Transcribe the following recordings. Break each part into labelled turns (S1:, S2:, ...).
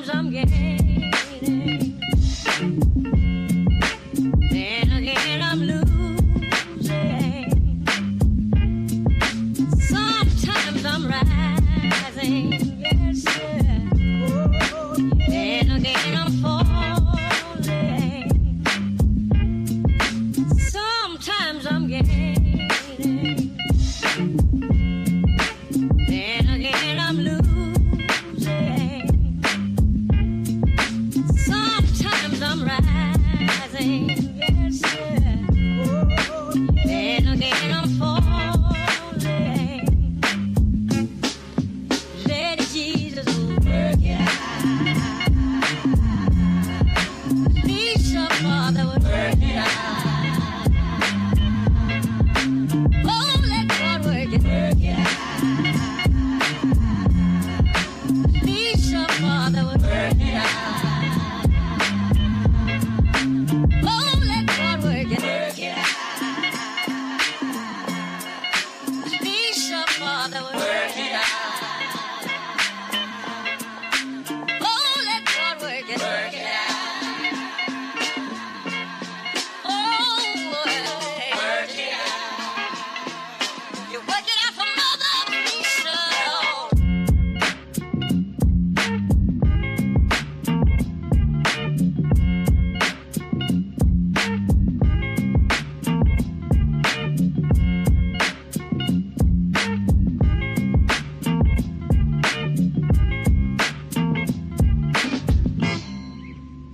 S1: Sometimes I'm gaining, then again I'm losing. Sometimes I'm rising, yes, sir. Then again I'm falling. Sometimes I'm gaining, then again I'm losing. Sometimes I'm rising, yes, sir. Then again I'm falling. Let Jesus work it out. Please, your Father would work it out. Oh, let God work it out. Please, your Father would work it out. Oh, let God work it out. Please, your Father would work it out. Oh, let God work it out. Oh, work it out. You work it out for Mother Teresa.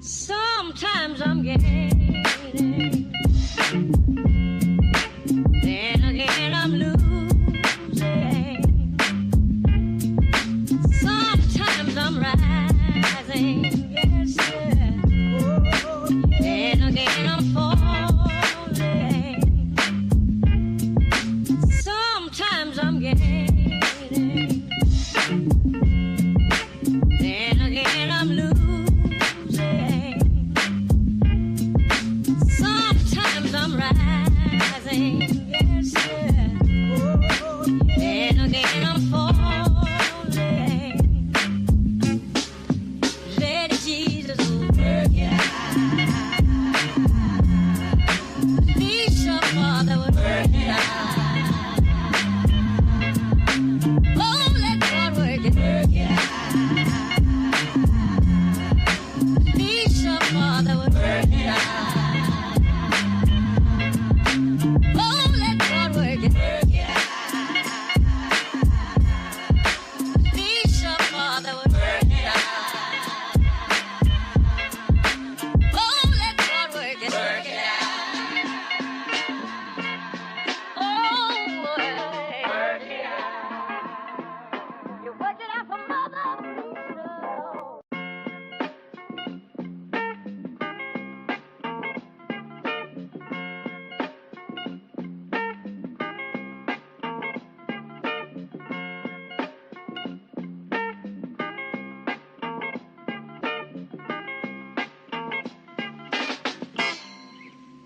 S1: Sometimes I'm gaining, then again I'm losing. Sometimes I'm rising, yes, sir. Then again I'm falling. Sometimes I'm gaining, then again I'm losing. Sometimes I'm rising, yes, sir. Then again I'm falling. Let Jesus work it out. Please, your Father would work it out. Oh, let God work it out. Please, your Father would work it out. Oh, let God work it out. Please, your Father would work it out. Oh, let God work it out. Oh, work it out. You work it out for Mother Teresa.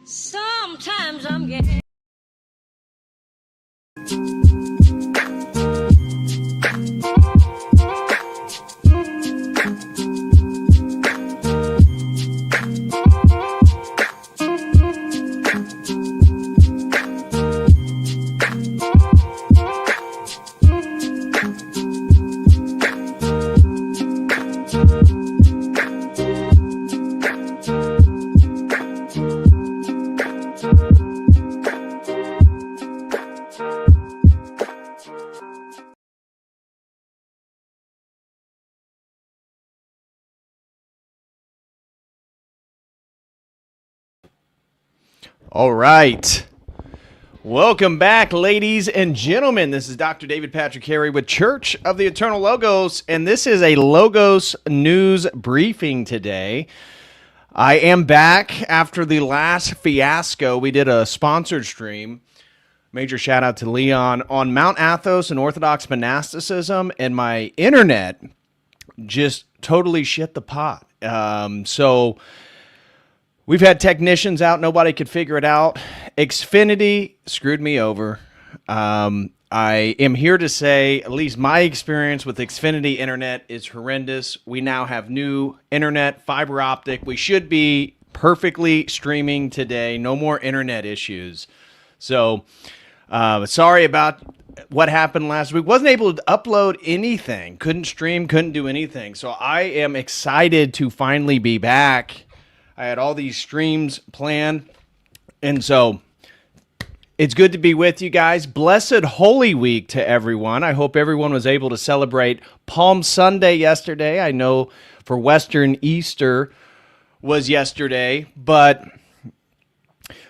S1: Sometimes I'm getting.
S2: All right. Welcome back, ladies and gentlemen. This is Dr. David Patrick Harry with Church of the Eternal Logos, and this is a Logos news briefing today. I am back after the last fiasco. We did a sponsored stream. Major shout out to Leon on Mount Athos and Orthodox monasticism, and my internet just totally shit the pot. So we've had technicians out. Nobody could figure it out. Xfinity screwed me over. I am here to say, at least my experience with Xfinity Internet is horrendous. We now have new internet, fiber optic. We should be perfectly streaming today. No more internet issues. So, sorry about what happened last week. Wasn't able to upload anything. Couldn't stream, couldn't do anything. So I am excited to finally be back. I had all these streams planned. And so it's good to be with you guys. Blessed Holy Week to everyone. I hope everyone was able to celebrate Palm Sunday yesterday. I know for Western Easter was yesterday, but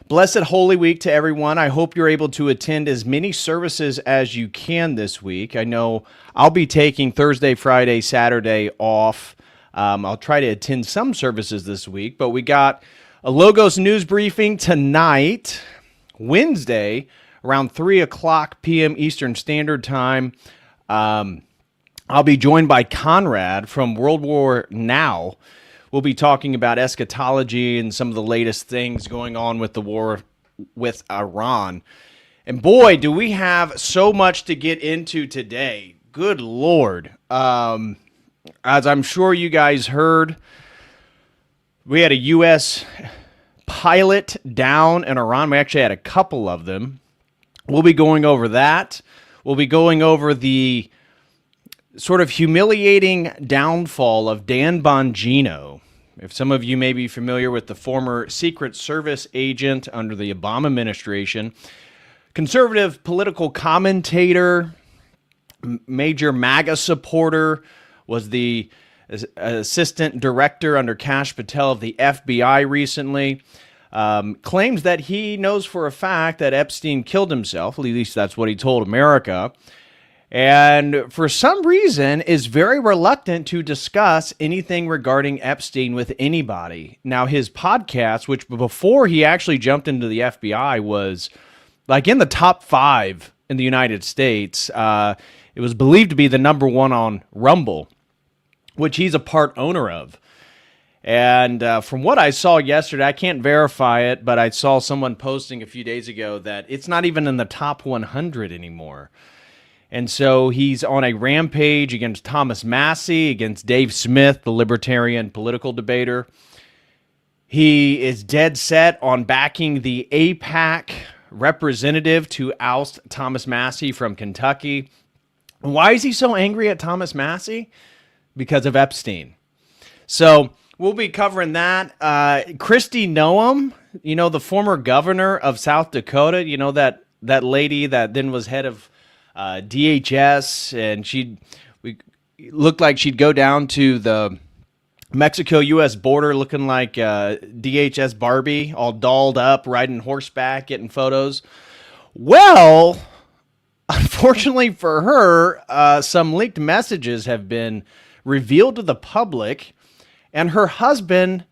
S2: Blessed Holy Week to everyone. I hope you're able to attend as many services as you can this week. I know I'll be taking Thursday, Friday, Saturday off. I'll try to attend some services this week, but we got a Logos news briefing tonight, Wednesday, around 3 o'clock p.m. Eastern Standard Time. I'll be joined by Conrad from World War Now. We'll be talking about eschatology and some of the latest things going on with the war with Iran. And boy, do we have so much to get into today. Good Lord. As I'm sure you guys heard, we had a U.S. pilot down in Iran. We actually had a couple of them. We'll be going over that. We'll be going over the sort of humiliating downfall of Dan Bongino. If some of you may be familiar with the former Secret Service agent under the Obama administration, conservative political commentator, major MAGA supporter, was the assistant director under Kash Patel of the FBI recently, claims that he knows for a fact that Epstein killed himself. At least that's what he told America. And for some reason is very reluctant to discuss anything regarding Epstein with anybody. Now, his podcast, which before he actually jumped into the FBI was like in the top 5 in the United States, it was believed to be the number 1 on Rumble, which he's a part owner of. And from what I saw yesterday, I can't verify it, but I saw someone posting a few days ago that it's not even in the top 100 anymore. And so he's on a rampage against Thomas Massie, against Dave Smith, the libertarian political debater. He is dead set on backing the AIPAC representative to oust Thomas Massie from Kentucky. Why is he so angry at Thomas Massie? Because of Epstein. So we'll be covering that. Kristi Noem, the former governor of South Dakota, that lady that then was head of DHS, and we looked like she'd go down to the Mexico-U.S. border looking like DHS Barbie, all dolled up, riding horseback, getting photos. Well, unfortunately for her, some leaked messages have been revealed to the public, and her husband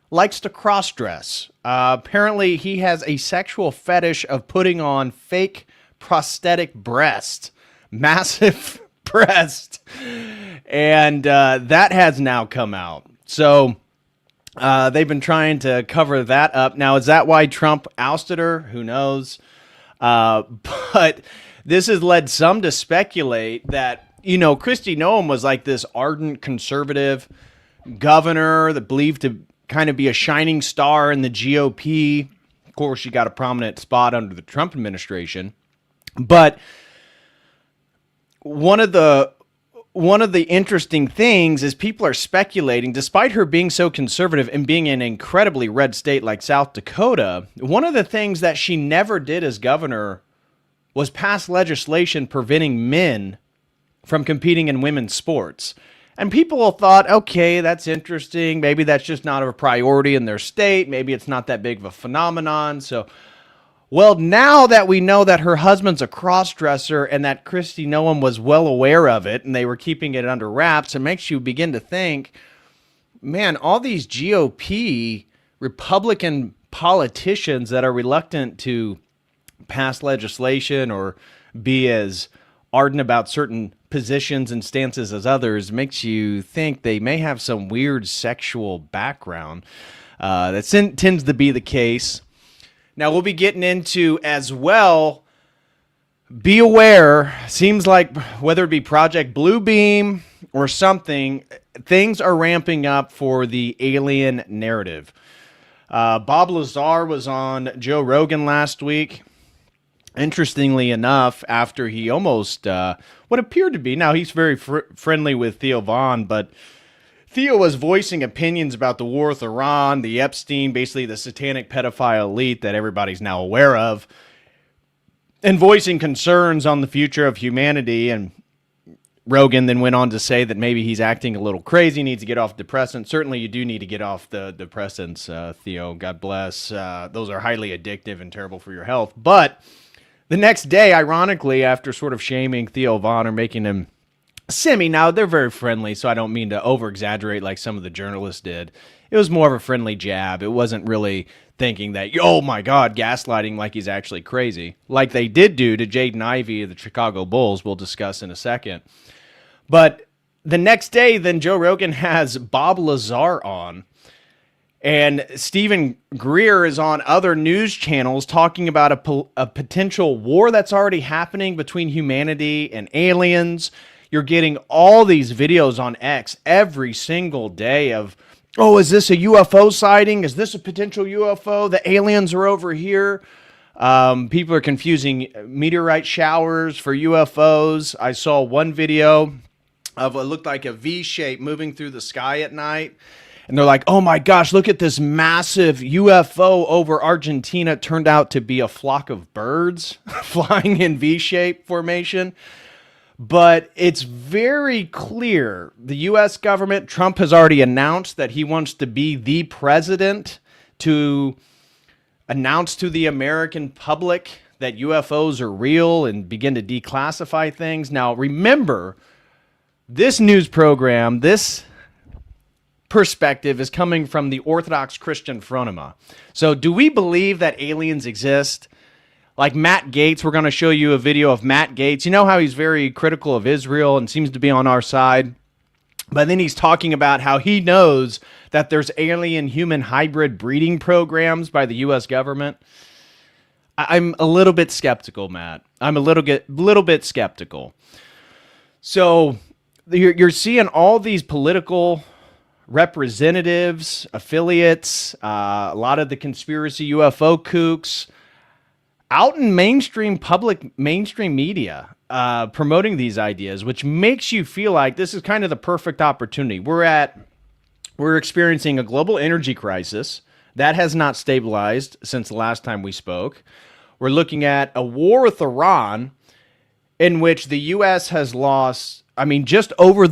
S2: likes to cross-dress. Apparently, he has a sexual fetish of putting on fake prosthetic breast, massive breast, and that has now come out. So they've been trying to cover that up. Now, is that why Trump ousted her? Who knows? But this has led some to speculate that, Kristi Noem was like this ardent conservative governor that believed to kind of be a shining star in the GOP. Of course, she got a prominent spot under the Trump administration. But one of the interesting things is people are speculating, despite her being so conservative and being in an incredibly red state like South Dakota, one of the things that she never did as governor was pass legislation preventing men from competing in women's sports. And people thought, okay, that's interesting. Maybe that's just not a priority in their state. Maybe it's not that big of a phenomenon. Well, now that we know that her husband's a cross-dresser and that Kristi Noem was well aware of it and they were keeping it under wraps, it makes you begin to think, man, all these GOP Republican politicians that are reluctant to pass legislation or be as ardent about certain positions and stances as others makes you think they may have some weird sexual background. That tends to be the case. Now, we'll be getting into as well be aware, seems like whether it be Project Bluebeam or something, things are ramping up for the alien narrative. Bob Lazar was on Joe Rogan last week. Interestingly enough, after he almost, what appeared to be, now he's very friendly with Theo Vaughn, but Theo was voicing opinions about the war with Iran, the Epstein, basically the satanic pedophile elite that everybody's now aware of, and voicing concerns on the future of humanity. And Rogan then went on to say that maybe he's acting a little crazy, needs to get off depressants. Certainly you do need to get off the depressants, Theo. God bless. Those are highly addictive and terrible for your health. But the next day, ironically, after sort of shaming Theo Vaughn or making him now they're very friendly, so I don't mean to over-exaggerate like some of the journalists did. It was more of a friendly jab. It wasn't really thinking that, oh my God, gaslighting like he's actually crazy, like they did do to Jaden Ivey of the Chicago Bulls, we'll discuss in a second. But the next day, then Joe Rogan has Bob Lazar on, and Stephen Greer is on other news channels talking about a potential war that's already happening between humanity and aliens. You're getting all these videos on X every single day of, oh, is this a UFO sighting? Is this a potential UFO? The aliens are over here. People are confusing meteorite showers for UFOs. I saw one video of what looked like a V shape moving through the sky at night. And they're like, oh my gosh, look at this massive UFO over Argentina. It turned out to be a flock of birds flying in V-shape formation. But it's very clear the U.S. government, Trump has already announced that he wants to be the president to announce to the American public that UFOs are real and begin to declassify things. Now, remember, this news program, this perspective is coming from the Orthodox Christian fronema. So do we believe that aliens exist? Like Matt Gaetz, we're going to show you a video of Matt Gaetz. You know how he's very critical of Israel and seems to be on our side? But then he's talking about how he knows that there's alien-human hybrid breeding programs by the U.S. government. I'm a little bit skeptical, Matt. I'm a little bit skeptical. So you're seeing all these political representatives, affiliates, a lot of the conspiracy UFO kooks, out in mainstream media, promoting these ideas, which makes you feel like this is kind of the perfect opportunity. We're experiencing a global energy crisis that has not stabilized since the last time we spoke. We're looking at a war with Iran in which the U.S. has lost, just over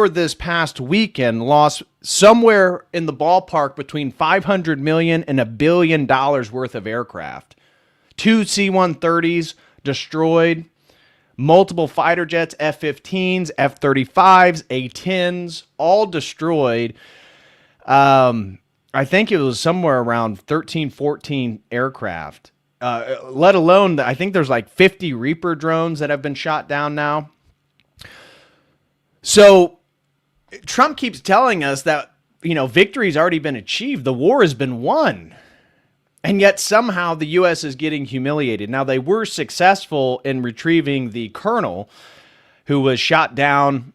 S2: this past weekend, lost somewhere in the ballpark between $500 million and $1 billion worth of aircraft. 2 C-130s destroyed, multiple fighter jets, F-15s, F-35s, A-10s, all destroyed. I think it was somewhere around 13, 14 aircraft, let alone, I think there's like 50 Reaper drones that have been shot down now. So Trump keeps telling us that, victory's already been achieved. The war has been won. And yet somehow the U.S. is getting humiliated. Now, they were successful in retrieving the colonel who was shot down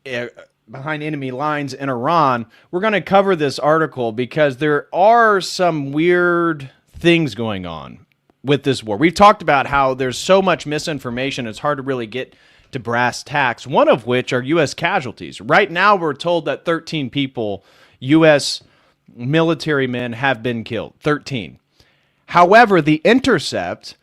S2: behind enemy lines in Iran. We're going to cover this article because there are some weird things going on with this war. We've talked about how there's so much misinformation, it's hard to really get to brass tacks, one of which are U.S. casualties. Right now, we're told that 13 people, U.S. military men, have been killed. 13. However, The Intercept,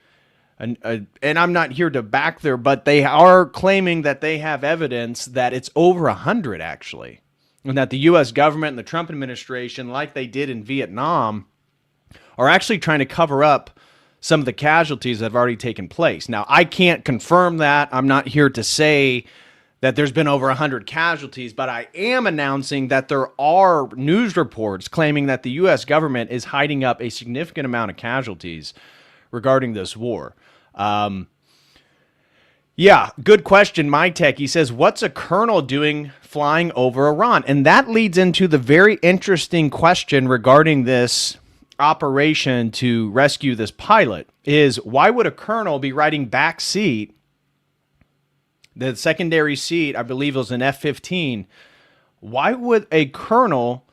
S2: and I'm not here to back there, but they are claiming that they have evidence that it's over 100, actually, and that the U.S. government and the Trump administration, like they did in Vietnam, are actually trying to cover up some of the casualties that have already taken place. Now, I can't confirm that. I'm not here to say that there's been over 100 casualties, but I am announcing that there are news reports claiming that the U.S. government is hiding up a significant amount of casualties regarding this war. Yeah, good question, MyTech. He says, what's a colonel doing flying over Iran? And that leads into the very interesting question regarding this operation to rescue this pilot. is why would a colonel be riding back seat? The secondary seat, I believe it was an F-15. Why would a colonel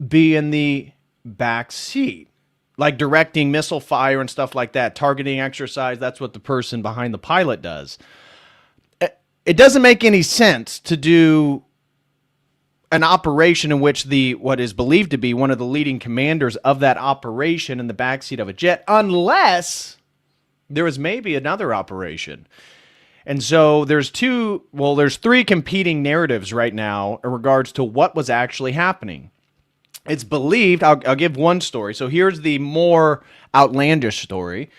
S2: be in the back seat? Like directing missile fire and stuff like that, targeting exercise, that's what the person behind the pilot does. It doesn't make any sense to do an operation in which what is believed to be one of the leading commanders of that operation in the backseat of a jet, unless there was maybe another operation. And so there's three competing narratives right now in regards to what was actually happening. It's believed, I'll give one story. So here's the more outlandish story,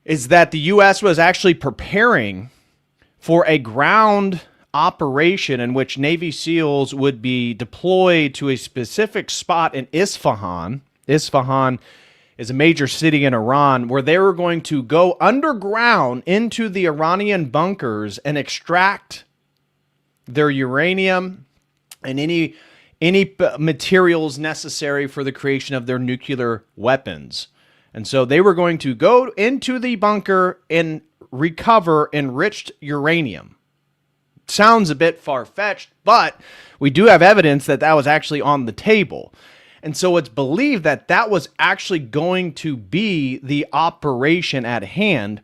S2: is that the U.S. was actually preparing for a ground operation in which Navy SEALs would be deployed to a specific spot in Isfahan. Isfahan is a major city in Iran, where they were going to go underground into the Iranian bunkers and extract their uranium and any materials necessary for the creation of their nuclear weapons. And so they were going to go into the bunker and recover enriched uranium. Sounds a bit far-fetched, but we do have evidence that that was actually on the table. And so it's believed that that was actually going to be the operation at hand.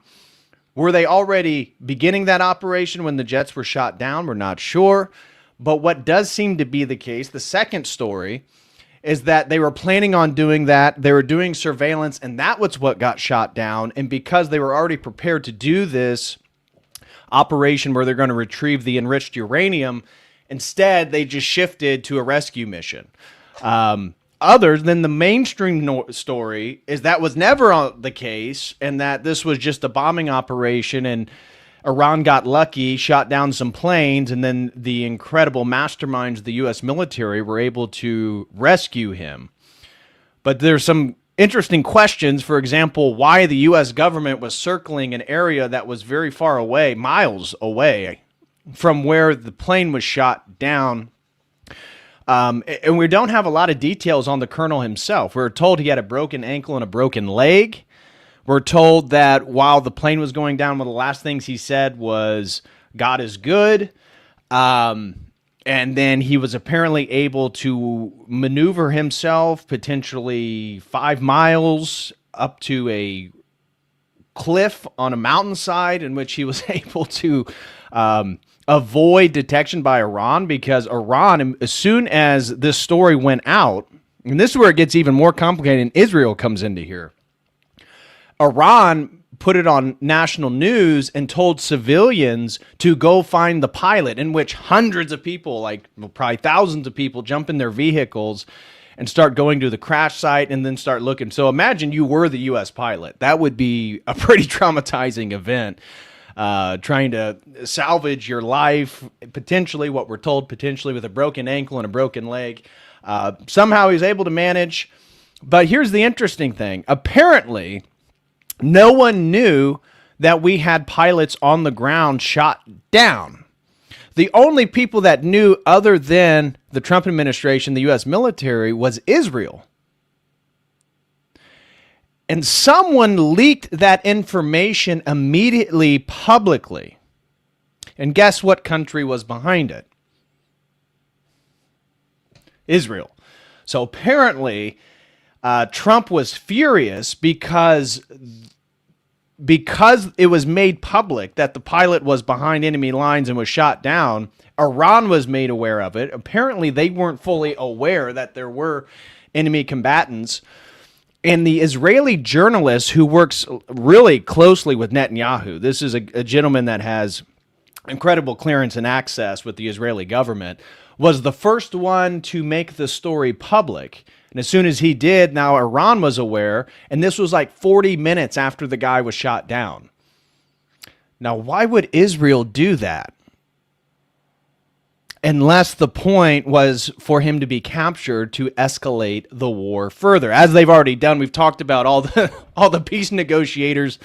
S2: Were they already beginning that operation when the jets were shot down? We're not sure. But what does seem to be the case, the second story, is that they were planning on doing that. They were doing surveillance, and that was what got shot down. And because they were already prepared to do this operation where they're going to retrieve the enriched uranium, instead they just shifted to a rescue mission. Other than the mainstream story is that was never the case, and that this was just a bombing operation, and Iran got lucky, shot down some planes, and then the incredible masterminds of the U.S. military were able to rescue him. But there's some interesting questions. For example, why the U.S. government was circling an area that was very far away, miles away from where the plane was shot down. And we don't have a lot of details on the colonel himself. We're told he had a broken ankle and a broken leg. We're told that while the plane was going down, one of the last things he said was, "God is good." And then he was apparently able to maneuver himself potentially 5 miles up to a cliff on a mountainside, in which he was able to avoid detection by Iran, because Iran, as soon as this story went out, and this is where it gets even more complicated, and Israel comes into here. Iran put it on national news and told civilians to go find the pilot, in which hundreds of people, probably thousands of people, jump in their vehicles and start going to the crash site and then start looking. So imagine you were the U.S. pilot. That would be a pretty traumatizing event, trying to salvage your life, potentially, what we're told, potentially with a broken ankle and a broken leg. Somehow he's able to manage. But here's the interesting thing. Apparently, no one knew that we had pilots on the ground shot down. The only people that knew, other than the Trump administration, the U.S. military, was Israel. And someone leaked that information immediately publicly. And guess what country was behind it? Israel. So apparently, Trump was furious because it was made public that the pilot was behind enemy lines and was shot down. Iran was made aware of it. Apparently, they weren't fully aware that there were enemy combatants. And the Israeli journalist who works really closely with Netanyahu, this is a gentleman that has incredible clearance and access with the Israeli government, was the first one to make the story public. And as soon as he did, now Iran was aware, and this was like 40 minutes after the guy was shot down. Now, why would Israel do that? Unless the point was for him to be captured to escalate the war further, as they've already done. We've talked about all the peace negotiators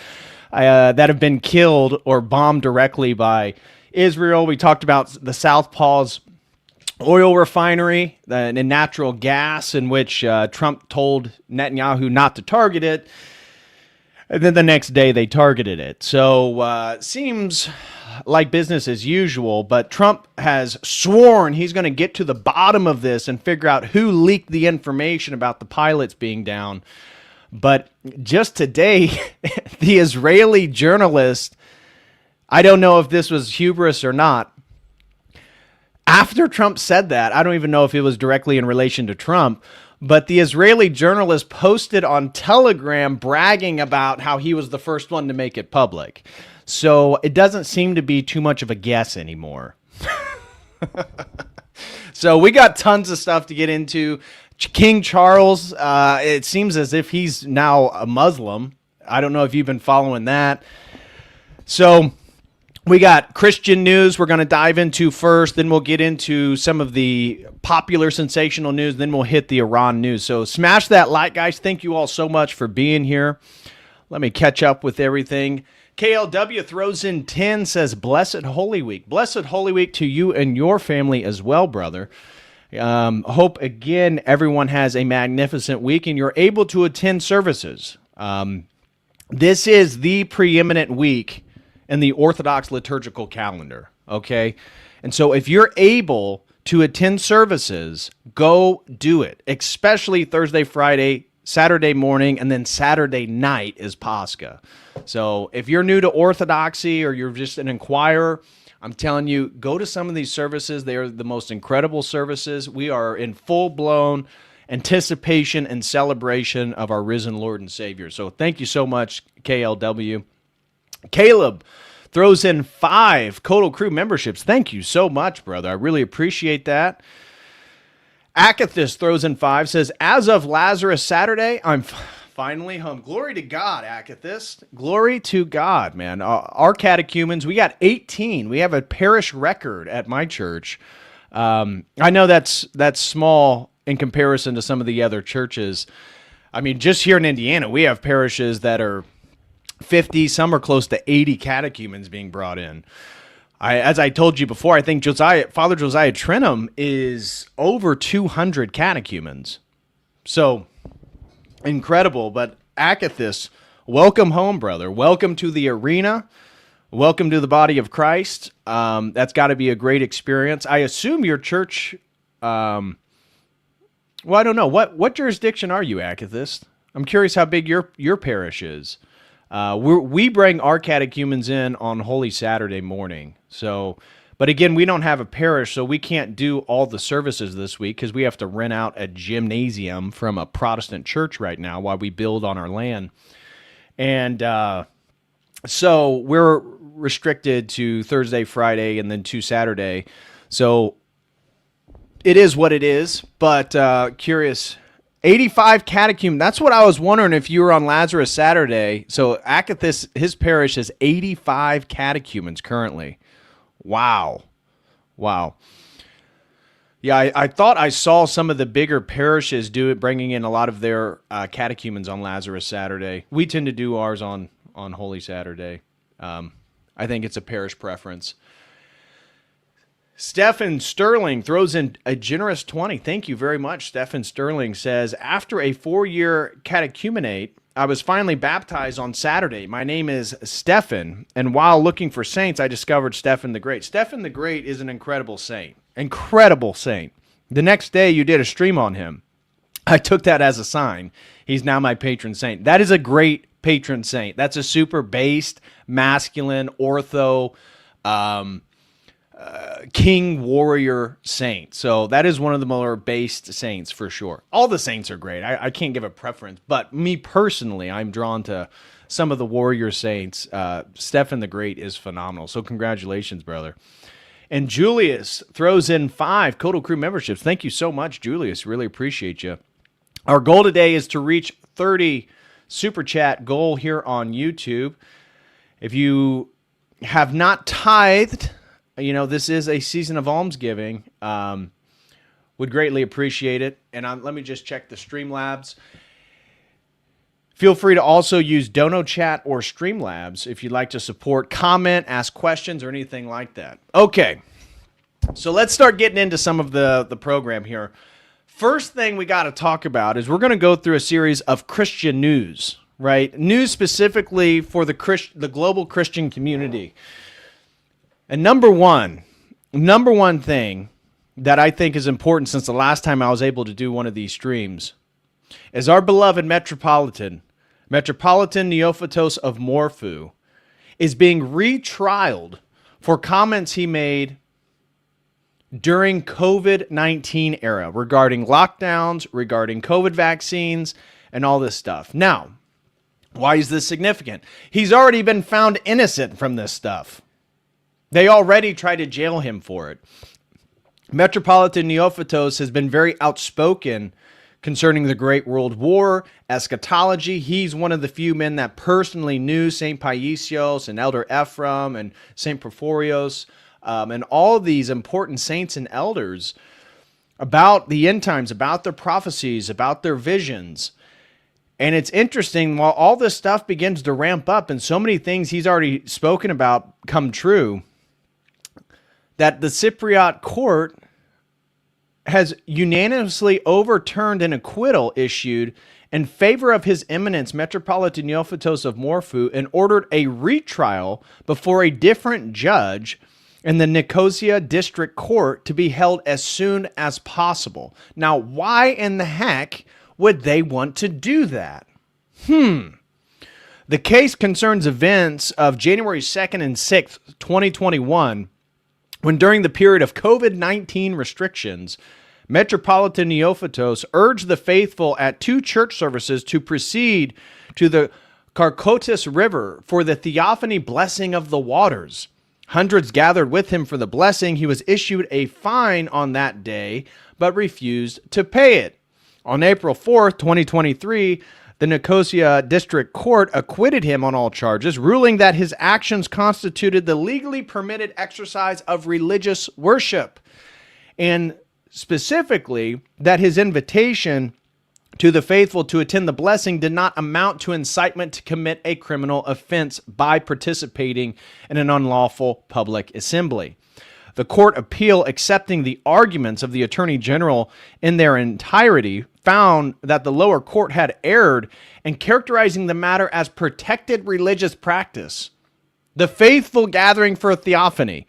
S2: that have been killed or bombed directly by Israel. We talked about the South Paul's oil refinery and natural gas, in which Trump told Netanyahu not to target it. And then the next day they targeted it. So seems like business as usual, but Trump has sworn he's going to get to the bottom of this and figure out who leaked the information about the pilots being down. But just today, the Israeli journalist, I don't know if this was hubris or not, after Trump said that, I don't even know if it was directly in relation to Trump, but the Israeli journalist posted on Telegram bragging about how he was the first one to make it public. So it doesn't seem to be too much of a guess anymore. So we got tons of stuff to get into. King Charles, it seems as if he's now a Muslim. I don't know if you've been following that. So we got Christian news we're going to dive into first. Then we'll get into some of the popular sensational news. Then we'll hit the Iran news. So smash that like, guys. Thank you all so much for being here. Let me catch up with everything. KLW throws in 10, says, Blessed Holy Week. Blessed Holy Week to you and your family as well, brother. Hope, again, everyone has a magnificent week and you're able to attend services. This is the preeminent week in the Orthodox liturgical calendar, okay? And so if you're able to attend services, go do it, especially Thursday, Friday, Saturday morning, and then Saturday night is Pascha. So if you're new to Orthodoxy or you're just an inquirer, I'm telling you, go to some of these services. They are the most incredible services. We are in full-blown anticipation and celebration of our risen Lord and Savior. So thank you so much, KLW. Caleb throws in 5 Total Crew memberships. Thank you so much, brother. I really appreciate that. Akathis throws in 5, says, as of Lazarus Saturday, I'm finally home. Glory to God, Akathis. Glory to God, man. Our catechumens, we got 18. We have a parish record at my church. I know that's small in comparison to some of the other churches. I mean, just here in Indiana, we have parishes that are 50, some are close to 80 catechumens being brought in. As I told you before, I think Father Josiah Trenum is over 200 catechumens. So, incredible. But Akathis, welcome home, brother. Welcome to the arena. Welcome to the body of Christ. That's got to be a great experience. I assume your church, well, I don't know. What jurisdiction are you, Akathis? I'm curious how big your parish is. We bring our catechumens in on Holy Saturday morning. So, but again, we don't have a parish, so we can't do all the services this week because we have to rent out a gymnasium from a Protestant church right now while we build on our land. And so we're restricted to Thursday, Friday, and then to Saturday. So it is what it is, but curious. 85 catechumen. That's what I was wondering if you were on Lazarus Saturday. So Akathis, his parish has 85 catechumens currently. Wow. Yeah, I thought I saw some of the bigger parishes do it, bringing in a lot of their catechumens on Lazarus Saturday. We tend to do ours on Holy Saturday. I think it's a parish preference. Stephen Sterling throws in a generous 20. Thank you very much. Stephen Sterling says, after a 4-year catechumenate, I was finally baptized on Saturday. My name is Stephen, and while looking for saints, I discovered Stephen the Great. Stephen the Great is an incredible saint. Incredible saint. The next day, you did a stream on him. I took that as a sign. He's now my patron saint. That is a great patron saint. That's a super based, masculine, ortho, king warrior saint. So that is one of the more based saints for sure. All the saints are great. I can't give a preference, but me personally, I'm drawn to some of the warrior saints. Stephen the Great is phenomenal. So congratulations, brother. And Julius throws in 5 Total Crew memberships. Thank you so much, Julius. Really appreciate you. Our goal today is to reach 30 super chat goal here on YouTube. If you have not tithed, this is a season of almsgiving. Would greatly appreciate it. And let me just check the Streamlabs. Feel free to also use DonoChat or Streamlabs if you'd like to support, comment, ask questions, or anything like that. Okay, so let's start getting into some of the program here. First thing we got to talk about is we're going to go through a series of Christian news, right? News specifically for the global Christian community. And number one thing that I think is important since the last time I was able to do one of these streams is our beloved Metropolitan Neophytos of Morphu is being retrialed for comments he made during COVID-19 era regarding lockdowns, regarding COVID vaccines, and all this stuff. Now, why is this significant? He's already been found innocent from this stuff. They already tried to jail him for it. Metropolitan Neophytos has been very outspoken concerning the Great World War, eschatology. He's one of the few men that personally knew St. Paisios and Elder Ephraim and St. Porphyrios and all these important saints and elders about the end times, about their prophecies, about their visions. And it's interesting, while all this stuff begins to ramp up and so many things he's already spoken about come true, that the Cypriot court has unanimously overturned an acquittal issued in favor of His Eminence Metropolitan Neophytos of Morphu and ordered a retrial before a different judge in the Nicosia District Court to be held as soon as possible. Now, why in the heck would they want to do that? The case concerns events of January 2nd and 6th, 2021, when during the period of COVID-19 restrictions, Metropolitan Neophytos urged the faithful at 2 church services to proceed to the Carcotis River for the theophany blessing of the waters. Hundreds gathered with him for the blessing. He was issued a fine on that day, but refused to pay it. On April 4th, 2023, the Nicosia District Court acquitted him on all charges, ruling that his actions constituted the legally permitted exercise of religious worship, and specifically that his invitation to the faithful to attend the blessing did not amount to incitement to commit a criminal offense by participating in an unlawful public assembly. The court appeal, accepting the arguments of the Attorney General in their entirety, found that the lower court had erred in characterizing the matter as protected religious practice. The faithful gathering for a theophany,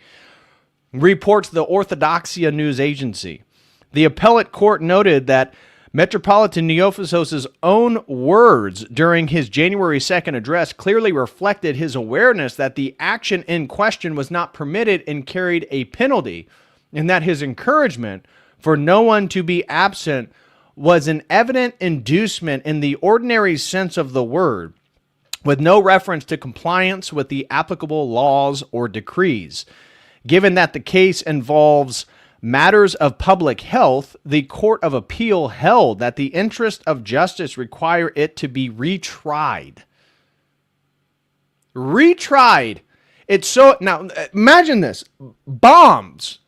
S2: reports the Orthodoxia news agency. The appellate court noted that Metropolitan Neophytos' own words during his January 2nd address clearly reflected his awareness that the action in question was not permitted and carried a penalty, and that his encouragement for no one to be absent was an evident inducement in the ordinary sense of the word, with no reference to compliance with the applicable laws or decrees. Given that the case involves matters of public health, the Court of Appeal held that the interest of justice require it to be retried. Retried. It's so, now imagine this. Bombs,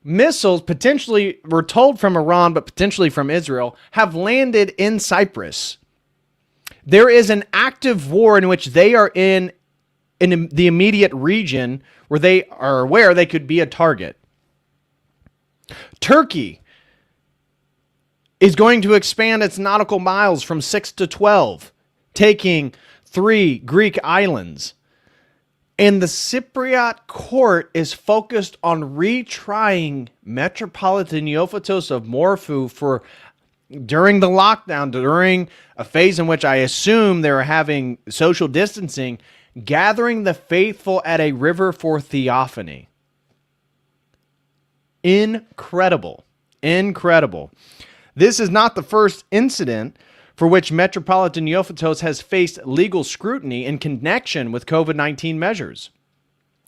S2: missiles, potentially, we're told from Iran, but potentially from Israel, have landed in Cyprus. There is an active war in which they are in the immediate region where they are aware they could be a target. Turkey is going to expand its nautical miles from 6 to 12, taking 3 Greek islands. And the Cypriot court is focused on retrying Metropolitan Neophytos of Morphu for during the lockdown, during a phase in which I assume they're having social distancing, gathering the faithful at a river for theophany. Incredible. Incredible. This is not the first incident for which Metropolitan Neophytos has faced legal scrutiny in connection with COVID-19 measures.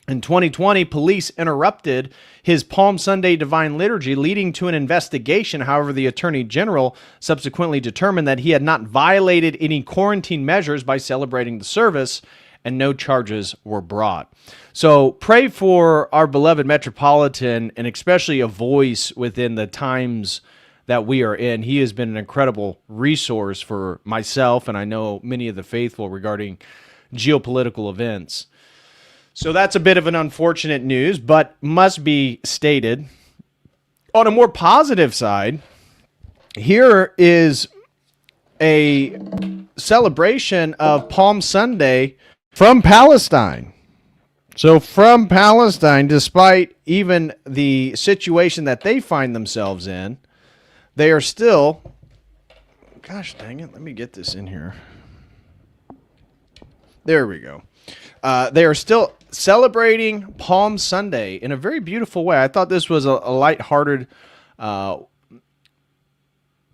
S2: In 2020, police interrupted his Palm Sunday Divine Liturgy, leading to an investigation. However, the Attorney General subsequently determined that he had not violated any quarantine measures by celebrating the service, and no charges were brought. So pray for our beloved Metropolitan, and especially a voice within the times that we are in. He has been an incredible resource for myself, and I know many of the faithful regarding geopolitical events. So that's a bit of an unfortunate news, but must be stated. On a more positive side, here is a celebration of Palm Sunday from Palestine. So from Palestine, despite even the situation that they find themselves in, they are still, gosh dang it, let me get this in here. There we go. They are still celebrating Palm Sunday in a very beautiful way. I thought this was a lighthearted,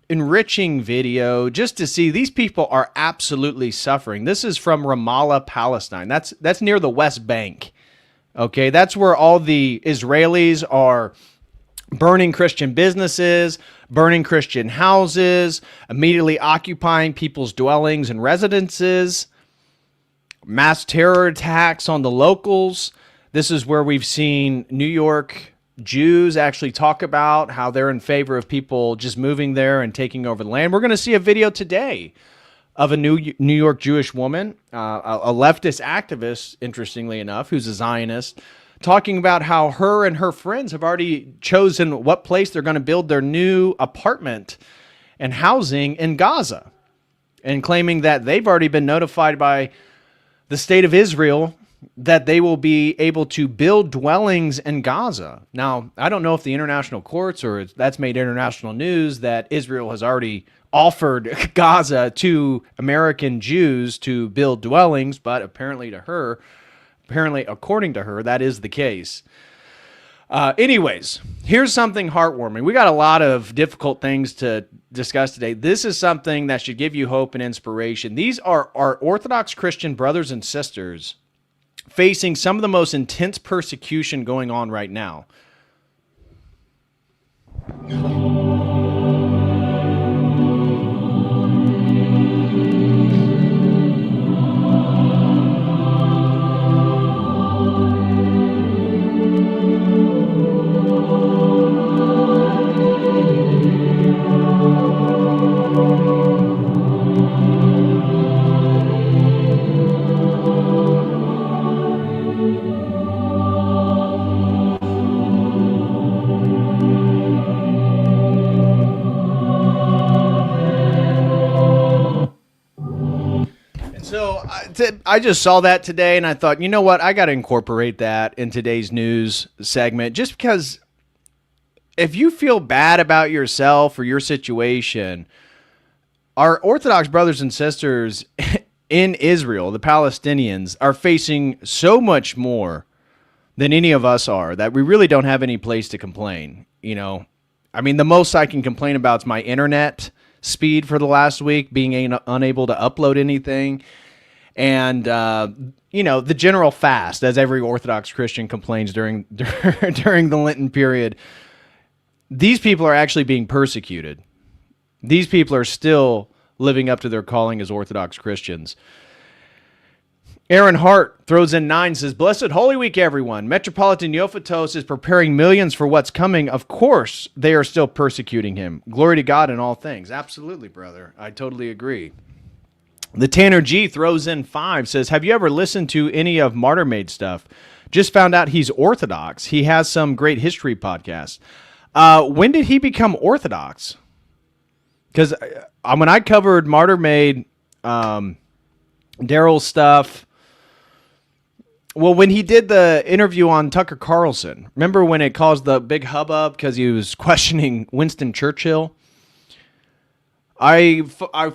S2: enriching video just to see these people are absolutely suffering. This is from Ramallah, Palestine. That's near the West Bank. Okay, that's where all the Israelis are burning Christian businesses, burning Christian houses, immediately occupying people's dwellings and residences, mass terror attacks on the locals. This is where we've seen New York Jews actually talk about how they're in favor of people just moving there and taking over the land. We're going to see a video today of a New York Jewish woman, a leftist activist, interestingly enough, who's a Zionist, talking about how her and her friends have already chosen what place they're going to build their new apartment and housing in Gaza, and claiming that they've already been notified by the state of Israel that they will be able to build dwellings in Gaza. Now, I don't know if the international courts or that's made international news that Israel has already offered Gaza to American Jews to build dwellings, but according to her, that is the case. Anyways, here's something heartwarming. We got a lot of difficult things to discuss today. This is something that should give you hope and inspiration. These are our Orthodox Christian brothers and sisters facing some of the most intense persecution going on right now. I just saw that today and I thought, you know what? I got to incorporate that in today's news segment, just because if you feel bad about yourself or your situation, our Orthodox brothers and sisters in Israel, the Palestinians, are facing so much more than any of us are that we really don't have any place to complain. You know, I mean, the most I can complain about is my internet speed for the last week, being unable to upload anything. And, the general fast, as every Orthodox Christian complains during the Lenten period. These people are actually being persecuted. These people are still living up to their calling as Orthodox Christians. Aaron Hart throws in 9, says, "Blessed Holy Week, everyone. Metropolitan Neophytos is preparing millions for what's coming. Of course, they are still persecuting him. Glory to God in all things." Absolutely, brother. I totally agree. The Tanner G throws in 5, says, "Have you ever listened to any of Martyr Made stuff? Just found out he's Orthodox. He has some great history podcasts." When did he become Orthodox? Because when I covered Martyr Made, Daryl's stuff, well, when he did the interview on Tucker Carlson, remember when it caused the big hubbub because he was questioning Winston Churchill? I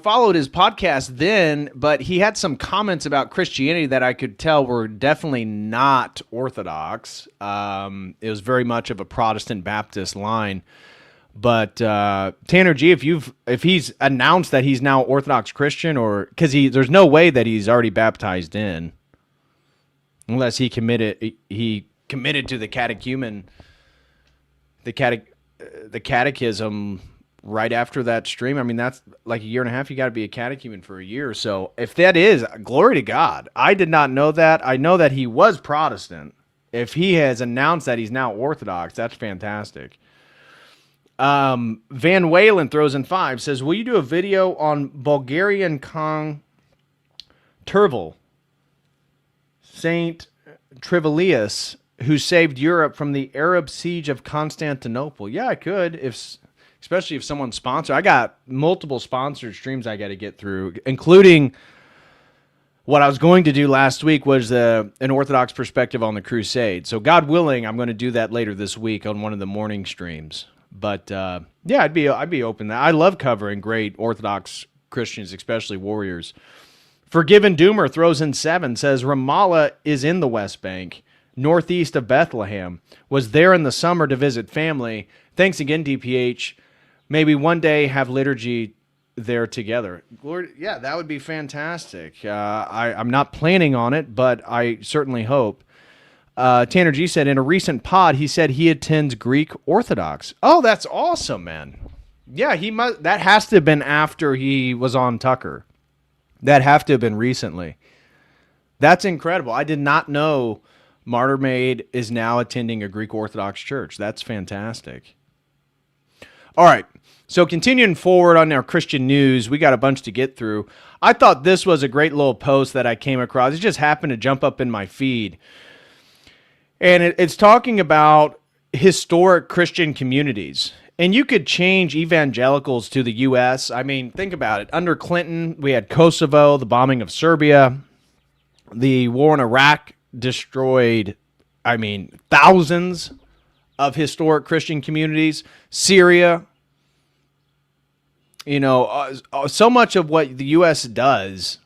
S2: followed his podcast then, but he had some comments about Christianity that I could tell were definitely not Orthodox. It was very much of a Protestant Baptist line. But Tanner G, if he's announced that he's now Orthodox Christian, or because there's no way that he's already baptized in, unless he committed to the catechumen, the catechism. Right after that stream. I mean, that's like a year and a half. You got to be a catechumen for a year. So if that is, glory to God. I did not know that. I know that he was Protestant. If he has announced that he's now Orthodox, that's fantastic. Van Whalen throws in 5, says, "Will you do a video on Bulgarian Kong Tervel, Saint Trivilius, who saved Europe from the Arab siege of Constantinople?" Yeah, I could. especially if someone's sponsored. I got multiple sponsored streams I got to get through, including what I was going to do last week was an Orthodox perspective on the crusade. So God willing, I'm going to do that later this week on one of the morning streams. But yeah, I'd be open to that. I love covering great Orthodox Christians, especially warriors. Forgiven Doomer throws in 7, says Ramallah is in the West Bank, northeast of Bethlehem. Was there in the summer to visit family. Thanks again, DPH. Maybe one day have liturgy there together. Lord, yeah, that would be fantastic. I'm not planning on it, but I certainly hope. Tanner G said in a recent pod, he said he attends Greek Orthodox. Oh, that's awesome, man. Yeah, he must. That has to have been after he was on Tucker. That have to have been recently. That's incredible. I did not know Martyr Maid is now attending a Greek Orthodox church. That's fantastic. All right. So continuing forward on our Christian news, we got a bunch to get through. I thought this was a great little post that I came across. It just happened to jump up in my feed. And it's talking about historic Christian communities. And you could change evangelicals to the U.S. I mean, think about it. Under Clinton, we had Kosovo, the bombing of Serbia. The war in Iraq destroyed, thousands of historic Christian communities. Syria. So much of what the U.S. does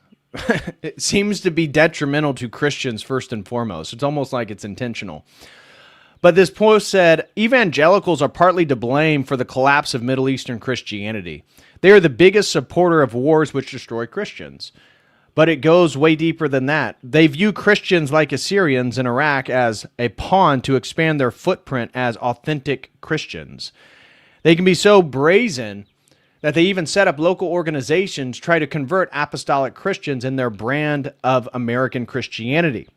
S2: it seems to be detrimental to Christians first and foremost. It's almost like it's intentional. But this post said, evangelicals are partly to blame for the collapse of Middle Eastern Christianity. They are the biggest supporter of wars which destroy Christians. But it goes way deeper than that. They view Christians like Assyrians in Iraq as a pawn to expand their footprint as authentic Christians. They can be so brazen that they even set up local organizations try to convert apostolic Christians in their brand of American Christianity.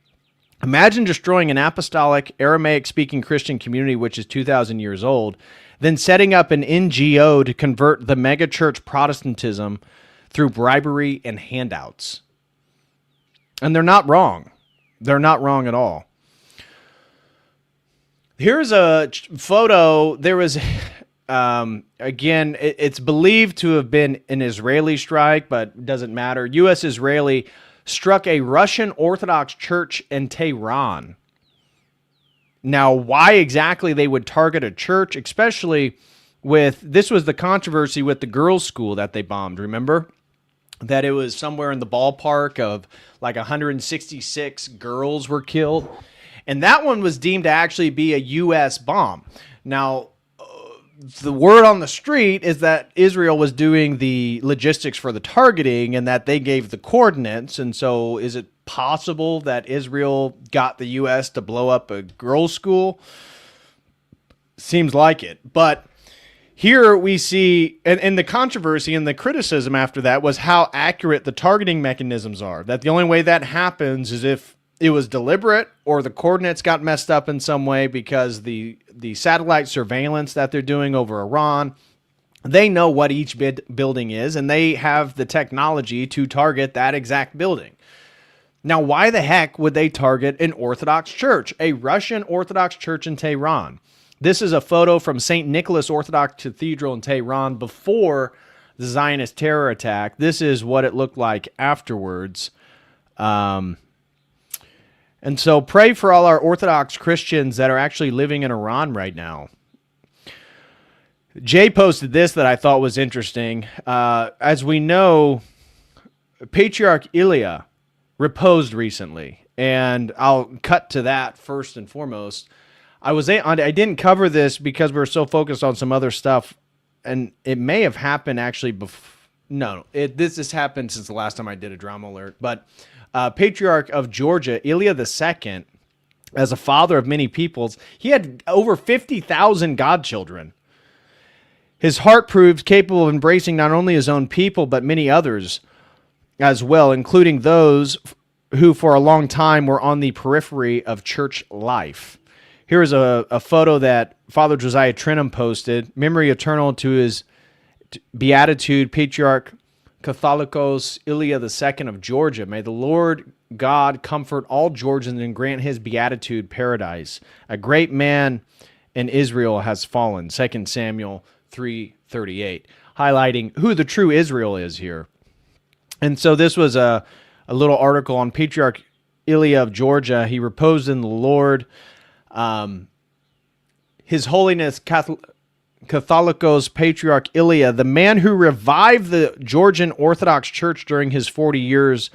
S2: Imagine destroying an apostolic, Aramaic-speaking Christian community which is 2,000 years old, then setting up an NGO to convert the megachurch Protestantism through bribery and handouts. And they're not wrong. They're not wrong at all. Here's a photo. There was... Again, it's believed to have been an Israeli strike, but doesn't matter. U.S.-Israeli struck a Russian Orthodox church in Tehran. Now, why exactly they would target a church, especially with, this was the controversy with the girls' school that they bombed, remember? That it was somewhere in the ballpark of like 166 girls were killed. And that one was deemed to actually be a U.S. bomb. Now, the word on the street is that Israel was doing the logistics for the targeting and that they gave the coordinates. And so is it possible that Israel got the U.S. to blow up a girls' school? Seems like it. But here we see, and the controversy and the criticism after that was how accurate the targeting mechanisms are. That the only way that happens is if it was deliberate or the coordinates got messed up in some way because the satellite surveillance that they're doing over Iran, they know what each building is and they have the technology to target that exact building. Now, why the heck would they target an Orthodox church, a Russian Orthodox church in Tehran? This is a photo from St. Nicholas Orthodox Cathedral in Tehran before the Zionist terror attack. This is what it looked like afterwards. And so pray for all our Orthodox Christians that are actually living in Iran right now. Jay posted this that I thought was interesting. As we know, Patriarch Ilia reposed recently, and I'll cut to that first and foremost. I didn't cover this because we were so focused on some other stuff, and it may have happened actually before. No, this has happened since the last time I did a drama alert, but Patriarch of Georgia, Ilia II, as a father of many peoples, he had over 50,000 godchildren. His heart proves capable of embracing not only his own people, but many others as well, including those who for a long time were on the periphery of church life. Here is a photo that Father Josiah Trenum posted. Memory eternal to his beatitude, Patriarch Catholicos Ilia II of Georgia. May the Lord God comfort all Georgians and grant his beatitude paradise. A great man in Israel has fallen. 2 Samuel 3 38, highlighting who the true Israel is here. And so this was a little article on Patriarch Ilia of Georgia. He reposed in the Lord. His Holiness Catholicos Patriarch Ilia, the man who revived the Georgian Orthodox Church during his 40 years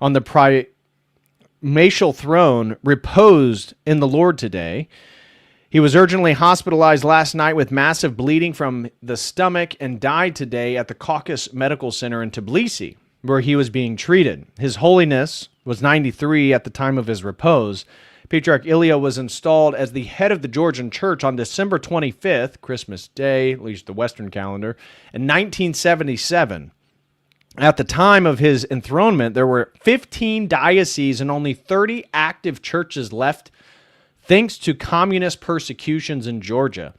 S2: on the primatial throne, reposed in the Lord today. He was urgently hospitalized last night with massive bleeding from the stomach and died today at the Caucasus Medical Center in Tbilisi, where he was being treated. His Holiness was 93 at the time of his repose. Patriarch Ilia was installed as the head of the Georgian Church on December 25th, Christmas Day, at least the Western calendar, in 1977. At the time of his enthronement, there were 15 dioceses and only 30 active churches left, thanks to communist persecutions in Georgia.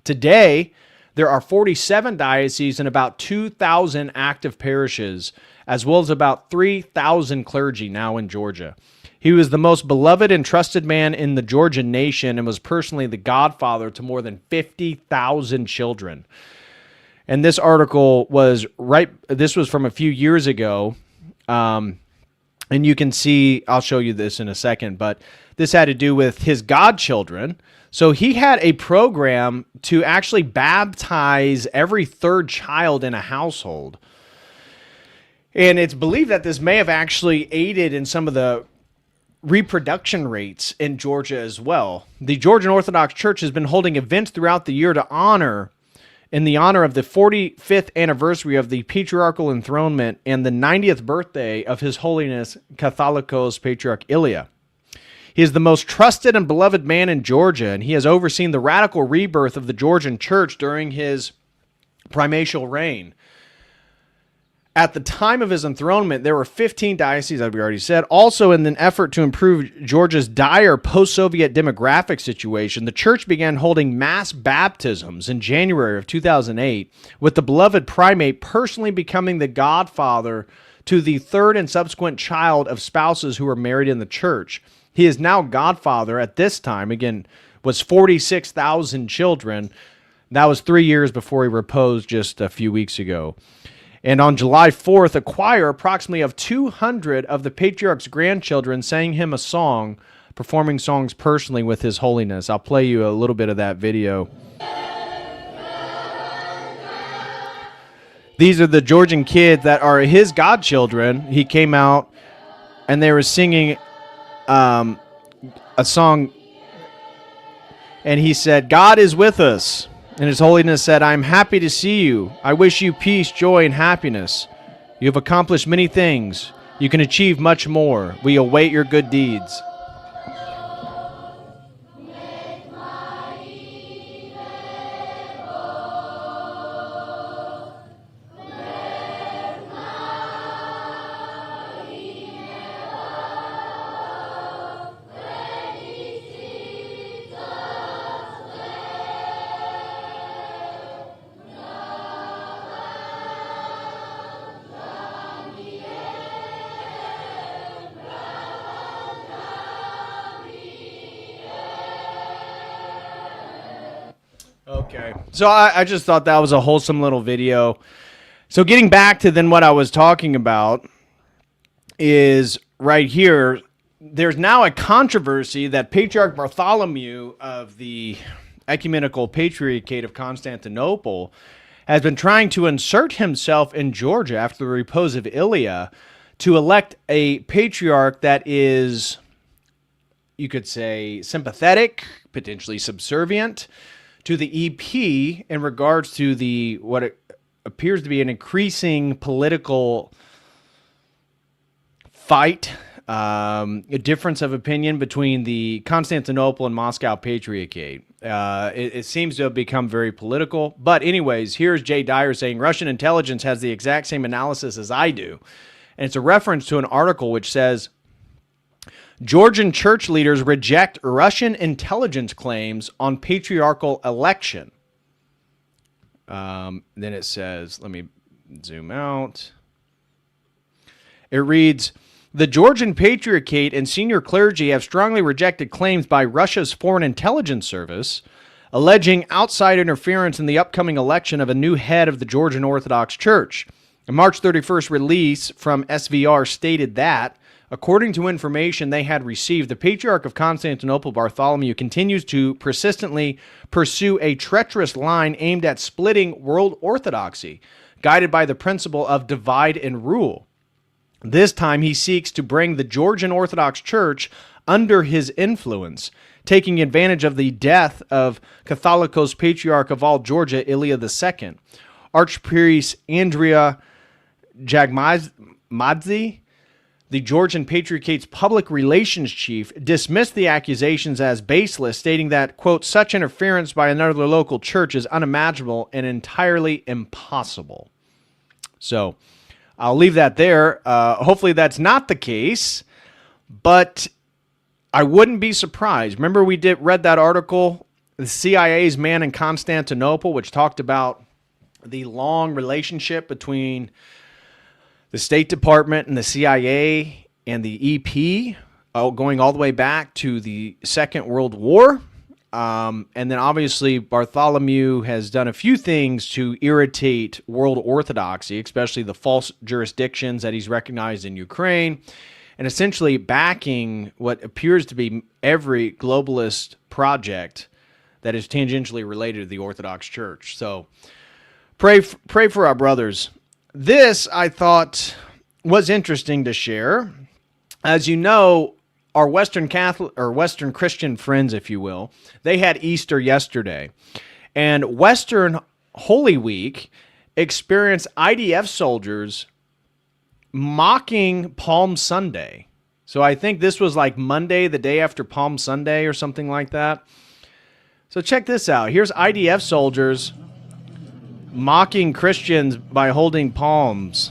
S2: Today, there are 47 dioceses and about 2,000 active parishes, as well as about 3,000 clergy now in Georgia. He was the most beloved and trusted man in the Georgian nation and was personally the godfather to more than 50,000 children. And this article this was from a few years ago. And you can see, I'll show you this in a second, but this had to do with his godchildren. So he had a program to actually baptize every third child in a household. And it's believed that this may have actually aided in some of the reproduction rates in Georgia as well. The Georgian Orthodox Church has been holding events throughout the year in the honor of the 45th anniversary of the patriarchal enthronement and the 90th birthday of His Holiness Catholicos Patriarch Ilia. He is the most trusted and beloved man in Georgia, and he has overseen the radical rebirth of the Georgian Church during his primatial reign. At the time of his enthronement, there were 15 dioceses, as we already said. Also, in an effort to improve Georgia's dire post-Soviet demographic situation, the church began holding mass baptisms in January of 2008, with the beloved primate personally becoming the godfather to the third and subsequent child of spouses who were married in the church. He is now godfather at this time, again, was 46,000 children. That was 3 years before he reposed just a few weeks ago. And on July 4th, a choir approximately of 200 of the Patriarch's grandchildren sang him a song, performing songs personally with His Holiness. I'll play you a little bit of that video. These are the Georgian kids that are his godchildren. He came out and they were singing a song, and he said, "God is with us." And His Holiness said, "I am happy to see you. I wish you peace, joy, and happiness. You have accomplished many things. You can achieve much more. We await your good deeds." Okay, so I just thought that was a wholesome little video. So getting back to then what I was talking about is right here, there's now a controversy that Patriarch Bartholomew of the Ecumenical Patriarchate of Constantinople has been trying to insert himself in Georgia after the repose of Ilia to elect a patriarch that is, you could say, sympathetic, potentially subservient to the EP in regards to the what it appears to be an increasing political fight, a difference of opinion between the Constantinople and Moscow Patriarchate. It seems to have become very political. But anyways, here's Jay Dyer saying, Russian intelligence has the exact same analysis as I do. And it's a reference to an article which says, Georgian church leaders reject Russian intelligence claims on patriarchal election. Then it says, let me zoom out. It reads, the Georgian Patriarchate and senior clergy have strongly rejected claims by Russia's Foreign Intelligence Service alleging outside interference in the upcoming election of a new head of the Georgian Orthodox Church. A March 31st release from SVR stated that, according to information they had received, the Patriarch of Constantinople, Bartholomew, continues to persistently pursue a treacherous line aimed at splitting world orthodoxy, guided by the principle of divide and rule. This time he seeks to bring the Georgian Orthodox Church under his influence, taking advantage of the death of Catholicos Patriarch of all Georgia, Ilia II. Archpriest Andrea Jagmadze, the Georgian Patriarchate's public relations chief, dismissed the accusations as baseless, stating that, quote, such interference by another local church is unimaginable and entirely impossible. So I'll leave that there. Hopefully that's not the case, but I wouldn't be surprised. Remember we read that article, the CIA's Man in Constantinople, which talked about the long relationship between the State Department and the CIA and the EP, going all the way back to the Second World War. And then obviously Bartholomew has done a few things to irritate world orthodoxy, especially the false jurisdictions that he's recognized in Ukraine, and essentially backing what appears to be every globalist project that is tangentially related to the Orthodox Church. So pray for our brothers. This, I thought, was interesting to share. As you know, our Western Catholic or Western Christian friends, if you will, they had Easter yesterday. And Western Holy Week experienced IDF soldiers mocking Palm Sunday. So I think this was like Monday, the day after Palm Sunday or something like that. So check this out. Here's IDF soldiers mocking Christians by holding palms.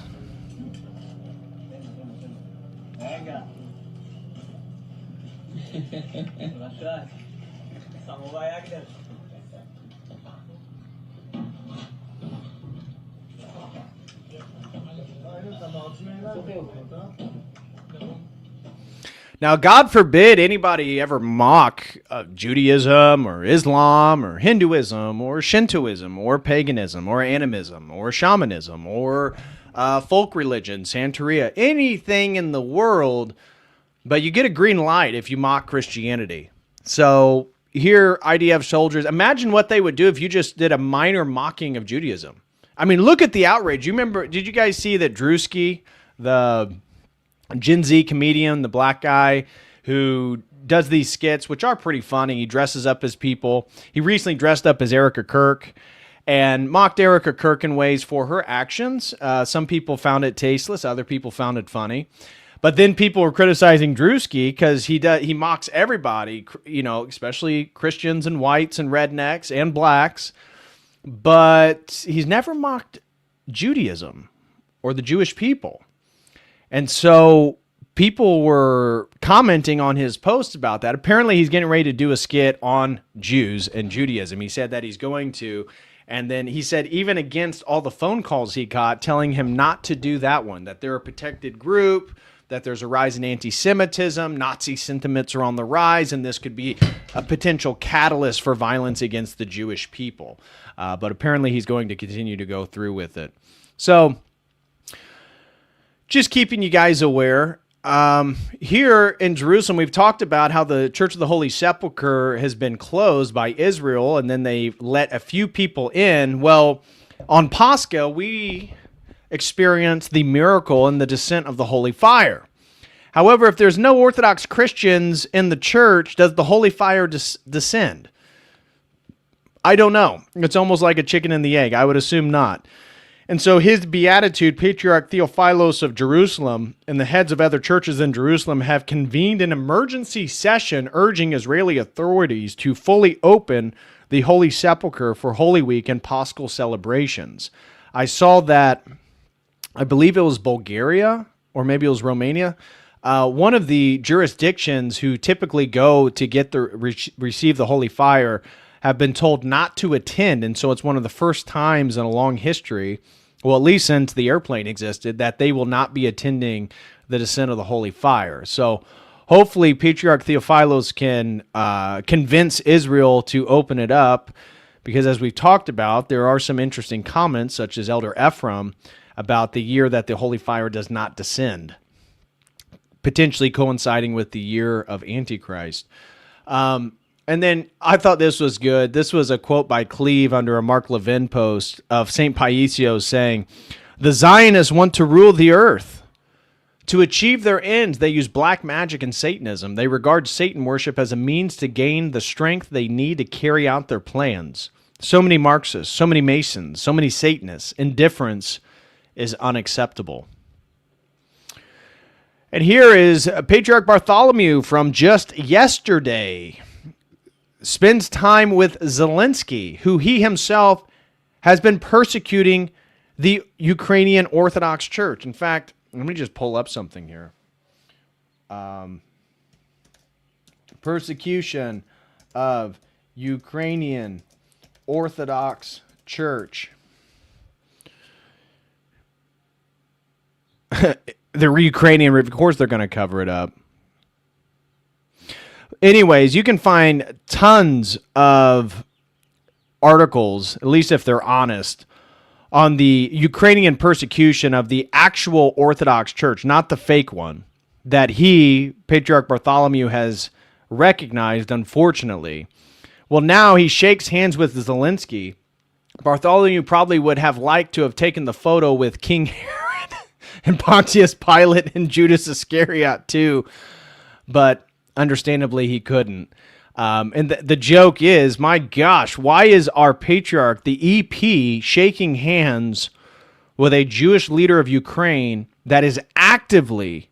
S2: Now, God forbid anybody ever mock Judaism or Islam or Hinduism or Shintoism or paganism or animism or shamanism or folk religion, Santeria, anything in the world, but you get a green light if you mock Christianity. So here, IDF soldiers, imagine what they would do if you just did a minor mocking of Judaism. I mean, look at the outrage. You remember, did you guys see that Drewski, the Gen Z comedian, the black guy who does these skits, which are pretty funny. He dresses up as people. He recently dressed up as Erica Kirk and mocked Erica Kirk in ways for her actions. Some people found it tasteless. Other people found it funny. But then people were criticizing Drewski because he mocks everybody, you know, especially Christians and whites and rednecks and blacks. But he's never mocked Judaism or the Jewish people. And so people were commenting on his posts about that. Apparently, he's getting ready to do a skit on Jews and Judaism. He said that he's going to. And then he said even against all the phone calls he got telling him not to do that one, that they're a protected group, that there's a rise in anti-Semitism, Nazi sentiments are on the rise, and this could be a potential catalyst for violence against the Jewish people. But apparently he's going to continue to go through with it. So just keeping you guys aware, here in Jerusalem, we've talked about how the Church of the Holy Sepulchre has been closed by Israel, and then they let a few people in. Well, on Pascha, we experienced the miracle and the descent of the Holy Fire. However, if there's no Orthodox Christians in the church, does the Holy Fire descend? I don't know. It's almost like a chicken and the egg. I would assume not. And so his beatitude, Patriarch Theophilos of Jerusalem, and the heads of other churches in Jerusalem have convened an emergency session urging Israeli authorities to fully open the Holy Sepulchre for Holy Week and Paschal celebrations. I saw that, I believe it was Bulgaria, or maybe it was Romania, one of the jurisdictions who typically go to get receive the Holy Fire have been told not to attend, and so it's one of the first times in a long history, well, at least since the airplane existed, that they will not be attending the descent of the Holy Fire. So hopefully Patriarch Theophilos can convince Israel to open it up, because as we've talked about, there are some interesting comments, such as Elder Ephraim, about the year that the Holy Fire does not descend, potentially coinciding with the year of Antichrist. And then I thought this was good. This was a quote by Cleve under a Mark Levin post of St. Paisios saying, "The Zionists want to rule the earth. To achieve their ends, they use black magic and Satanism. They regard Satan worship as a means to gain the strength they need to carry out their plans. So many Marxists, so many Masons, so many Satanists. Indifference is unacceptable." And here is Patriarch Bartholomew from just yesterday. Spends time with Zelensky, who he himself has been persecuting the Ukrainian Orthodox Church. In fact, let me just pull up something here. Persecution of Ukrainian Orthodox Church. The Ukrainian, of course they're going to cover it up. Anyways, you can find tons of articles, at least if they're honest, on the Ukrainian persecution of the actual Orthodox Church, not the fake one, that Patriarch Bartholomew, has recognized, unfortunately. Well, now he shakes hands with Zelensky. Bartholomew probably would have liked to have taken the photo with King Herod and Pontius Pilate and Judas Iscariot too, but understandably he couldn't. And the joke is, my gosh, why is our patriarch, the EP, shaking hands with a Jewish leader of Ukraine that is actively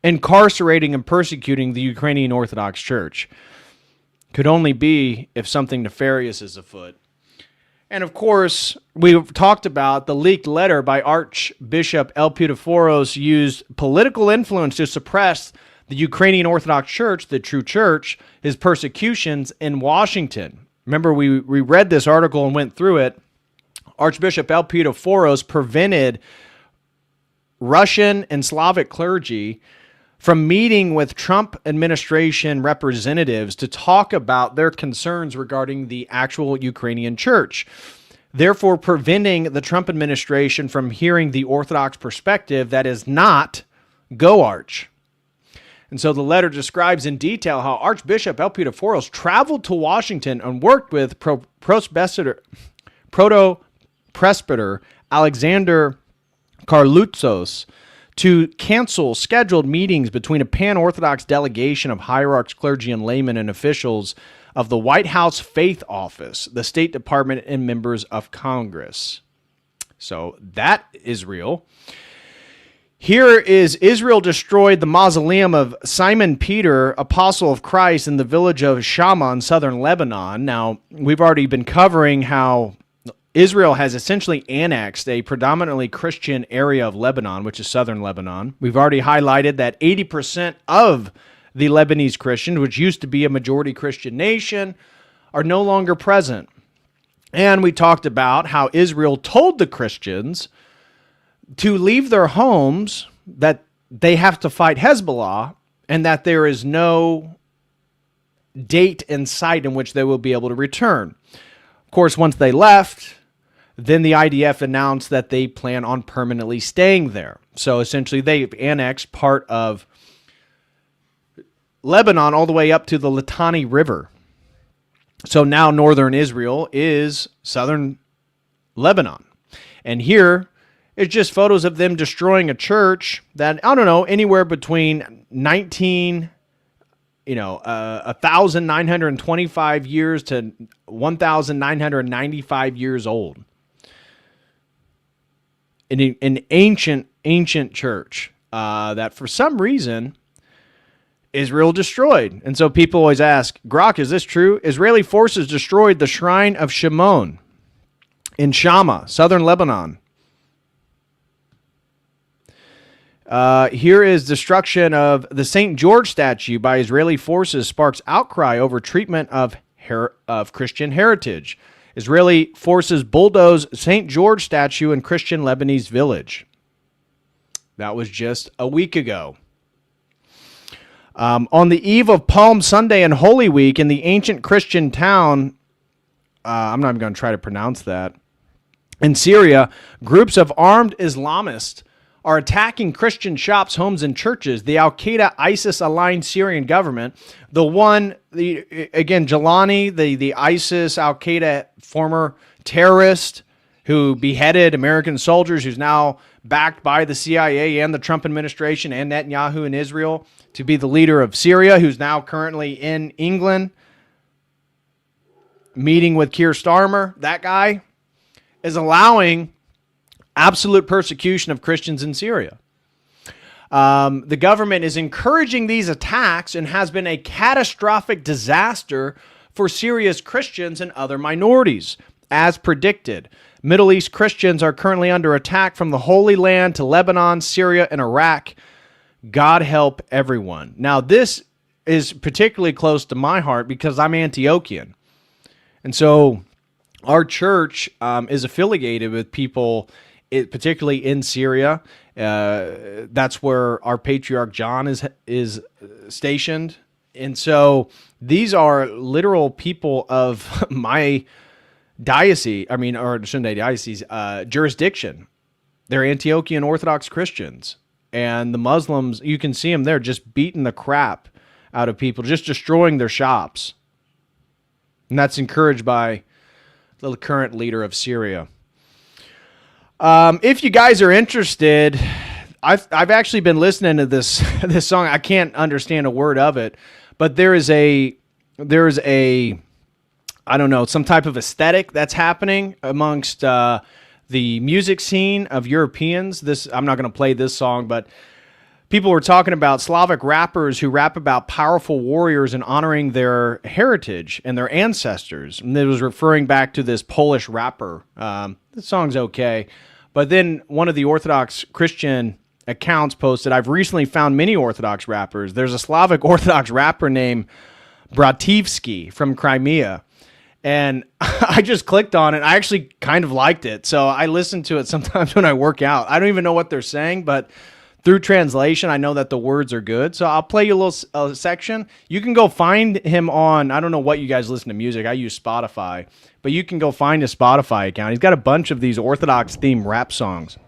S2: incarcerating and persecuting the Ukrainian Orthodox Church? Could only be if something nefarious is afoot. And of course, we've talked about the leaked letter by Archbishop Elpidophoros used political influence to suppress the Ukrainian Orthodox Church, the true church, his persecutions in Washington. Remember, we read this article and went through it. Archbishop Elpidophoros prevented Russian and Slavic clergy from meeting with Trump administration representatives to talk about their concerns regarding the actual Ukrainian church, therefore preventing the Trump administration from hearing the Orthodox perspective that is not Go Arch. And so the letter describes in detail how Archbishop Elpidophoros traveled to Washington and worked with proto-presbyter Alexander Karloutzos to cancel scheduled meetings between a pan-Orthodox delegation of hierarchs, clergy, and laymen and officials of the White House Faith Office, the State Department, and members of Congress. So that is real. Here is Israel destroyed the mausoleum of Simon Peter, apostle of Christ, in the village of Shammah in southern Lebanon. Now, we've already been covering how Israel has essentially annexed a predominantly Christian area of Lebanon, which is southern Lebanon. We've already highlighted that 80% of the Lebanese Christians, which used to be a majority Christian nation, are no longer present. And we talked about how Israel told the Christians to leave their homes, that they have to fight Hezbollah, and that there is no date in sight in which they will be able to return. Of course, once they left, then the IDF announced that they plan on permanently staying there. So essentially, they've annexed part of Lebanon all the way up to the Litani River. So now northern Israel is southern Lebanon. And here it's just photos of them destroying a church that, I don't know, anywhere between 1,925 years to 1,995 years old. An ancient church that for some reason Israel destroyed. And so people always ask, Grok, is this true? Israeli forces destroyed the shrine of Shimon in Shammah, southern Lebanon. Here is destruction of the St. George statue by Israeli forces sparks outcry over treatment of Christian heritage. Israeli forces bulldoze St. George statue in Christian Lebanese village. That was just a week ago. On the eve of Palm Sunday and Holy Week in the ancient Christian town, I'm not even going to try to pronounce that, in Syria, groups of armed Islamists are attacking Christian shops, homes, and churches. The Al-Qaeda ISIS-aligned Syrian government, again, Jelani, the ISIS, Al-Qaeda former terrorist who beheaded American soldiers, who's now backed by the CIA and the Trump administration and Netanyahu in Israel to be the leader of Syria, who's now currently in England meeting with Keir Starmer, that guy, is allowing absolute persecution of Christians in Syria. The government is encouraging these attacks and has been a catastrophic disaster for Syria's Christians and other minorities. As predicted, Middle East Christians are currently under attack from the Holy Land to Lebanon, Syria, and Iraq. God help everyone. Now, this is particularly close to my heart because I'm Antiochian. And so our church is affiliated with people, particularly in Syria. That's where our Patriarch John is stationed. And so these are literal people of my diocese, jurisdiction. They're Antiochian Orthodox Christians. And the Muslims, you can see them there just beating the crap out of people, just destroying their shops. And that's encouraged by the current leader of Syria. If you guys are interested, I've actually been listening to this song. I can't understand a word of it, but there's a I don't know, some type of aesthetic that's happening amongst the music scene of Europeans. I'm not going to play this song, but people were talking about Slavic rappers who rap about powerful warriors and honoring their heritage and their ancestors. And it was referring back to this Polish rapper. The song's okay. But then one of the Orthodox Christian accounts posted, I've recently found many Orthodox rappers. There's a Slavic Orthodox rapper named Brativsky from Crimea. And I just clicked on it. I actually kind of liked it. So I listen to it sometimes when I work out. I don't even know what they're saying, but through translation, I know that the words are good. So I'll play you a little section. You can go find him on, I don't know what you guys listen to music. I use Spotify. But you can go find his Spotify account. He's got a bunch of these Orthodox-themed rap songs.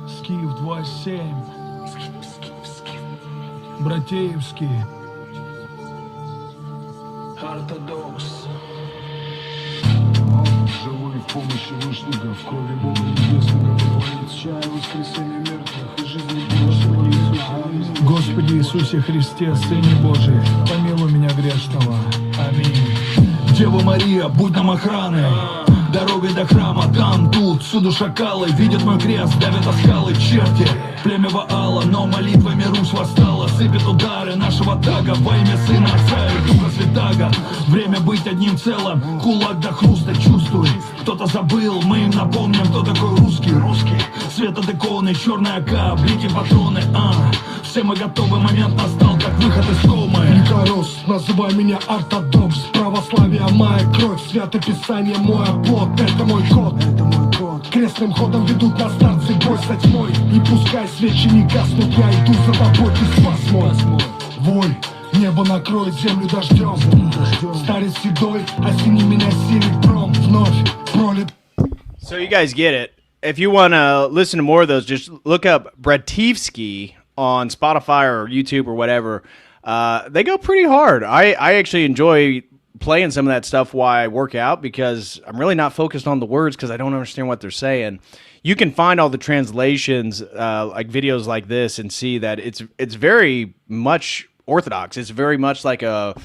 S3: Скиф 27. Братеевский. Orthodox. Живой в помощи вышника, в крови Бога Небесного, творит чай, воскресенье мертвых и жизни Божьей. Господи Иисусе Христе, Сыне Божий, помилуй меня грешного. Аминь. Дева Мария, будь нам охраной. Дорогой до храма, там, тут, всюду шакалы. Видят мой крест, давят о скалы черти. Племя Ваала, но молитвами Русь восстала. Сыпет удары нашего тага во имя Сына Отца и Духа Святаго. Время быть одним целым, кулак до хруста чувствуй. Кто-то забыл, мы им напомним, кто такой русский. Свет от иконы, черная ока, блики патроны, Все мы готовы, момент настал, как выход из комы.
S4: Никорос, называй меня ортодокс. Православие моя кровь, святое писание мой оплот. Это мой код, крестным ходом ведут на старцы бой со тьмой. И пускай свечи не гаснут, я иду за тобой, ты спас мой. Вой, небо накроет землю дождем. Старец седой, осени меня силит гром. Вновь пролит.
S2: So you guys get it. If you want to listen to more of those, just look up Brativsky on Spotify or YouTube or whatever. They go pretty hard. I actually enjoy playing some of that stuff while I work out because I'm really not focused on the words because I don't understand what they're saying. You can find all the translations, like videos like this, and see that it's very much Orthodox. It's very much like a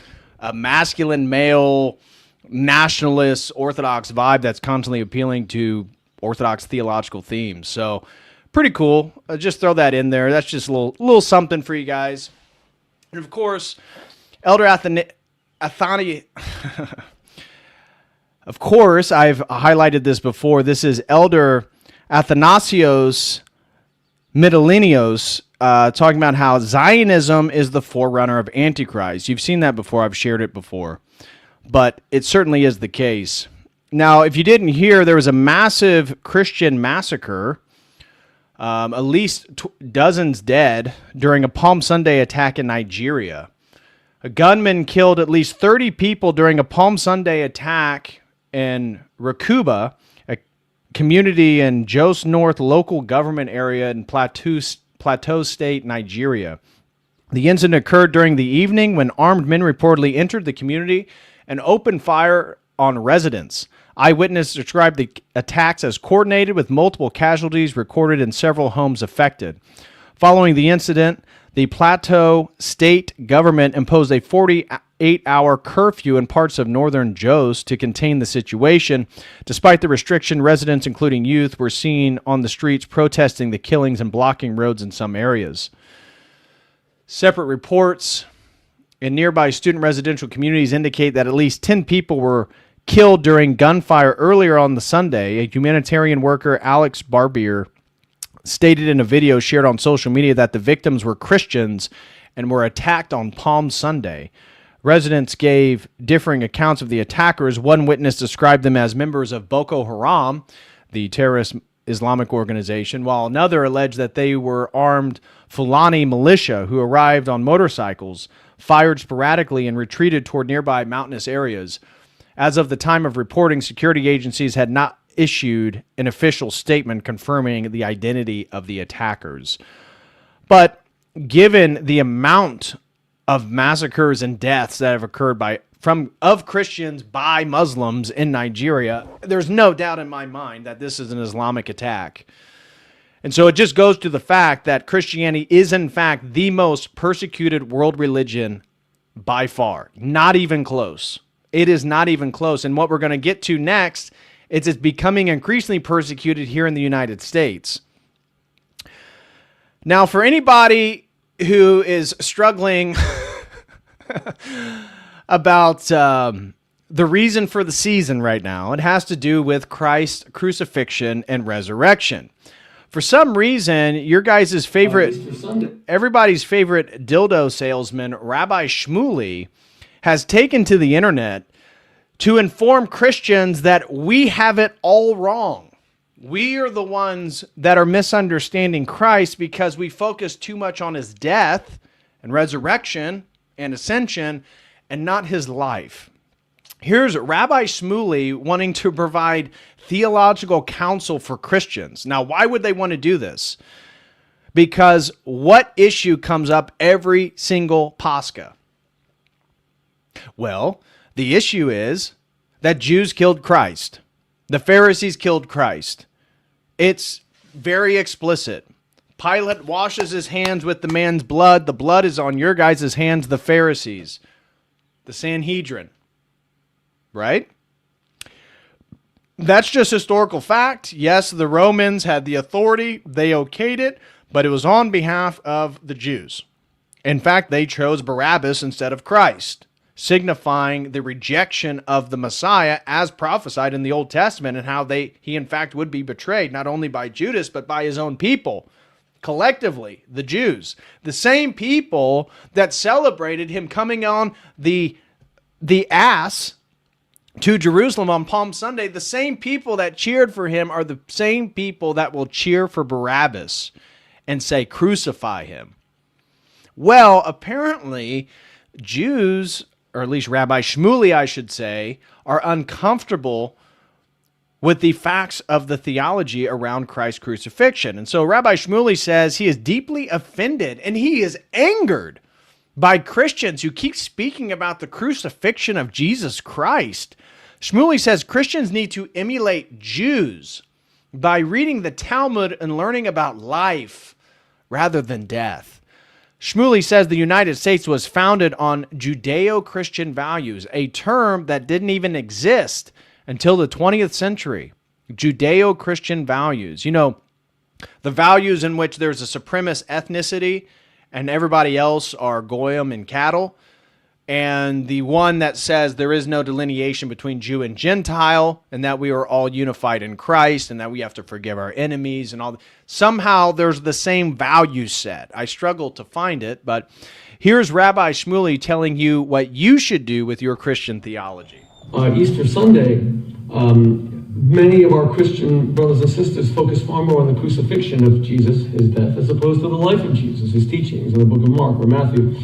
S2: masculine male nationalist Orthodox vibe that's constantly appealing to Orthodox theological themes. So pretty cool. Just throw that in there. That's just a little something for you guys. And of course, Elder Athani. Of course, I've highlighted this before. This is Elder Athanasios Middlenios talking about how Zionism is the forerunner of Antichrist. You've seen that before. I've shared it before. But it certainly is the case. Now, if you didn't hear, there was a massive Christian massacre At least dozens dead during a Palm Sunday attack in Nigeria. A gunman killed at least 30 people during a Palm Sunday attack in Rakuba, a community in Jos North local government area in Plateau State, Nigeria. The incident occurred during the evening when armed men reportedly entered the community and opened fire on residents. Eyewitnesses described the attacks as coordinated with multiple casualties recorded in several homes affected. Following the incident, the Plateau state government imposed a 48-hour curfew in parts of northern Jos to contain the situation. Despite the restriction, residents, including youth, were seen on the streets protesting the killings and blocking roads in some areas. Separate reports in nearby student residential communities indicate that at least 10 people were killed during gunfire earlier on the Sunday. A humanitarian worker, Alex Barbier, stated in a video shared on social media that the victims were Christians and were attacked on Palm Sunday. Residents gave differing accounts of the attackers. One witness described them as members of Boko Haram, the terrorist Islamic organization, while another alleged that they were armed Fulani militia who arrived on motorcycles, fired sporadically, and retreated toward nearby mountainous areas. As of the time of reporting, security agencies had not issued an official statement confirming the identity of the attackers. But given the amount of massacres and deaths that have occurred of Christians by Muslims in Nigeria, there's no doubt in my mind that this is an Islamic attack. And so it just goes to the fact that Christianity is in fact the most persecuted world religion by far. Not even close. It is not even close. And what we're going to get to next is it's becoming increasingly persecuted here in the United States. Now, for anybody who is struggling about the reason for the season right now, it has to do with Christ's crucifixion and resurrection. For some reason, your guys' favorite, everybody's favorite dildo salesman, Rabbi Shmuley, has taken to the internet to inform Christians that we have it all wrong. We are the ones that are misunderstanding Christ because we focus too much on his death and resurrection and ascension and not his life. Here's Rabbi Shmuley wanting to provide theological counsel for Christians. Now, why would they want to do this? Because what issue comes up every single Pascha? Well, the issue is that Jews killed Christ. The Pharisees killed Christ. It's very explicit. Pilate washes his hands with the man's blood. The blood is on your guys' hands, the Pharisees, the Sanhedrin. Right? That's just historical fact. Yes, the Romans had the authority. They okayed it, but it was on behalf of the Jews. In fact, they chose Barabbas instead of Christ, signifying the rejection of the Messiah as prophesied in the Old Testament and how he in fact would be betrayed, not only by Judas, but by his own people. Collectively, the Jews, the same people that celebrated him coming on the ass to Jerusalem on Palm Sunday, the same people that cheered for him are the same people that will cheer for Barabbas and say, crucify him. Well, apparently, Jews, or at least Rabbi Shmuley, I should say, are uncomfortable with the facts of the theology around Christ's crucifixion. And so Rabbi Shmuley says he is deeply offended and he is angered by Christians who keep speaking about the crucifixion of Jesus Christ. Shmuley says Christians need to emulate Jews by reading the Talmud and learning about life rather than death. Shmuley says the United States was founded on Judeo-Christian values, a term that didn't even exist until the 20th century. Judeo-Christian values. You know, the values in which there's a supremacist ethnicity and everybody else are goyim and cattle, and the one that says there is no delineation between Jew and Gentile, and that we are all unified in Christ, and that we have to forgive our enemies and all. Somehow there's the same value set. I struggle to find it, but here's Rabbi Shmuley telling you what you should do with your Christian theology.
S5: Easter Sunday, Many of our Christian brothers and sisters focus far more on the crucifixion of Jesus, his death, as opposed to the life of Jesus, his teachings in the book of Mark or Matthew,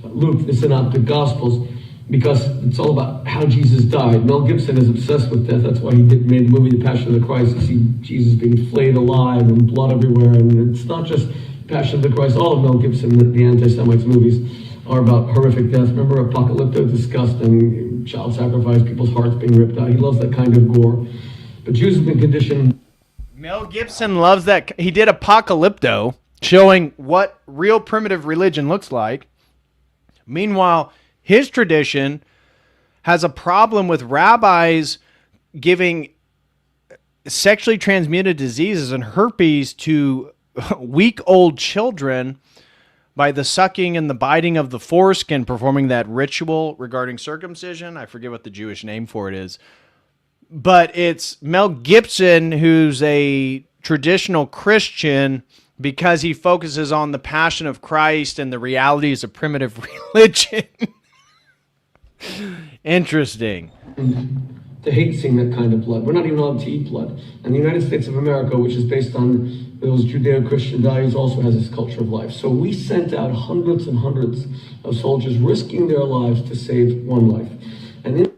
S5: Luke, the Synoptic Gospels, because it's all about how Jesus died. Mel Gibson is obsessed with death. That's why he made the movie The Passion of the Christ. You see Jesus being flayed alive and blood everywhere. And it's not just Passion of the Christ. All of Mel Gibson, the anti-Semites movies, are about horrific death. Remember Apocalypto, disgusting, child sacrifice, people's hearts being ripped out. He loves that kind of gore. But Jews have been conditioned.
S2: Mel Gibson loves that. He did Apocalypto, showing what real primitive religion looks like. Meanwhile, his tradition has a problem with rabbis giving sexually transmitted diseases and herpes to week old children by the sucking and the biting of the foreskin, performing that ritual regarding circumcision. I forget what the Jewish name for it is. But it's Mel Gibson, who's a traditional Christian, because he focuses on the passion of Christ and the realities of primitive religion. Interesting.
S5: To hate seeing that kind of blood. We're not even allowed to eat blood. And the United States of America, which is based on those Judeo-Christian values, also has this culture of life. So we sent out hundreds and hundreds of soldiers risking their lives to save one life. And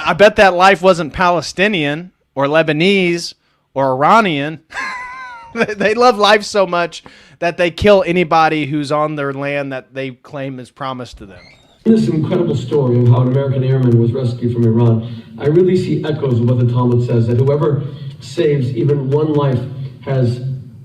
S2: I bet that life wasn't Palestinian or Lebanese or Iranian. They love life so much that they kill anybody who's on their land that they claim is promised to them.
S5: This incredible story of how an American airman was rescued from Iran, I really see echoes of what the Talmud says, that whoever saves even one life has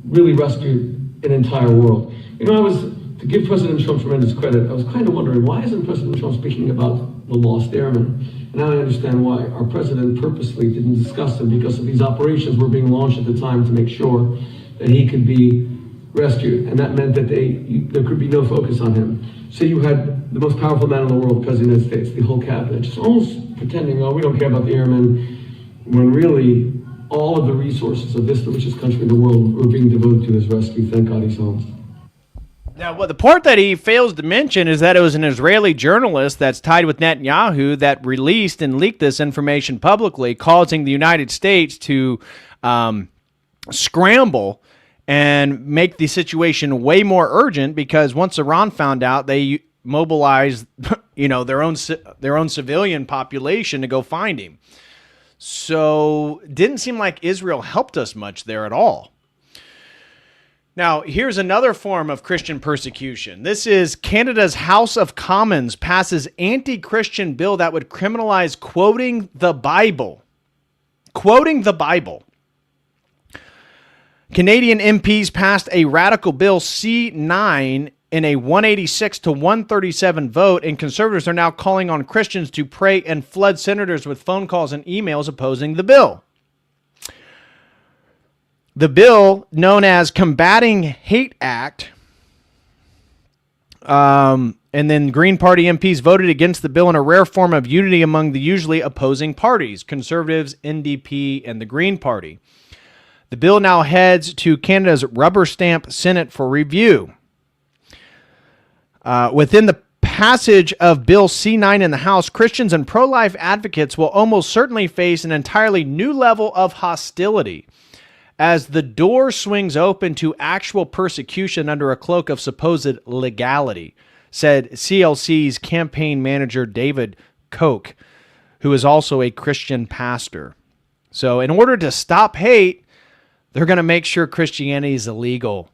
S5: really rescued an entire world. You know, to give President Trump tremendous credit, I was kind of wondering, why isn't President Trump speaking about the lost airmen? And now I understand why. Our president purposely didn't discuss them, because of these operations were being launched at the time to make sure that he could be rescued. And that meant that there could be no focus on him. So you had the most powerful man in the world, the President of the United States, the whole cabinet, just almost pretending, oh, we don't care about the airmen, when really all of the resources of this, the richest country in the world, were being devoted to his rescue. Thank God he's home.
S2: Now, well, the part that he fails to mention is that it was an Israeli journalist that's tied with Netanyahu that released and leaked this information publicly, causing the United States to scramble and make the situation way more urgent, because once Iran found out, they mobilized, their own civilian population to go find him. So it didn't seem like Israel helped us much there at all. Now, here's another form of Christian persecution. This is Canada's House of Commons passes anti-Christian bill that would criminalize quoting the Bible. Quoting the Bible. Canadian MPs passed a radical bill C9 in a 186 to 137 vote, and conservatives are now calling on Christians to pray and flood senators with phone calls and emails opposing the bill. The bill, known as Combating Hate Act, and then Green Party MPs voted against the bill in a rare form of unity among the usually opposing parties, Conservatives, NDP, and the Green Party. The bill now heads to Canada's rubber stamp Senate for review. Within the passage of Bill C9 in the House, Christians and pro-life advocates will almost certainly face an entirely new level of hostility as the door swings open to actual persecution under a cloak of supposed legality, said CLC's campaign manager David Koch, who is also a Christian pastor. So in order to stop hate, they're going to make sure Christianity is illegal,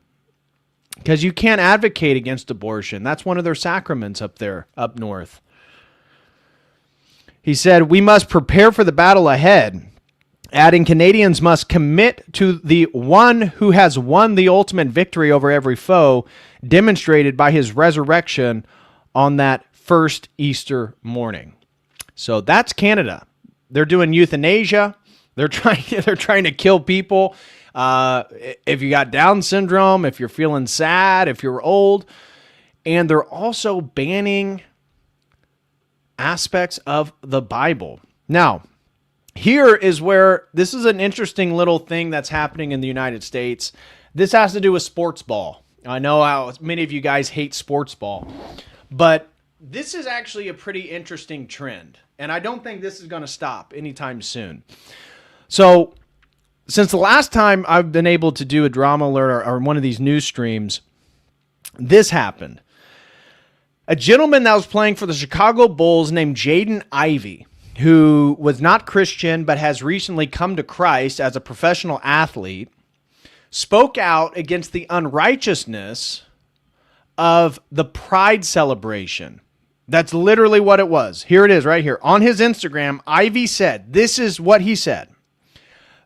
S2: because you can't advocate against abortion. That's one of their sacraments up there, up north. He said, we must prepare for the battle ahead, adding Canadians must commit to the one who has won the ultimate victory over every foe, demonstrated by his resurrection on that first Easter morning. So that's Canada. They're doing euthanasia. They're trying to kill people. If you got Down syndrome, if you're feeling sad, if you're old, and they're also banning aspects of the Bible. Now, here is where this is an interesting little thing that's happening in the United States. This has to do with sports ball. I know how many of you guys hate sports ball, but this is actually a pretty interesting trend, and I don't think this is going to stop anytime soon. So since the last time I've been able to do a drama alert or one of these news streams, this happened. A gentleman that was playing for the Chicago Bulls named Jaden Ivey, who was not Christian but has recently come to Christ as a professional athlete, spoke out against the unrighteousness of the Pride celebration. That's literally what it was. Here it is right here. On his Instagram, Ivey said, this is what he said.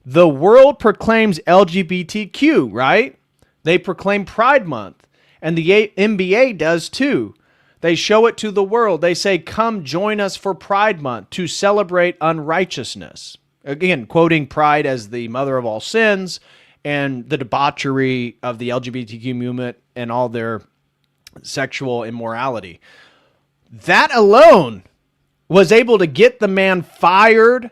S2: The world proclaims LGBTQ, right? They proclaim Pride Month, and the NBA does too. They show it to the world. They say, come join us for Pride Month to celebrate unrighteousness. Again, quoting pride as the mother of all sins and the debauchery of the LGBTQ movement and all their sexual immorality. That alone was able to get the man fired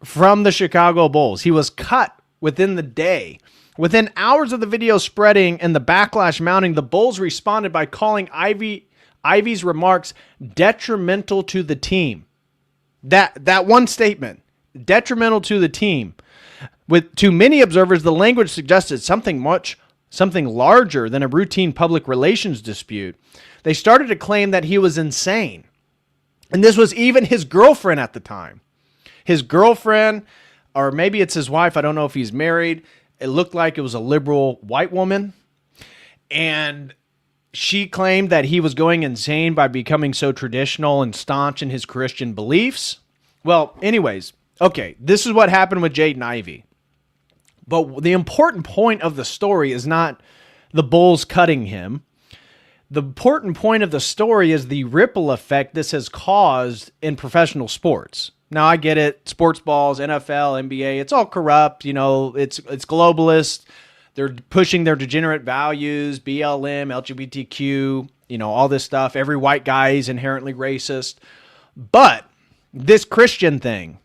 S2: from the Chicago Bulls. He was cut within the day. Within hours of the video spreading and the backlash mounting, the Bulls responded by calling Ivey's remarks detrimental to the team. That one statement, detrimental to the team. To many observers, the language suggested something larger than a routine public relations dispute. They started to claim that he was insane. And this was even his girlfriend at the time. His girlfriend, or maybe it's his wife, I don't know if he's married. It looked like it was a liberal white woman. And she claimed that he was going insane by becoming so traditional and staunch in his Christian beliefs. Well, anyways, okay, this is what happened with Jaden Ivey. But the important point of the story is not the Bulls cutting him. The important point of the story is the ripple effect this has caused in professional sports. Now, I get it. Sports balls, NFL, NBA, it's all corrupt. You know, it's globalist. They're pushing their degenerate values, BLM, LGBTQ, you know, all this stuff. Every white guy is inherently racist. But this Christian thing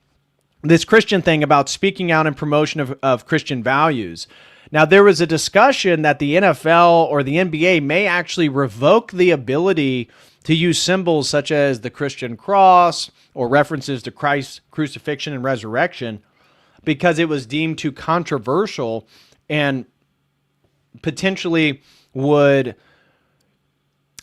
S2: about speaking out in promotion of Christian values. Now, there was a discussion that the NFL or the NBA may actually revoke the ability to use symbols such as the Christian cross or references to Christ's crucifixion and resurrection because it was deemed too controversial and potentially would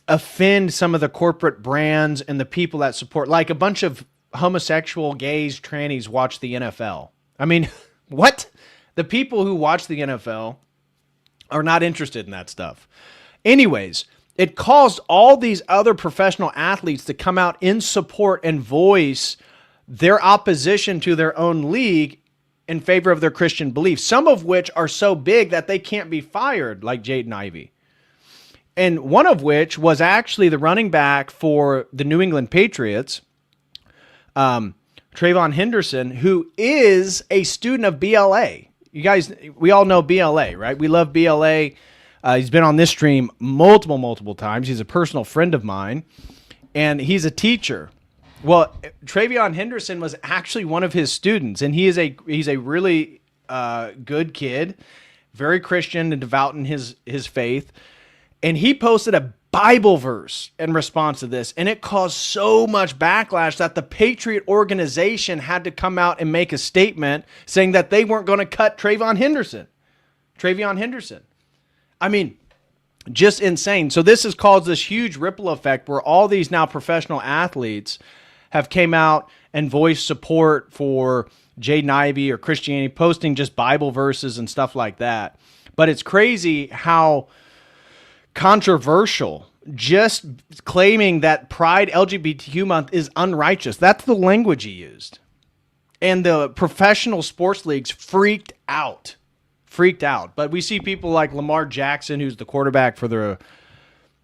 S2: offend some of the corporate brands and the people that support, like a bunch of homosexual, gays, trannies watch the NFL. I mean, what? The people who watch the NFL are not interested in that stuff. Anyways, it caused all these other professional athletes to come out in support and voice their opposition to their own league in favor of their Christian beliefs, some of which are so big that they can't be fired, like Jaden Ivey. And one of which was actually the running back for the New England Patriots, Trayvon Henderson, who is a student of BLA. You guys, we all know BLA, right? We love BLA. He's been on this stream multiple times. He's a personal friend of mine, and he's a teacher. Well, Trayvon Henderson was actually one of his students, and he's a really good kid, very Christian and devout in his faith. And he posted a Bible verse in response to this, and it caused so much backlash that the Patriot organization had to come out and make a statement saying that they weren't going to cut Trayvon Henderson. I mean, just insane. So this has caused this huge ripple effect where all these now professional athletes have came out and voiced support for Jaden Ivey or Christianity, posting just Bible verses and stuff like that. But it's crazy how controversial just claiming that Pride LGBTQ month is unrighteous. That's the language he used. And the professional sports leagues freaked out. But we see people like Lamar Jackson, who's the quarterback for the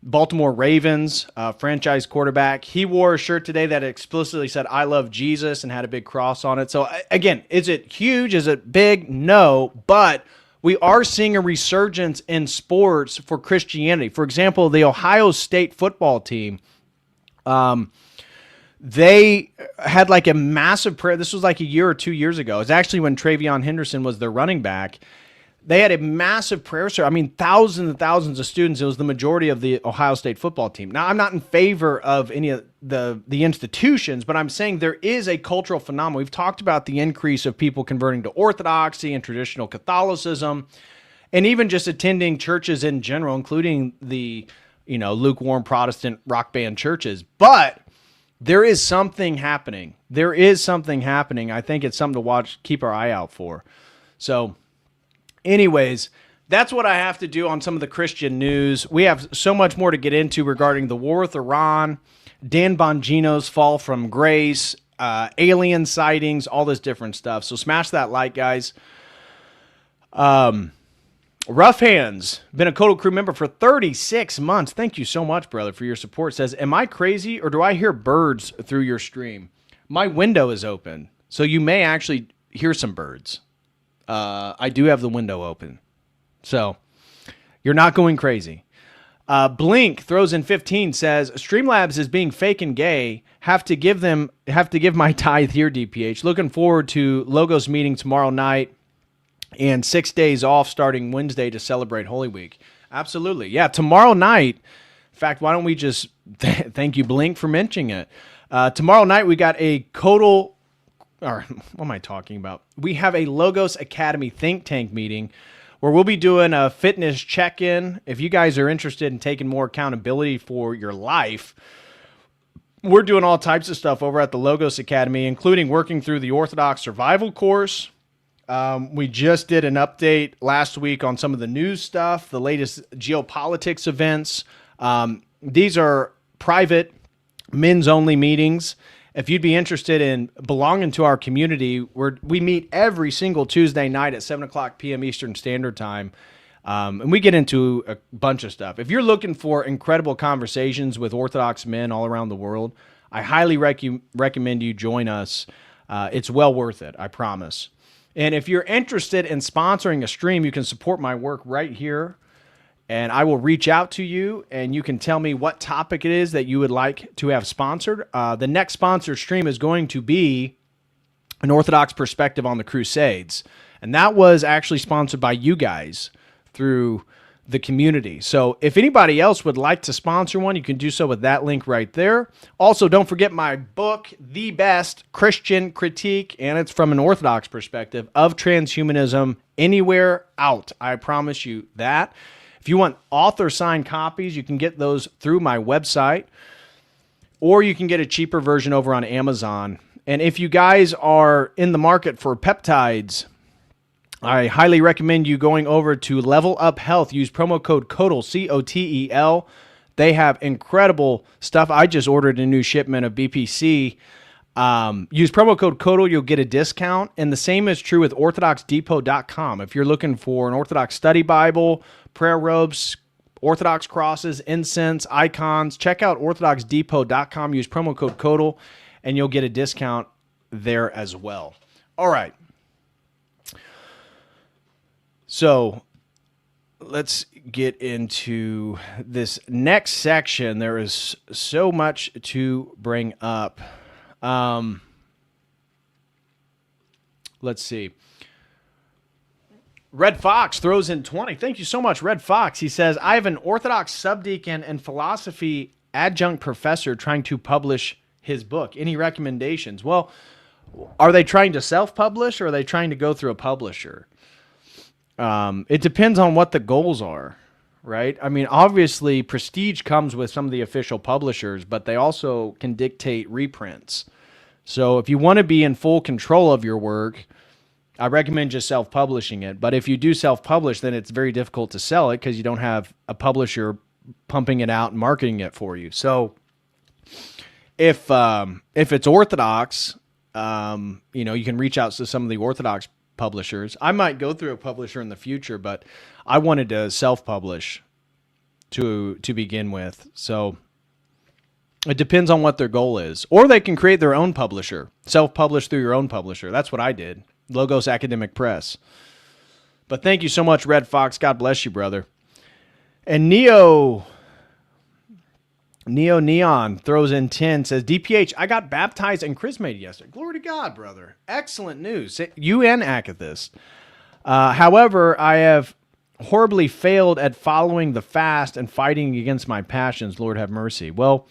S2: Baltimore Ravens, franchise quarterback. He wore a shirt today that explicitly said, "I love Jesus," and had a big cross on it. So again, is it huge? Is it big? No, but we are seeing a resurgence in sports for Christianity. For example, the Ohio State football team, they had like a massive prayer. This was like a year or 2 years ago. It was actually when Trayvon Henderson was their running back. They had a massive prayer service. I mean, thousands and thousands of students. It was the majority of the Ohio State football team. Now, I'm not in favor of any of the institutions, but I'm saying there is a cultural phenomenon. We've talked about the increase of people converting to Orthodoxy and traditional Catholicism, and even just attending churches in general, including the, lukewarm Protestant rock band churches. But there is something happening. There is something happening. I think it's something to watch, keep our eye out for. So, anyways, that's what I have to do on some of the Christian news. We have so much more to get into regarding the war with Iran, Dan Bongino's fall from grace, alien sightings, all this different stuff. So smash that like, guys. Rough Hands, been a Kotal Crew member for 36 months. Thank you so much, brother, for your support. Says, am I crazy or do I hear birds through your stream? My window is open, so you may actually hear some birds. I do have the window open. So you're not going crazy. Blink throws in 15, says, Streamlabs is being fake and gay. Have to give my tithe here, DPH. Looking forward to Logos meeting tomorrow night and 6 days off starting Wednesday to celebrate Holy Week. Absolutely. Yeah, tomorrow night. In fact, why don't we just thank you, Blink, for mentioning it. Tomorrow night we got a Kotal, or what am I talking about? We have a Logos Academy think tank meeting where we'll be doing a fitness check-in. If you guys are interested in taking more accountability for your life, we're doing all types of stuff over at the Logos Academy, including working through the Orthodox Survival course. We just did an update last week on some of the news stuff, the latest geopolitics events. These are private, men's-only meetings. If you'd be interested in belonging to our community, we meet every single Tuesday night at 7 o'clock p.m. Eastern Standard Time, and we get into a bunch of stuff. If you're looking for incredible conversations with Orthodox men all around the world, I highly recommend you join us. It's well worth it, I promise. And if you're interested in sponsoring a stream, you can support my work right here. And I will reach out to you, and you can tell me what topic it is that you would like to have sponsored. The next sponsored stream is going to be an Orthodox perspective on the Crusades. And that was actually sponsored by you guys through the community. So if anybody else would like to sponsor one, you can do so with that link right there. Also, don't forget my book, The Best Christian Critique, and it's from an Orthodox perspective of transhumanism, anywhere out. I promise you that. If you want author-signed copies, you can get those through my website, or you can get a cheaper version over on Amazon. And if you guys are in the market for peptides, I highly recommend you going over to Level Up Health. Use promo code COTEL, COTEL. They have incredible stuff. I just ordered a new shipment of BPC. Use promo code COTEL, you'll get a discount. And the same is true with OrthodoxDepot.com. If you're looking for an Orthodox study Bible, prayer robes, Orthodox crosses, incense, icons, check out OrthodoxDepot.com. Use promo code COTEL, and you'll get a discount there as well. All right. So let's get into this next section. There is so much to bring up. Let's see. Red Fox throws in 20. Thank you so much, Red Fox. He says, I have an Orthodox subdeacon and philosophy adjunct professor trying to publish his book. Any recommendations? Well, are they trying to self-publish or are they trying to go through a publisher? It depends on what the goals are, right? I mean, obviously, prestige comes with some of the official publishers, but they also can dictate reprints. So if you want to be in full control of your work, I recommend just self-publishing it. But if you do self-publish, then it's very difficult to sell it because you don't have a publisher pumping it out and marketing it for you. So if it's Orthodox, you can reach out to some of the Orthodox publishers. I might go through a publisher in the future, but I wanted to self-publish to begin with. So it depends on what their goal is. Or they can create their own publisher, self-publish through your own publisher. That's what I did. Logos Academic Press. But thank you so much, Red Fox. God bless you, brother. And Neon throws in 10, says, DPH, I got baptized and chrismated yesterday. Glory to God, brother. Excellent news. You and Akathist. However, I have horribly failed at following the fast and fighting against my passions. Lord have mercy. Well,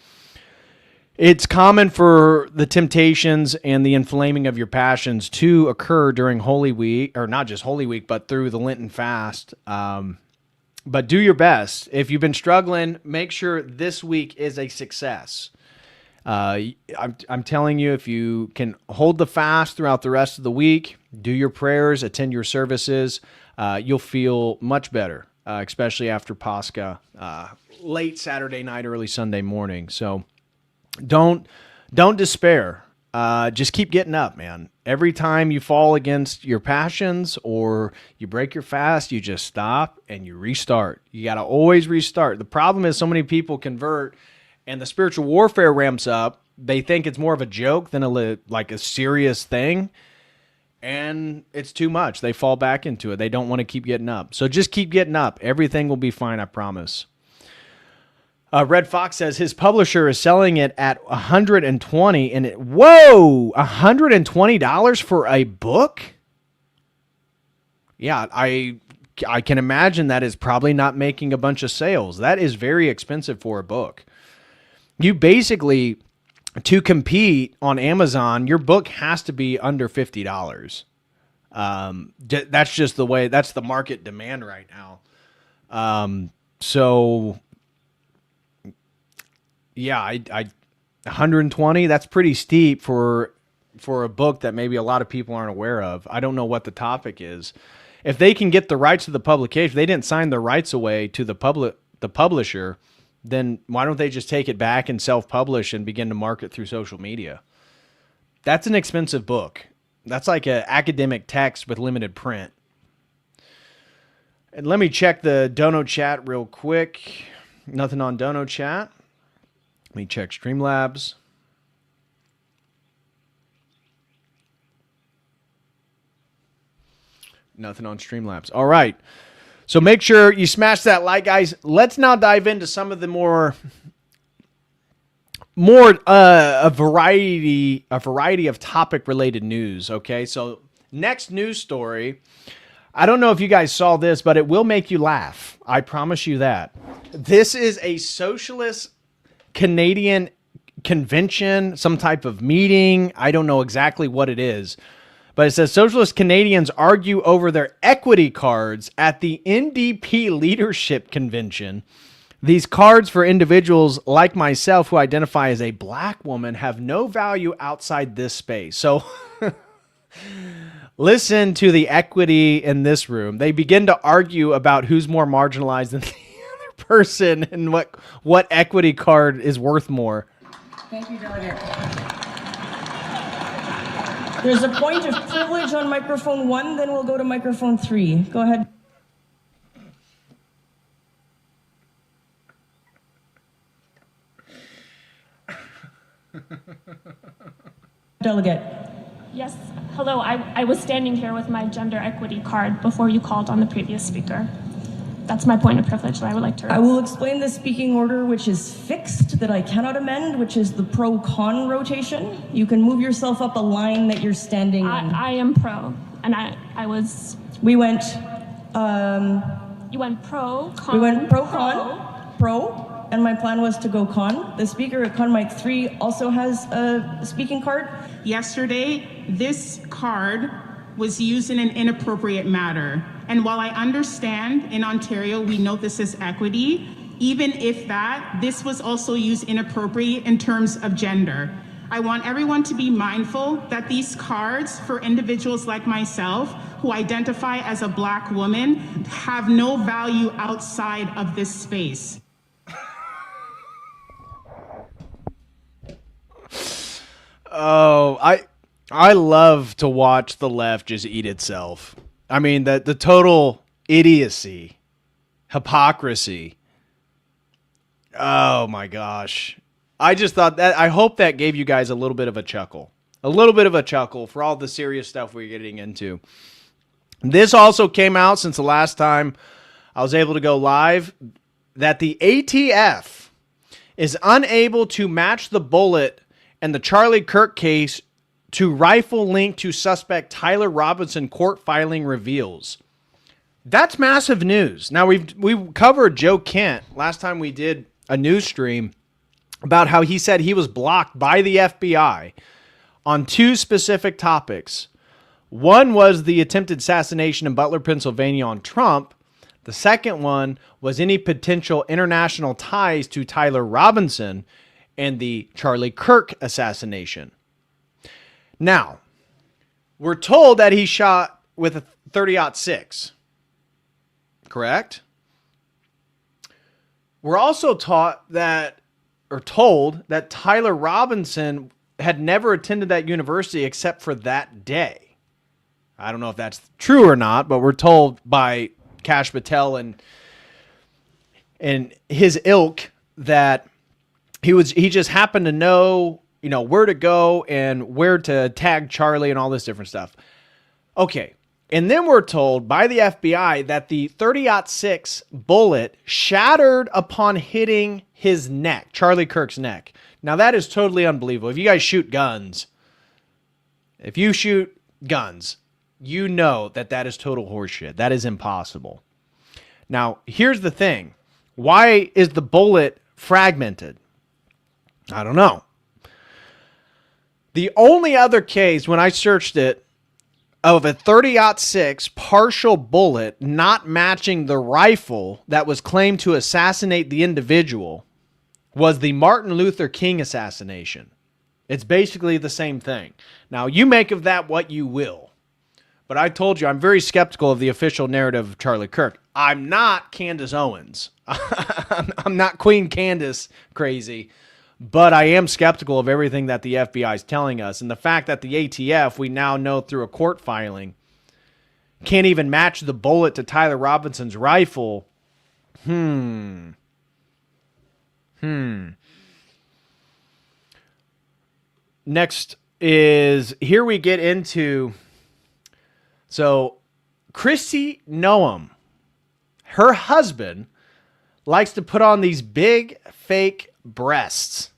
S2: it's common for the temptations and the inflaming of your passions to occur during Holy Week, or not just Holy Week, but through the Lenten fast. But do your best. If you've been struggling, make sure this week is a success. I'm telling you, if you can hold the fast throughout the rest of the week, do your prayers, attend your services, you'll feel much better, especially after Pascha, late Saturday night, early Sunday morning. So don't despair. Just keep getting up, man. Every time you fall against your passions or you break your fast, you just stop and you restart. You got to always restart. The problem is so many people convert and the spiritual warfare ramps up. They think it's more of a joke than like a serious thing. And it's too much. They fall back into it. They don't want to keep getting up. So just keep getting up. Everything will be fine, I promise. Red Fox says his publisher is selling it at $120, and whoa, $120 for a book? Yeah, I can imagine that is probably not making a bunch of sales. That is very expensive for a book. You basically, to compete on Amazon, your book has to be under $50. That's just the way. That's the market demand right now. So. Yeah, I 120, that's pretty steep for a book that maybe a lot of people aren't aware of. I don't know what the topic is. If they can get the rights to the publication, they didn't sign the rights away to the publisher, then why don't they just take it back and self-publish and begin to market through social media? That's an expensive book. That's like an academic text with limited print. And let me check the Dono chat real quick. Nothing on Dono chat. Let me check Streamlabs. Nothing on Streamlabs. All right. So make sure you smash that like, guys. Let's now dive into some of the more a variety of topic related news. Okay. So next news story. I don't know if you guys saw this, but it will make you laugh. I promise you that. This is a socialist Canadian convention, some type of meeting. I don't know exactly what it is, but it says socialist Canadians argue over their equity cards at the NDP leadership convention. These cards for individuals like myself who identify as a black woman have no value outside this space. So listen to the equity in this room. They begin to argue about who's more marginalized than the person and what equity card is worth more.
S6: Thank you, Delegate. There's a point of privilege on microphone 1, then we'll go to microphone 3. Go ahead. Delegate.
S7: Yes, hello. I was standing here with my gender equity card before you called on the previous speaker. That's my point of privilege that I would like to raise.
S6: I will explain the speaking order, which is fixed, that I cannot amend, which is the pro-con rotation. You can move yourself up a line that you're standing in.
S7: I am pro, and I was...
S6: We went...
S7: You went pro, con...
S6: We went pro, and my plan was to go con. The speaker at con mic 3 also has a speaking card.
S8: Yesterday, this card was used in an inappropriate manner. And while I understand in Ontario, we note this as equity, even if this was also used inappropriately in terms of gender. I want everyone to be mindful that these cards for individuals like myself who identify as a black woman have no value outside of this space.
S2: Oh, I love to watch the left just eat itself. I mean, the total idiocy, hypocrisy. Oh my gosh. I just thought that, I hope that gave you guys a little bit of a chuckle. A little bit of a chuckle for all the serious stuff we're getting into. This also came out since the last time I was able to go live, that the ATF is unable to match the bullet in the Charlie Kirk case to rifle link to suspect Tyler Robinson court filing reveals. That's massive news. Now, we covered Joe Kent last time we did a news stream about how he said he was blocked by the FBI on two specific topics. One was the attempted assassination in Butler, Pennsylvania on Trump. The second one was any potential international ties to Tyler Robinson and the Charlie Kirk assassination. Now, we're told that he shot with a .30-06. Correct? We're also told that Tyler Robinson had never attended that university except for that day. I don't know if that's true or not, but we're told by Kash Patel and his ilk that he just happened to know, where to go and where to tag Charlie and all this different stuff. Okay. And then we're told by the FBI that the .30-06 bullet shattered upon hitting his neck, Charlie Kirk's neck. Now, that is totally unbelievable. If you guys shoot guns, you know that is total horseshit. That is impossible. Now, here's the thing. Why is the bullet fragmented? I don't know. The only other case, when I searched it, of a .30-06 partial bullet not matching the rifle that was claimed to assassinate the individual was the Martin Luther King assassination. It's basically the same thing. Now, you make of that what you will. But I told you, I'm very skeptical of the official narrative of Charlie Kirk. I'm not Candace Owens. I'm not Queen Candace crazy. But I am skeptical of everything that the FBI is telling us. And the fact that the ATF, we now know through a court filing, can't even match the bullet to Tyler Robinson's rifle. Next is, here we get into, so Kristi Noem, her husband, likes to put on these big fake breasts.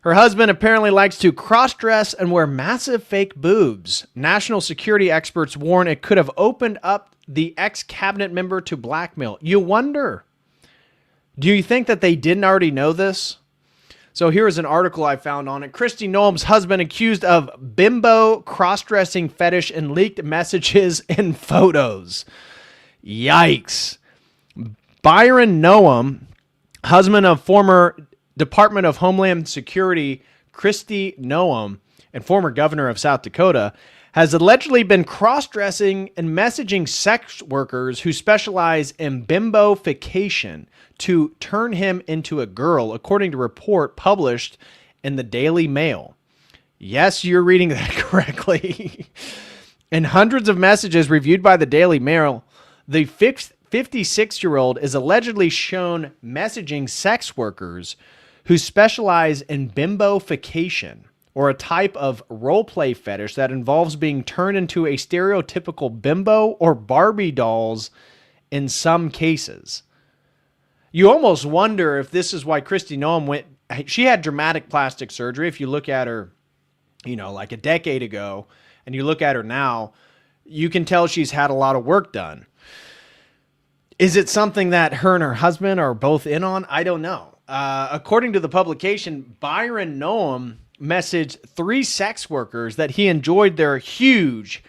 S2: Her husband apparently likes to cross-dress and wear massive fake boobs. National security experts warn it could have opened up the ex-cabinet member to blackmail. You wonder, do you think that they didn't already know this? So here is an article I found on it. Kristi Noem's husband accused of bimbo cross-dressing fetish and leaked messages and photos. Yikes. Byron Noem, husband of former Department of Homeland Security Kristi Noem and former governor of South Dakota, has allegedly been cross-dressing and messaging sex workers who specialize in bimbofication to turn him into a girl, according to a report published in the Daily Mail. Yes, you're reading that correctly. In hundreds of messages reviewed by the Daily Mail, the 56-year-old is allegedly shown messaging sex workers who specialize in bimbofication, or a type of role-play fetish that involves being turned into a stereotypical bimbo or Barbie dolls in some cases. You almost wonder if this is why Kristi Noem she had dramatic plastic surgery. If you look at her, like a decade ago, and you look at her now, you can tell she's had a lot of work done. Is it something that her and her husband are both in on? I don't know. According to the publication, Byron Noem messaged 3 sex workers that he enjoyed their huge,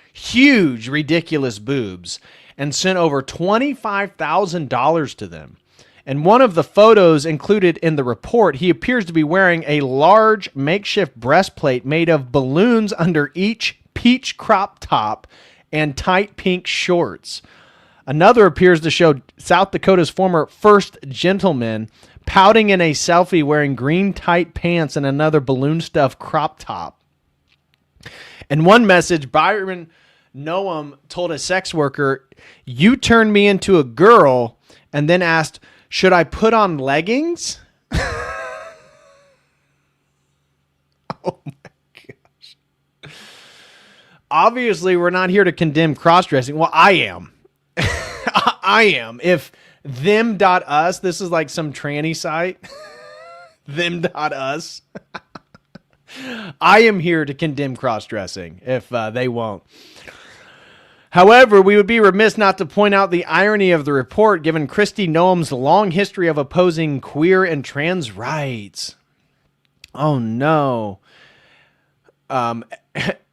S2: ridiculous boobs and sent over $25,000 to them. In one of the photos included in the report, he appears to be wearing a large makeshift breastplate made of balloons under each peach crop top and tight pink shorts. Another appears to show South Dakota's former first gentleman pouting in a selfie wearing green tight pants and another balloon-stuffed crop top. In one message, Byron Noem told a sex worker, "You turned me into a girl," and then asked, "Should I put on leggings?" Oh my gosh. Obviously, we're not here to condemn cross-dressing. Well, I am. I am. If them.us, this is like some tranny site. Them.us. I am here to condemn cross-dressing if they won't. However, we would be remiss not to point out the irony of the report given Kristi Noem's long history of opposing queer and trans rights. Oh no.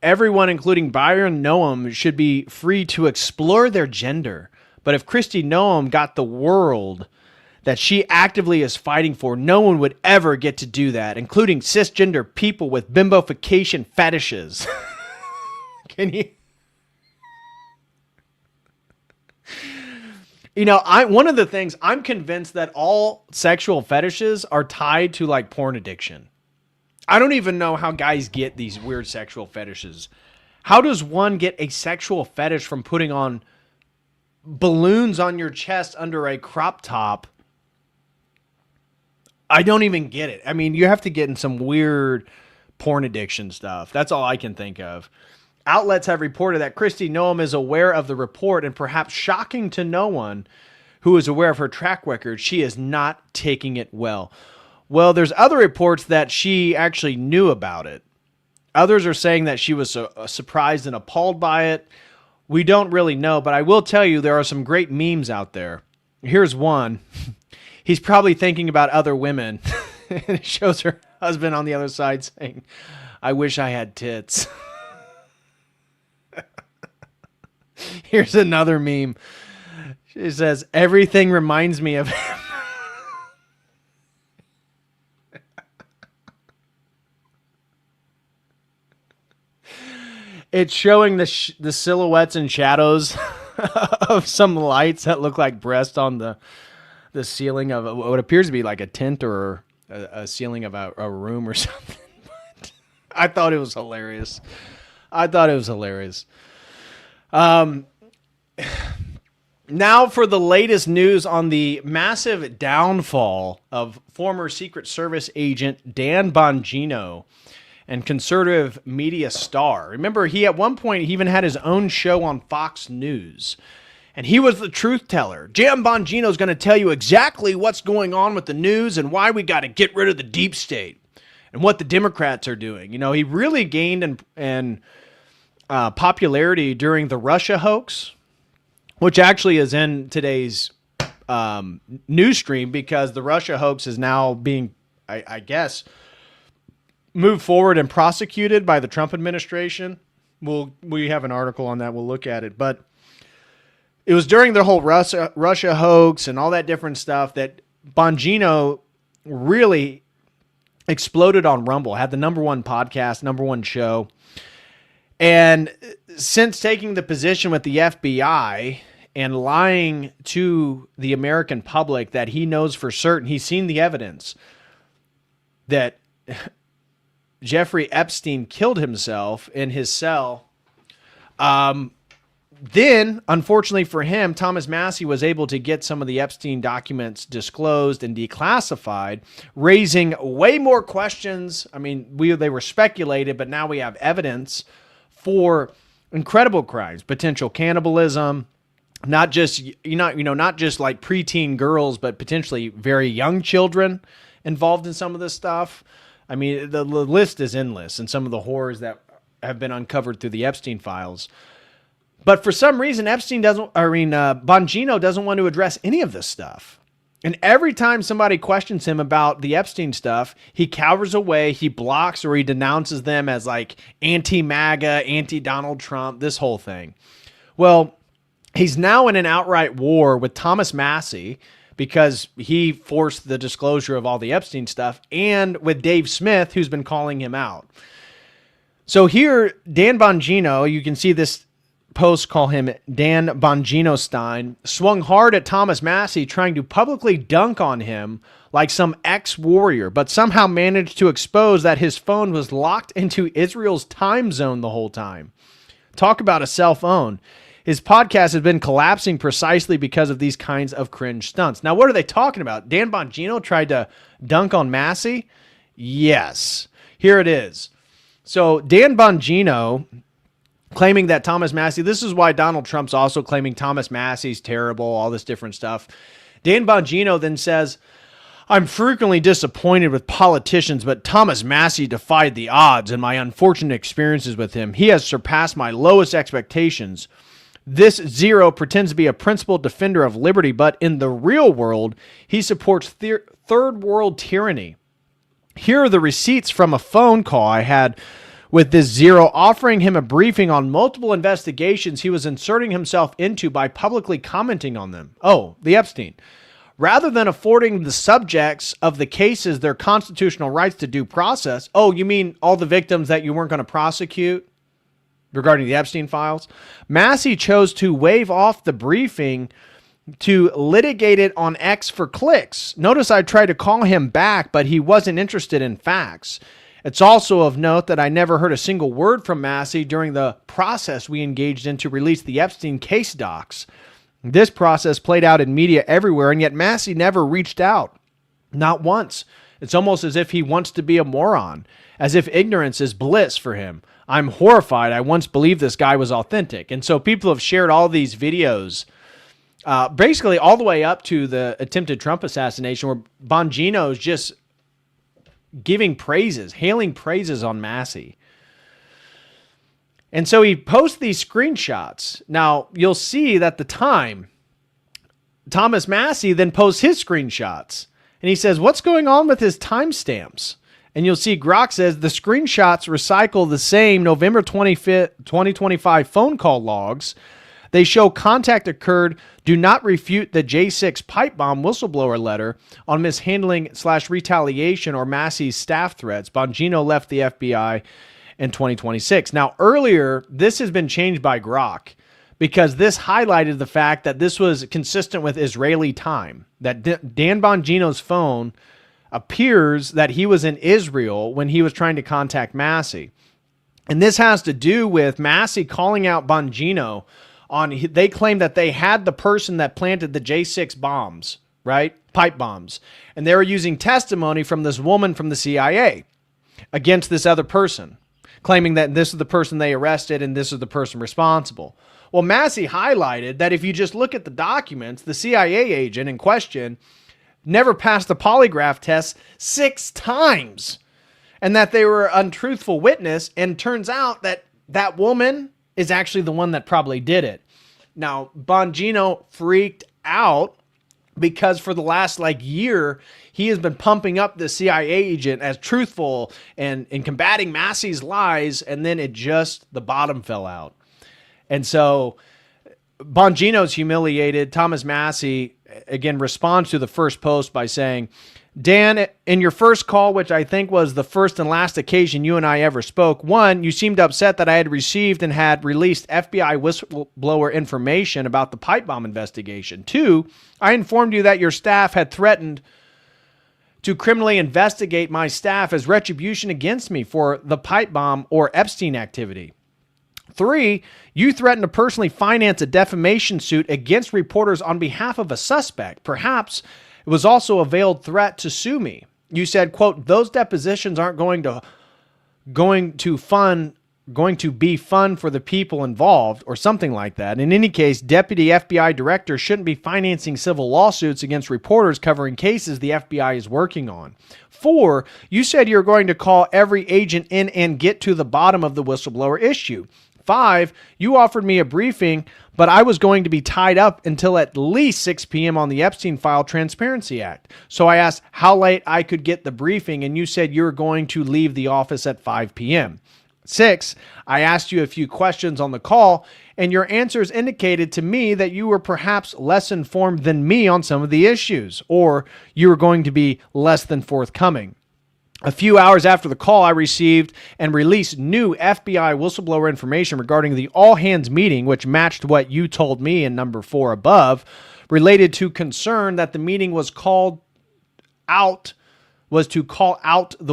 S2: Everyone, including Byron Noem, should be free to explore their gender. But if Kristi Noem got the world that she actively is fighting for, no one would ever get to do that, including cisgender people with bimbofication fetishes. Can you? You know, one of the things, I'm convinced that all sexual fetishes are tied to like porn addiction. I don't even know how guys get these weird sexual fetishes. How does one get a sexual fetish from putting on balloons on your chest under a crop top? I don't even get it. I mean, you have to get in some weird porn addiction stuff. That's all I can think of. Outlets have reported that Kristi Noem is aware of the report, and perhaps shocking to no one who is aware of her track record, she is not taking it well. Well, there's other reports that she actually knew about it. Others are saying that she was surprised and appalled by it. We don't really know, but I will tell you there are some great memes out there. Here's one. He's probably thinking about other women. And it shows her husband on the other side saying, I wish I had tits. Here's another meme. She says, everything reminds me of him. It's showing the silhouettes and shadows of some lights that look like breasts on the ceiling of what appears to be like a tent or a ceiling of a room or something. But I thought it was hilarious. Now for the latest news on the massive downfall of former Secret Service agent Dan Bongino and conservative media star. Remember, he at one point he even had his own show on Fox News. And he was the truth teller. Jan Bongino is going to tell you exactly what's going on with the news and why we got to get rid of the deep state and what the Democrats are doing. You know, he really gained in popularity during the Russia hoax, which actually is in today's news stream because the Russia hoax is now being, I guess, moved forward and prosecuted by the Trump administration. We have an article on that. We'll look at it. But it was during the whole Russia hoax and all that different stuff that Bongino really exploded on Rumble, had the #1 podcast, #1 show. And since taking the position with the FBI and lying to the American public that he knows for certain, he's seen the evidence that Jeffrey Epstein killed himself in his cell. Then, unfortunately for him, Thomas Massie was able to get some of the Epstein documents disclosed and declassified, raising way more questions. I mean, they were speculated, but now we have evidence for incredible crimes, potential cannibalism, not just not just like preteen girls, but potentially very young children involved in some of this stuff. I mean, the list is endless, and some of the horrors that have been uncovered through the Epstein files. But for some reason, Bongino doesn't want to address any of this stuff. And every time somebody questions him about the Epstein stuff, he cowers away, he blocks, or he denounces them as like anti-MAGA, anti-Donald Trump, this whole thing. Well, he's now in an outright war with Thomas Massie because he forced the disclosure of all the Epstein stuff, and with Dave Smith, who's been calling him out. So here, Dan Bongino, you can see this post call him Dan Bongino Stein, swung hard at Thomas Massie, trying to publicly dunk on him like some ex-warrior, but somehow managed to expose that his phone was locked into Israel's time zone the whole time. Talk about a cell phone. His podcast has been collapsing precisely because of these kinds of cringe stunts. Now, what are they talking about? Dan Bongino tried to dunk on Massie? Yes. Here it is. So Dan Bongino claiming that Thomas Massie, this is why Donald Trump's also claiming Thomas Massie's terrible, all this different stuff. Dan Bongino then says, I'm frequently disappointed with politicians, but Thomas Massie defied the odds in my unfortunate experiences with him. He has surpassed my lowest expectations. This Zero pretends to be a principled defender of liberty, but in the real world, he supports third world tyranny. Here are the receipts from a phone call I had with this Zero, offering him a briefing on multiple investigations he was inserting himself into by publicly commenting on them. Oh, the Epstein. Rather than affording the subjects of the cases their constitutional rights to due process. Oh, you mean all the victims that you weren't going to prosecute regarding the Epstein files? Massie chose to waive off the briefing to litigate it on X for clicks. Notice I tried to call him back, but he wasn't interested in facts. It's also of note that I never heard a single word from Massie during the process we engaged in to release the Epstein case docs. This process played out in media everywhere, and yet Massie never reached out. Not once. It's almost as if he wants to be a moron, as if ignorance is bliss for him. I'm horrified. I once believed this guy was authentic. And so people have shared all these videos, basically all the way up to the attempted Trump assassination, where Bongino is just giving praises, hailing praises on Massie. And so he posts these screenshots. Now, you'll see that the time, Thomas Massie then posts his screenshots. And he says, what's going on with his timestamps? And you'll see Grok says the screenshots recycle the same November 25th, 2025 phone call logs. They show contact occurred, do not refute the J6 pipe bomb whistleblower letter on mishandling/retaliation or Massie's staff threats. Bongino left the FBI in 2026. Now, earlier, this has been changed by Grok because this highlighted the fact that this was consistent with Israeli time, that Dan Bongino's phone appears that he was in Israel when he was trying to contact Massie. And this has to do with Massie calling out Bongino on, they claim that they had the person that planted the J6 bombs, right? Pipe bombs. And they were using testimony from this woman from the CIA against this other person, claiming that this is the person they arrested and this is the person responsible. Well, Massie highlighted that if you just look at the documents, the CIA agent in question never passed the polygraph test 6 times, and that they were an untruthful witness, and turns out that that woman is actually the one that probably did it. Now, Bongino freaked out because for the last year, he has been pumping up the CIA agent as truthful and combating Massie's lies, and then the bottom fell out. And so Bongino's humiliated. Thomas Massie, again, responds to the first post by saying, Dan, in your first call, which I think was the first and last occasion you and I ever spoke, 1, you seemed upset that I had received and had released FBI whistleblower information about the pipe bomb investigation. 2, I informed you that your staff had threatened to criminally investigate my staff as retribution against me for the pipe bomb or Epstein activity. 3, you threatened to personally finance a defamation suit against reporters on behalf of a suspect. Perhaps it was also a veiled threat to sue me. You said, quote, those depositions aren't going to be fun for the people involved, or something like that. In any case, Deputy FBI Director shouldn't be financing civil lawsuits against reporters covering cases the FBI is working on. 4, you said you're going to call every agent in and get to the bottom of the whistleblower issue. 5, you offered me a briefing, but I was going to be tied up until at least 6 p.m. on the Epstein File Transparency Act. So I asked how late I could get the briefing, and you said you were going to leave the office at 5 p.m. 6, I asked you a few questions on the call, and your answers indicated to me that you were perhaps less informed than me on some of the issues, or you were going to be less than forthcoming. A few hours after the call, I received and released new FBI whistleblower information regarding the all-hands meeting, which matched what you told me in number 4 above, related to concern that the meeting was to call out the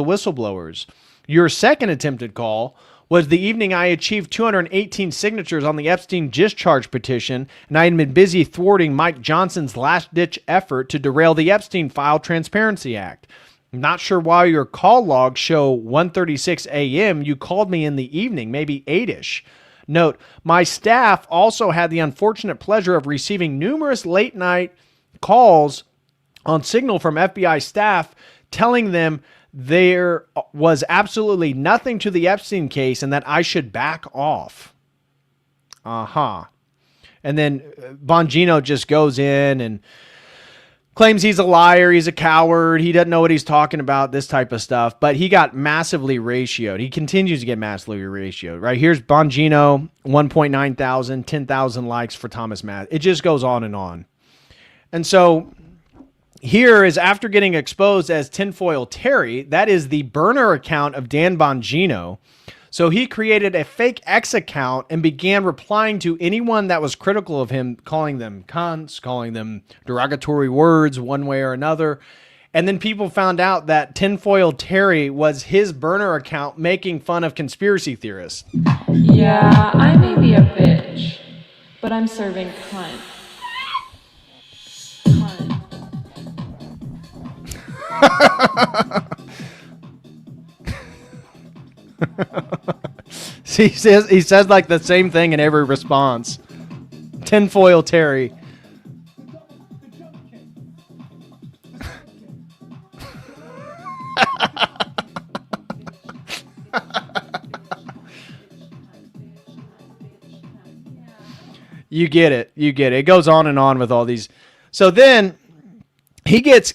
S2: whistleblowers. Your second attempted call was the evening I achieved 218 signatures on the Epstein discharge petition, and I had been busy thwarting Mike Johnson's last-ditch effort to derail the Epstein File Transparency Act. I'm not sure why your call logs show 1:36 a.m. You called me in the evening, maybe 8-ish. Note, my staff also had the unfortunate pleasure of receiving numerous late-night calls on signal from FBI staff telling them there was absolutely nothing to the Epstein case and that I should back off. And then Bongino just goes in and claims he's a liar, he's a coward, he doesn't know what he's talking about, this type of stuff. But he got massively ratioed. He continues to get massively ratioed, right? Here's Bongino, 1.9 thousand, 10,000 likes for Thomas Mass. It just goes on and on. And so here is after getting exposed as Tinfoil Terry, that is the burner account of Dan Bongino. So he created a fake X account and began replying to anyone that was critical of him, calling them cunts, calling them derogatory words one way or another. And then people found out that Tinfoil Terry was his burner account making fun of conspiracy theorists.
S9: Yeah, I may be a bitch, but I'm serving cunt.
S2: He says like the same thing in every response. Tinfoil Terry. You get it. You get it. It goes on and on with all these. So then he gets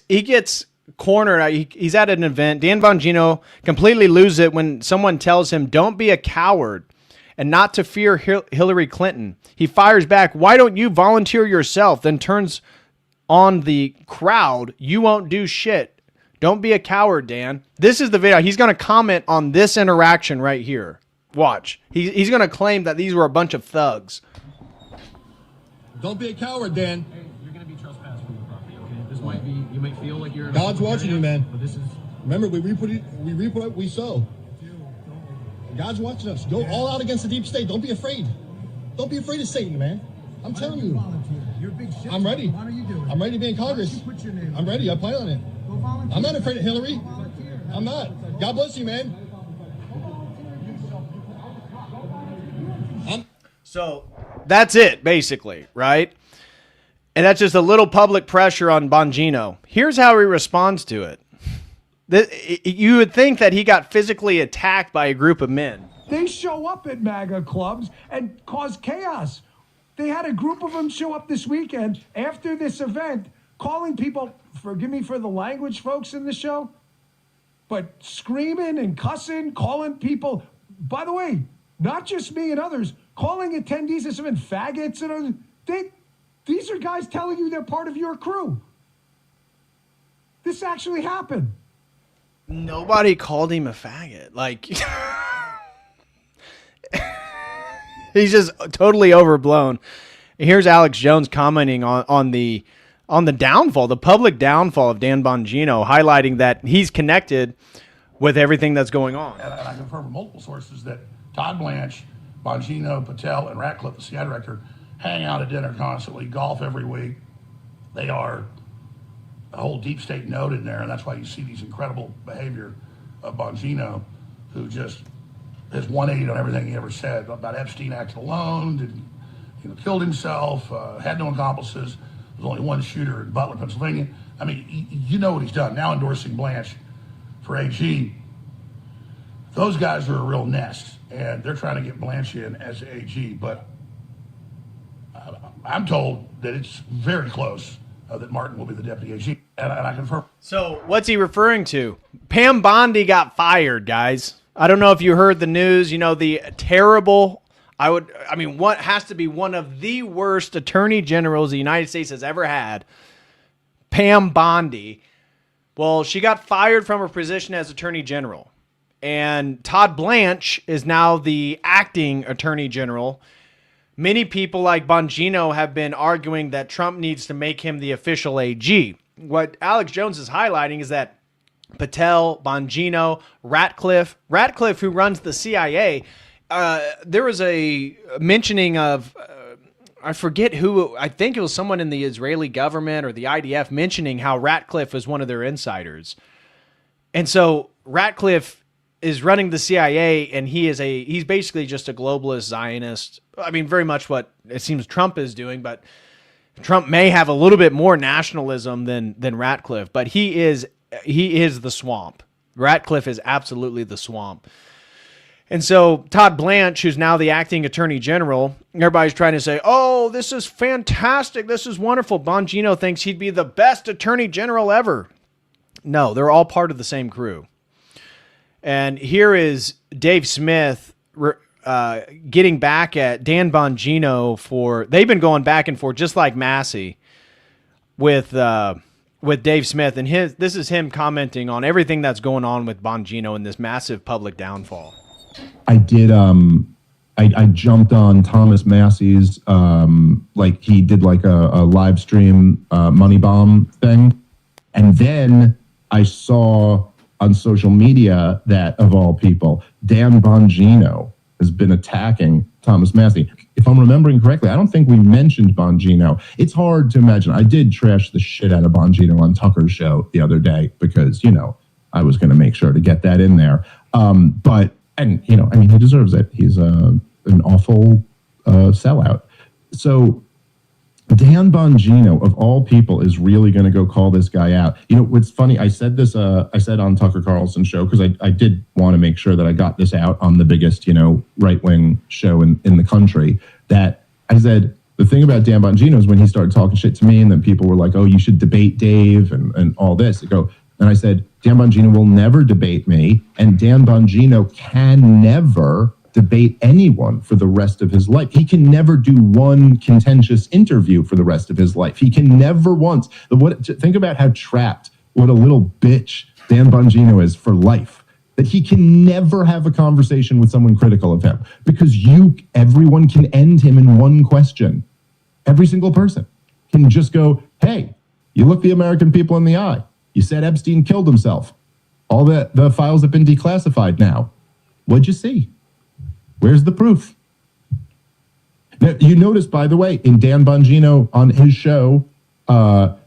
S2: cornered. He's at an event. Dan Bongino completely loses it when someone tells him, "Don't be a coward and not to fear Hillary Clinton." He fires back, "Why don't you volunteer yourself?" Then turns on the crowd, "You won't do shit. Don't be a coward, Dan." This is the video. He's going to comment on this interaction right here. Watch. He's going to claim that these were a bunch of thugs.
S10: Don't be a coward, Dan.
S11: Hey, you're going to be trespassing from the property, okay? This might be, you might feel like you're...
S10: God's watching you, man.
S11: But this is...
S10: Remember, we reap what we sow. God's watching us. Go all out against the deep state. Don't be afraid. Don't be afraid of Satan, man. I'm telling you.
S3: You're a big shit.
S10: I'm ready.
S3: Why don't you do it?
S10: I'm ready to be in Congress.
S3: Put your name
S10: I'm ready. I plan on it.
S3: Go volunteer.
S10: I'm not afraid of Hillary.
S3: Volunteer.
S10: I'm not. God bless you, man.
S2: So that's it, basically, right? And that's just a little public pressure on Bongino. Here's how he responds to it. You would think that he got physically attacked by a group of men.
S4: They show up at MAGA clubs and cause chaos. They had a group of them show up this weekend after this event, calling people, forgive me for the language, folks, in the show, but screaming and cussing, calling people, by the way, not just me and others, calling attendees as even faggots and others. These are guys telling you they're part of your crew. This actually happened.
S2: Nobody called him a faggot. Like, he's just totally overblown. And here's Alex Jones commenting on the downfall, the public downfall of Dan Bongino, highlighting that he's connected with everything that's going on.
S12: And I confirm from multiple sources that Todd Blanche, Bongino, Patel, and Ratcliffe, the CIA director, hang out at dinner constantly, golf every week. They are a whole deep state node in there, and that's why you see these incredible behavior of Bongino, who just has 180 on everything he ever said about Epstein acting alone, killed himself, had no accomplices. There's only one shooter in Butler, Pennsylvania. I mean, you know what he's done. Now endorsing Blanche for AG. Those guys are a real nest, and they're trying to get Blanche in as AG, but I'm told that it's very close that Martin will be the deputy AG, and I confirm.
S2: So what's he referring to? Pam Bondi got fired, guys. I don't know if you heard the news. You know, the terrible, what has to be one of the worst attorney generals the United States has ever had, Pam Bondi. Well, she got fired from her position as attorney general. And Todd Blanche is now the acting attorney general. Many people like Bongino have been arguing that Trump needs to make him the official AG. What Alex Jones is highlighting is that Patel, Bongino, Ratcliffe, who runs the CIA, there was a mentioning of, I forget who, I think it was someone in the Israeli government or the IDF mentioning how Ratcliffe was one of their insiders. And so Ratcliffe is running the CIA, and he's basically just a globalist Zionist. I mean, very much what it seems Trump is doing, but Trump may have a little bit more nationalism than Ratcliffe, but he is the swamp. Ratcliffe is absolutely the swamp. And so Todd Blanche, who's now the acting attorney general, everybody's trying to say, oh, this is fantastic. This is wonderful. Bongino thinks he'd be the best attorney general ever. No, they're all part of the same crew. And here is Dave Smith getting back at Dan Bongino they've been going back and forth just like Massie with Dave Smith. And this is him commenting on everything that's going on with Bongino and this massive public downfall.
S13: I did. I jumped on Thomas Massie's, like he did like a live stream money bomb thing, and then I saw on social media that, of all people, Dan Bongino has been attacking Thomas Massie. If I'm remembering correctly, I don't think we mentioned Bongino. It's hard to imagine. I did trash the shit out of Bongino on Tucker's show the other day because I was going to make sure to get that in there. And he deserves it. He's an awful sellout. So Dan Bongino, of all people, is really going to go call this guy out. What's funny, I said this, I said on Tucker Carlson's show, because I did want to make sure that I got this out on the biggest, right-wing show in the country, that I said, the thing about Dan Bongino is when he started talking shit to me, and then people were like, oh, you should debate Dave and all this. And I said, Dan Bongino will never debate me, and Dan Bongino can never debate anyone for the rest of his life. He can never do one contentious interview for the rest of his life. He can never once. Think about how trapped, what a little bitch Dan Bongino is for life. That he can never have a conversation with someone critical of him because everyone can end him in one question. Every single person can just go, hey, you look the American people in the eye. You said Epstein killed himself. All the files have been declassified now. What'd you see? Where's the proof? Now, you notice, by the way, in Dan Bongino on his show,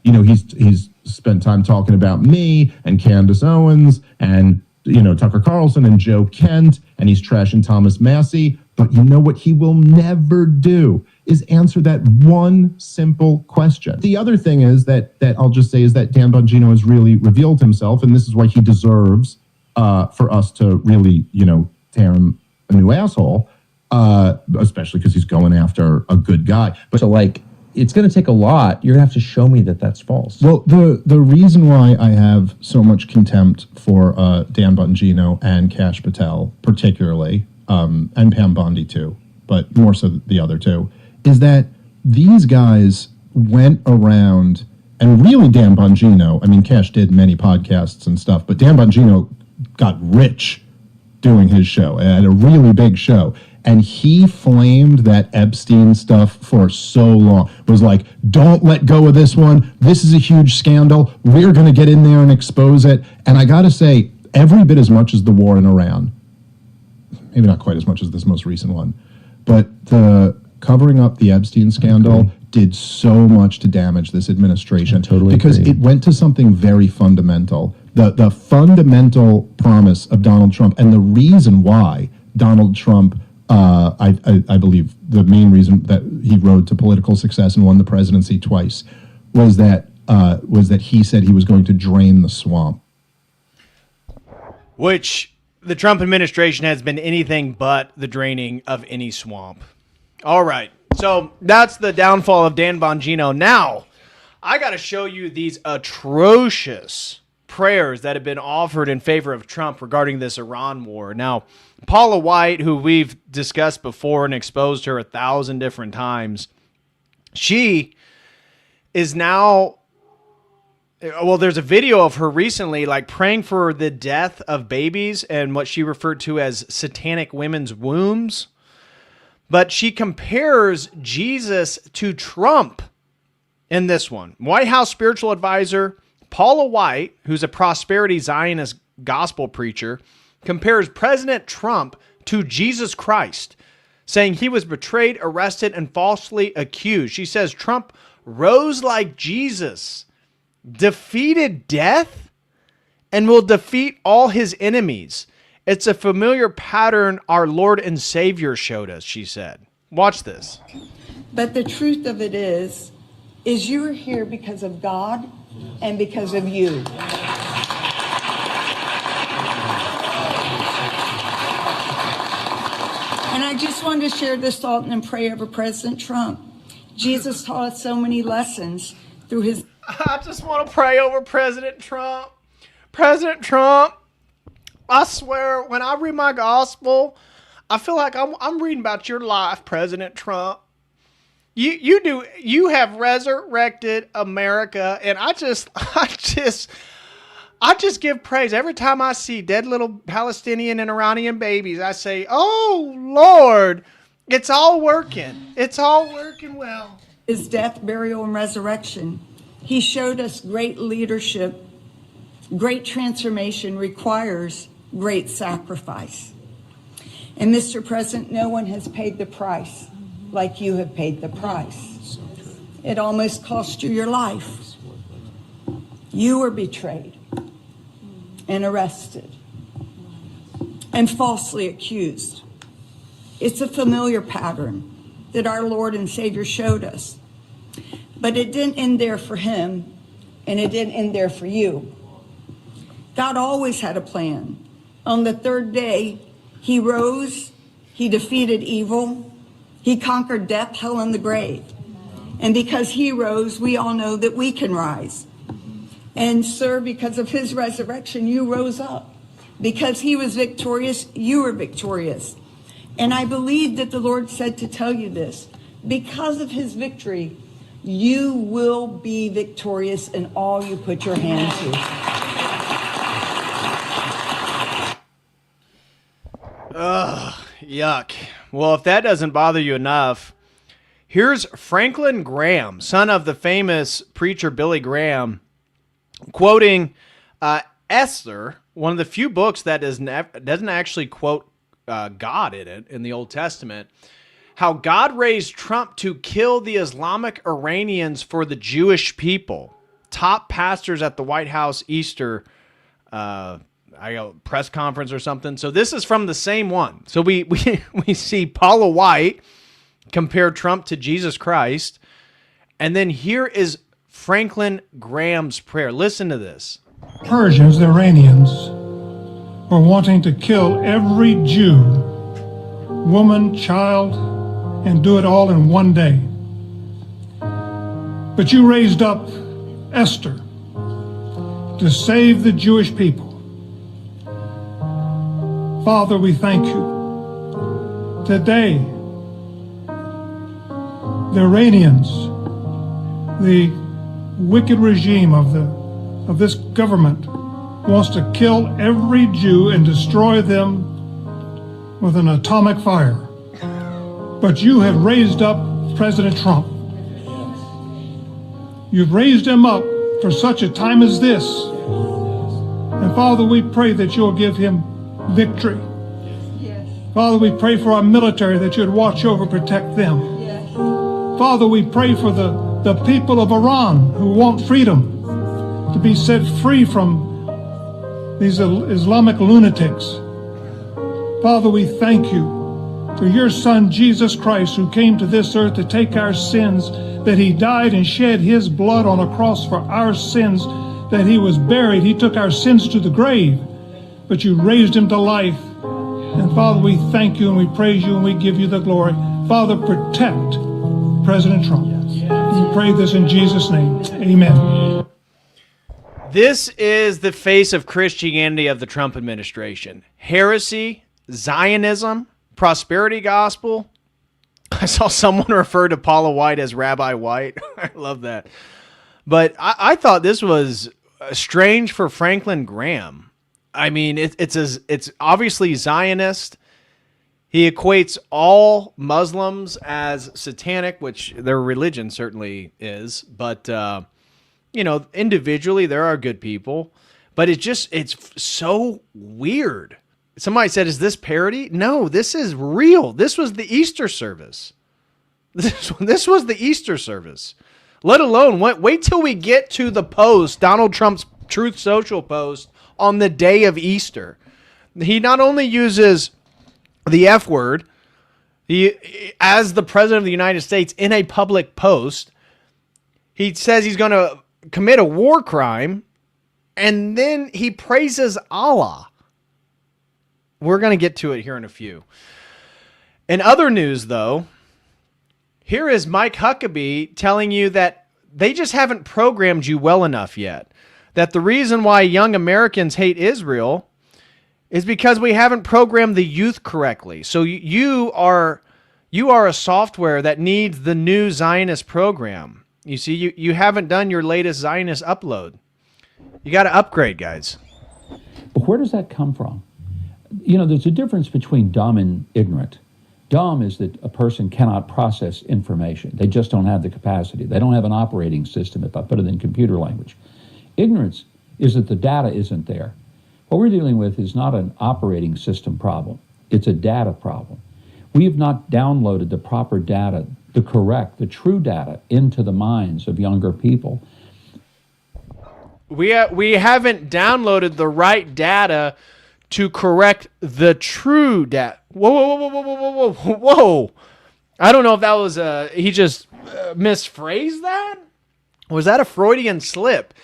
S13: he's spent time talking about me and Candace Owens and Tucker Carlson and Joe Kent, and he's trashing Thomas Massie. But you know what he will never do is answer that one simple question. The other thing is that I'll just say is that Dan Bongino has really revealed himself, and this is why he deserves for us to really, tear him a new asshole, especially because he's going after a good guy. But
S14: so, it's going to take a lot. You're going to have to show me that that's false.
S15: Well, the reason why I have so much contempt for Dan Bongino and Kash Patel, particularly, and Pam Bondi too, but more so the other two, is that these guys went around, and really Dan Bongino, Kash did many podcasts and stuff, but Dan Bongino got rich doing his show, at a really big show. And he flamed that Epstein stuff for so long. Was like, don't let go of this one. This is a huge scandal. We're going to get in there and expose it. And I got to say, every bit as much as the war in Iran, maybe not quite as much as this most recent one, but the covering up the Epstein scandal did so much to damage this administration. Because it went to something very fundamental. The fundamental promise of Donald Trump, and the reason why Donald Trump, I believe the main reason that he rode to political success and won the presidency twice, was that he said he was going to drain the swamp.
S2: Which the Trump administration has been anything but the draining of any swamp. All right, so that's the downfall of Dan Bongino. Now, I got to show you these atrocious prayers that have been offered in favor of Trump regarding this Iran war. Now, Paula White, who we've discussed before and exposed her 1,000 different times, she is now, well, there's a video of her recently praying for the death of babies and what she referred to as satanic women's wombs. But she compares Jesus to Trump in this one. White House spiritual advisor Paula White, who's a prosperity Zionist gospel preacher, compares President Trump to Jesus Christ, saying he was betrayed, arrested, and falsely accused. She says Trump rose like Jesus, defeated death, and will defeat all his enemies. It's a familiar pattern our Lord and Savior showed us, she said. Watch this.
S16: But the truth of it is, is you are here because of God and because of you. And I just wanted to share this thought and then pray over President Trump. Jesus taught us so many lessons through his...
S2: I just want to pray over President Trump. President Trump, I swear, when I read my gospel, I feel like I'm reading about your life, President Trump. You have resurrected America, and I just give praise every time I see dead little Palestinian and Iranian babies. I say, "Oh Lord, it's all working. It's all working well."
S16: His death, burial, and resurrection. He showed us great leadership. Great transformation requires great sacrifice. And Mr. President, no one has paid the price like you have paid the price. It almost cost you your life. You were betrayed and arrested and falsely accused. It's a familiar pattern that our Lord and Savior showed us. But it didn't end there for him, and it didn't end there for you. God always had a plan. On the third day, he rose, he defeated evil, he conquered death, hell, and the grave. And because he rose, we all know that we can rise. And sir, because of his resurrection, you rose up. Because he was victorious, you were victorious. And I believe that the Lord said to tell you this. Because of his victory, you will be victorious in all you put your hand to.
S2: Ugh, yuck. Well, if that doesn't bother you enough, here's Franklin Graham, son of the famous preacher Billy Graham, quoting Esther, one of the few books that doesn't actually quote God in it in the Old Testament, how God raised Trump to kill the Islamic Iranians for the Jewish people. Top pastors at the White House Easter press conference or something. So this is from the same one. So we see Paula White compare Trump to Jesus Christ. And then here is Franklin Graham's prayer. Listen to this.
S3: Persians, the Iranians, were wanting to kill every Jew, woman, child, and do it all in one day. But you raised up Esther to save the Jewish people. Father, we thank you. Today, the Iranians, the wicked regime of this government, wants to kill every Jew and destroy them with an atomic fire. But you have raised up President Trump. You've raised him up for such a time as this. And Father, we pray that you'll give him victory. Father, we pray for our military that you'd watch over, protect them. Father, we pray for the people of Iran who want freedom to be set free from these Islamic lunatics. Father, we thank you for your Son, Jesus Christ, who came to this earth to take our sins, that he died and shed his blood on a cross for our sins, that he was buried. He took our sins to the grave, but you raised him to life. And Father, we thank you and we praise you and we give you the glory. Father, protect President Trump. We pray this in Jesus' name. Amen.
S2: This is the face of Christianity of the Trump administration. Heresy, Zionism, prosperity gospel. I saw someone refer to Paula White as Rabbi White. I love that. But I thought this was strange for Franklin Graham. I mean, it's obviously Zionist. He equates all Muslims as satanic, which their religion certainly is. But, individually, there are good people. But it's so weird. Somebody said, is this parody? No, this is real. This was the Easter service. This was the Easter service. Let alone, wait till we get to the post, Donald Trump's Truth Social post on the day of Easter. He not only uses the F word as the President of the United States in a public post, He says he's going to commit a war crime, and then he praises Allah. We're going to get to it here in a few. In other news, though, here is Mike Huckabee telling you that they just haven't programmed you well enough yet. That the reason why young Americans hate Israel is because we haven't programmed the youth correctly. So you are a software that needs the new Zionist program. You see, you haven't done your latest Zionist upload. You got to upgrade, guys.
S17: But where does that come from? You know, there's a difference between dumb and ignorant. Dumb is that a person cannot process information. They just don't have the capacity. They don't have an operating system, if I put it in computer language. Ignorance is that the data isn't there. What we're dealing with is not an operating system problem. It's a data problem. We have not downloaded the proper data, the true data into the minds of younger people.
S2: We haven't downloaded the right data to correct the true data. Whoa. I don't know if that was he just misphrased that? Was that a Freudian slip?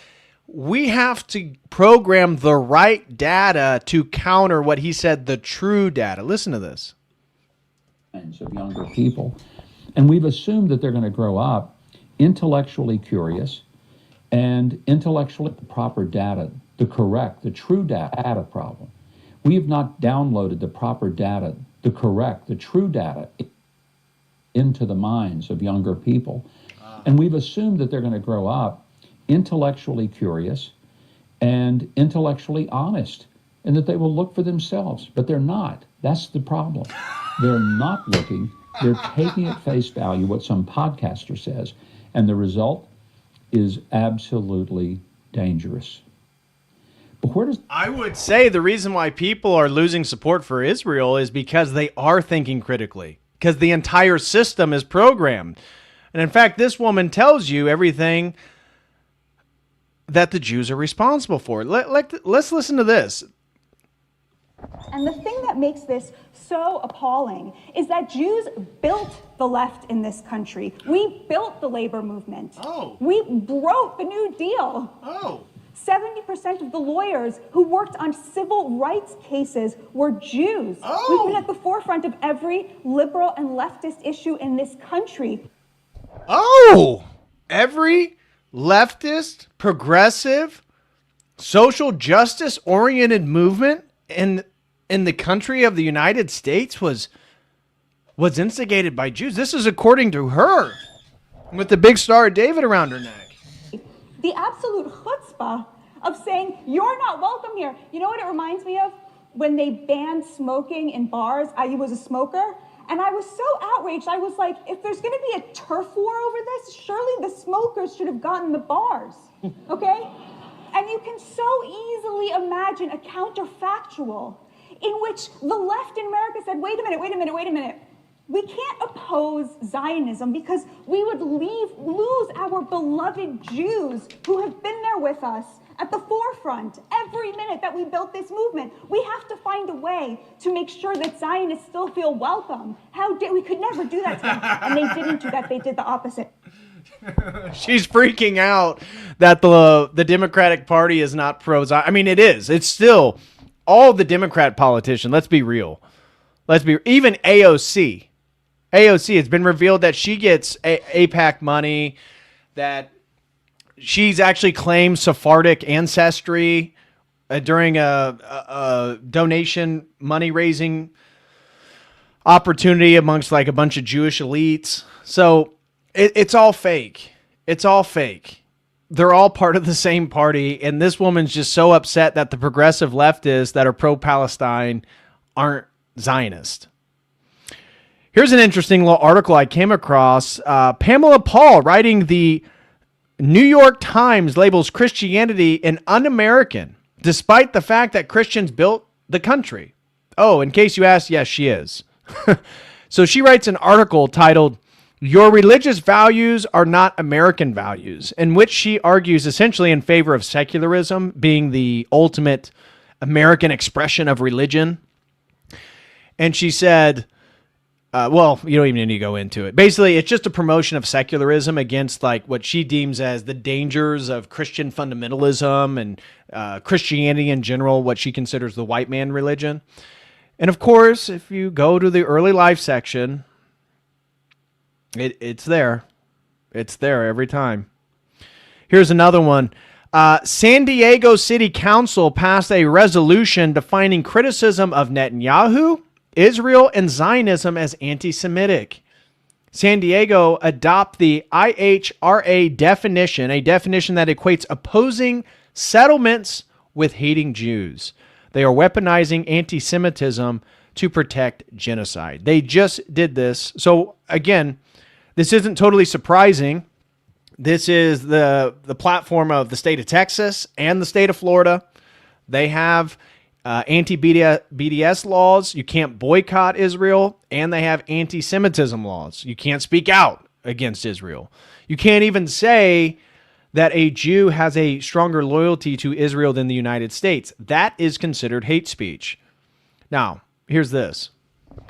S2: We have to program the right data to counter what he said, the true data. Listen to this.
S17: Of younger people. And we've assumed that they're going to grow up intellectually curious and intellectually the proper data, the true data problem. We have not downloaded the proper data, the true data into the minds of younger people. And we've assumed that they're going to grow up intellectually curious and intellectually honest, and that they will look for themselves, but they're not. That's the problem. They're not looking. They're taking at face value what some podcaster says, and the result is absolutely dangerous. But where does
S2: I would say the reason why people are losing support for Israel is because they are thinking critically, because the entire system is programmed. And in fact, this woman tells you everything that the Jews are responsible for. Let's listen to this.
S18: And the thing that makes this so appalling is that Jews built the left in this country. We built the labor movement.
S2: Oh.
S18: We broke the New Deal.
S2: Oh.
S18: 70% of the lawyers who worked on civil rights cases were Jews.
S2: Oh.
S18: We've been at the forefront of every liberal and leftist issue in this country.
S2: Oh, every leftist, progressive, social justice-oriented movement in the country of the United States was instigated by Jews. This is according to her, with the big Star of David around her neck.
S18: The absolute chutzpah of saying, you're not welcome here. You know what it reminds me of? When they banned smoking in bars. I was a smoker, and I was so outraged. I was like, if there's going to be a turf war over this, surely the smokers should have gotten the bars, okay? And you can so easily imagine a counterfactual in which the left in America said, wait a minute. We can't oppose Zionism because we would lose our beloved Jews who have been there with us at the forefront every minute that we built this movement. We have to find a way to make sure that Zionists still feel welcome. We could never do that to them. And they didn't do that. They did the opposite.
S2: She's freaking out that the Democratic Party is not pro-Zion. I mean, it is. It's still all the Democrat politicians. Let's be real. Even AOC. It's been revealed that she gets AIPAC money, that she's actually claimed Sephardic ancestry during a donation money-raising opportunity amongst like a bunch of Jewish elites. So it's all fake. It's all fake. They're all part of the same party, and this woman's just so upset that the progressive leftists that are pro-Palestine aren't Zionist. Here's an interesting little article I came across. Pamela Paul, writing the New York Times, labels Christianity an un-American, despite the fact that Christians built the country. Oh, in case you asked, yes, she is. So she writes an article titled, "Your Religious Values Are Not American Values," in which she argues essentially in favor of secularism being the ultimate American expression of religion. And she said, Well, you don't even need to go into it. Basically, it's just a promotion of secularism against like what she deems as the dangers of Christian fundamentalism and Christianity in general, what she considers the white man religion. And of course, if you go to the early life section, it's there. It's there every time. Here's another one. San Diego City Council passed a resolution defining criticism of Netanyahu, Israel, and Zionism as anti-Semitic. San Diego adopt the IHRA definition, a definition that equates opposing settlements with hating Jews. They are weaponizing anti-Semitism to protect genocide. They just did this. So again, this isn't totally surprising. This is the platform of the state of Texas and the state of Florida. They have anti-BDS laws. You can't boycott Israel, and they have anti-Semitism laws. You can't speak out against Israel. You can't even say that a Jew has a stronger loyalty to Israel than the United States. That is considered hate speech. Now, here's this.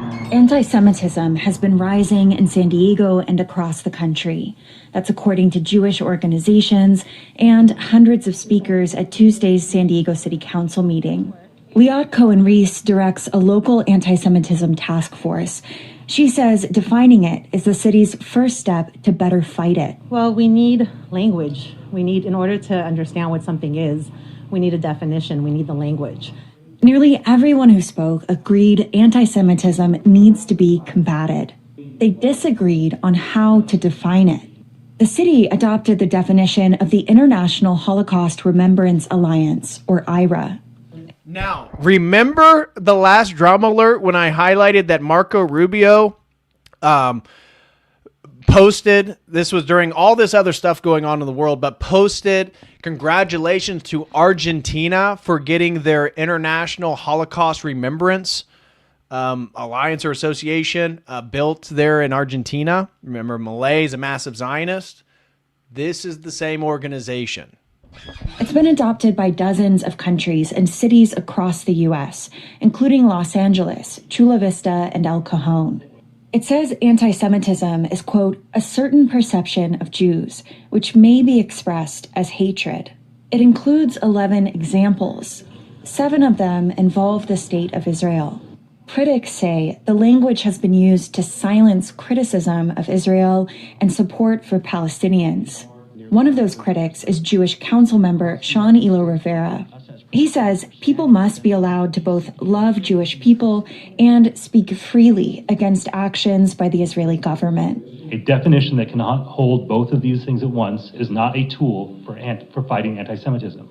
S19: Anti-Semitism has been rising in San Diego and across the country. That's according to Jewish organizations and hundreds of speakers at Tuesday's San Diego City Council meeting. Liat Cohen-Reese directs a local anti-Semitism task force. She says defining it is the city's first step to better fight it.
S20: Well, we need language. In order to understand what something is, we need a definition. We need the language.
S19: Nearly everyone who spoke agreed anti-Semitism needs to be combated. They disagreed on how to define it. The city adopted the definition of the International Holocaust Remembrance Alliance, or IRA.
S2: Now, remember the last drama alert when I highlighted that Marco Rubio posted, this was during all this other stuff going on in the world, but posted congratulations to Argentina for getting their International Holocaust Remembrance Alliance or Association built there in Argentina. Remember, Milei is a massive Zionist. This is the same organization.
S19: It's been adopted by dozens of countries and cities across the U.S., including Los Angeles, Chula Vista, and El Cajon. It says anti-Semitism is, quote, a certain perception of Jews, which may be expressed as hatred. It includes 11 examples. 7 of them involve the state of Israel. Critics say the language has been used to silence criticism of Israel and support for Palestinians. One of those critics is Jewish council member Sean Elo Rivera. He says people must be allowed to both love Jewish people and speak freely against actions by the Israeli government.
S21: A definition that cannot hold both of these things at once is not a tool for fighting anti-Semitism.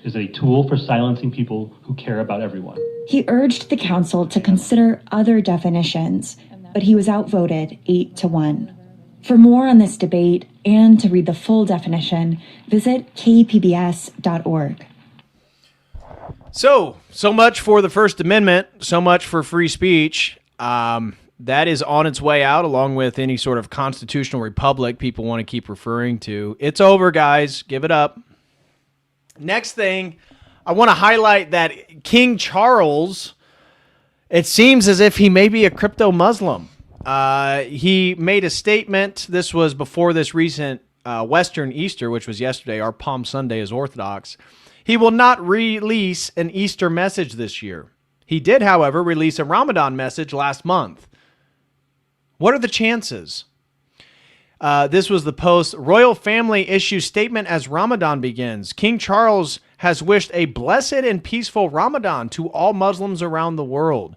S21: It is a tool for silencing people who care about everyone.
S19: He urged the council to consider other definitions, but he was outvoted 8-1. For more on this debate and to read the full definition, visit kpbs.org.
S2: So much for the First Amendment, so much for free speech. That is on its way out, along with any sort of constitutional republic people want to keep referring to. It's over, guys. Give it up. Next thing, I want to highlight that King Charles, it seems as if he may be a crypto-Muslim. He made a statement. This was before this recent Western Easter, which was yesterday. Our Palm Sunday is Orthodox. He will not release an Easter message this year. He did, however, release a Ramadan message last month. What are the chances? This was the post. Royal family issues statement as Ramadan begins. King Charles has wished a blessed and peaceful Ramadan to all Muslims around the world.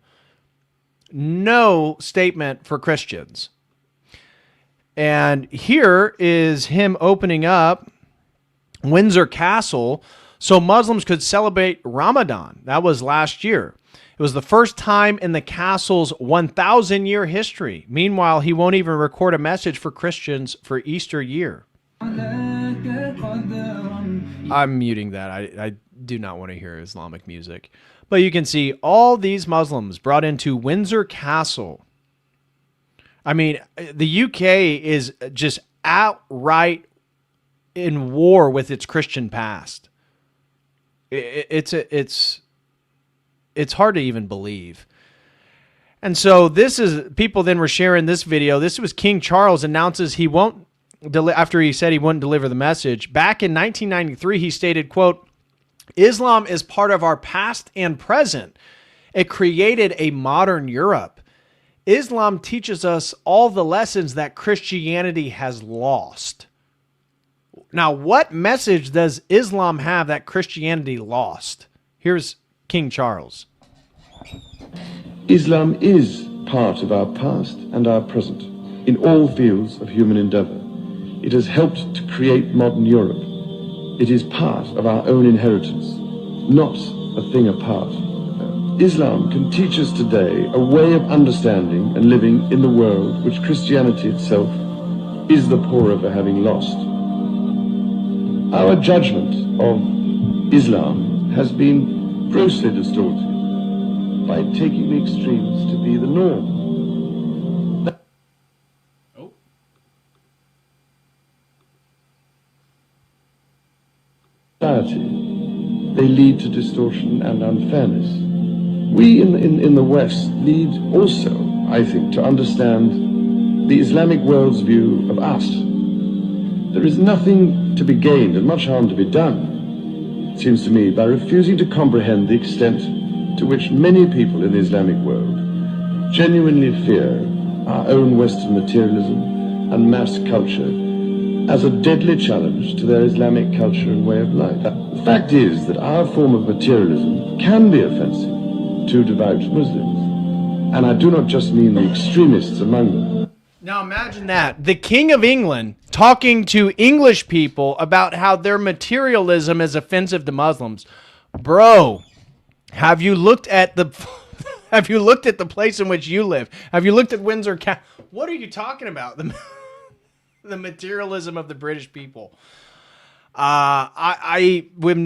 S2: No statement for Christians. And here is him opening up Windsor Castle so Muslims could celebrate Ramadan. That was last year. It was the first time in the castle's 1,000-year history. Meanwhile, he won't even record a message for Christians for Easter year. I'm muting that. I do not want to hear Islamic music. But you can see all these Muslims brought into Windsor Castle. I mean, the UK is just outright in war with its Christian past. It's hard to even believe. And so this is, people then were sharing this video. This was King Charles announces he won't, after he said he wouldn't deliver the message. Back in 1993, he stated, quote, Islam is part of our past and present. It created a modern Europe. Islam teaches us all the lessons that Christianity has lost. Now, what message does Islam have that Christianity lost? Here's King Charles.
S1: Islam is part of our past and our present in all fields of human endeavor. It has helped to create modern Europe. It is part of our own inheritance, not a thing apart. Islam can teach us today a way of understanding and living in the world which Christianity itself is the poorer for having lost. Our judgment of Islam has been grossly distorted by taking the extremes to be the norm. Society, they lead to distortion and unfairness. We in the West need also, I think, to understand the Islamic world's view of us. There is nothing to be gained and much harm to be done, it seems to me, by refusing to comprehend the extent to which many people in the Islamic world genuinely fear our own Western materialism and mass culture as a deadly challenge to their Islamic culture and way of life. The fact is that our form of materialism can be offensive to devout Muslims, and I do not just mean the extremists among them.
S2: Now imagine that. The King of England talking to English people about how their materialism is offensive to Muslims. Bro, have you looked at the place in which you live? Have you looked at Windsor Castle? What are you talking about? The materialism of the British people. I would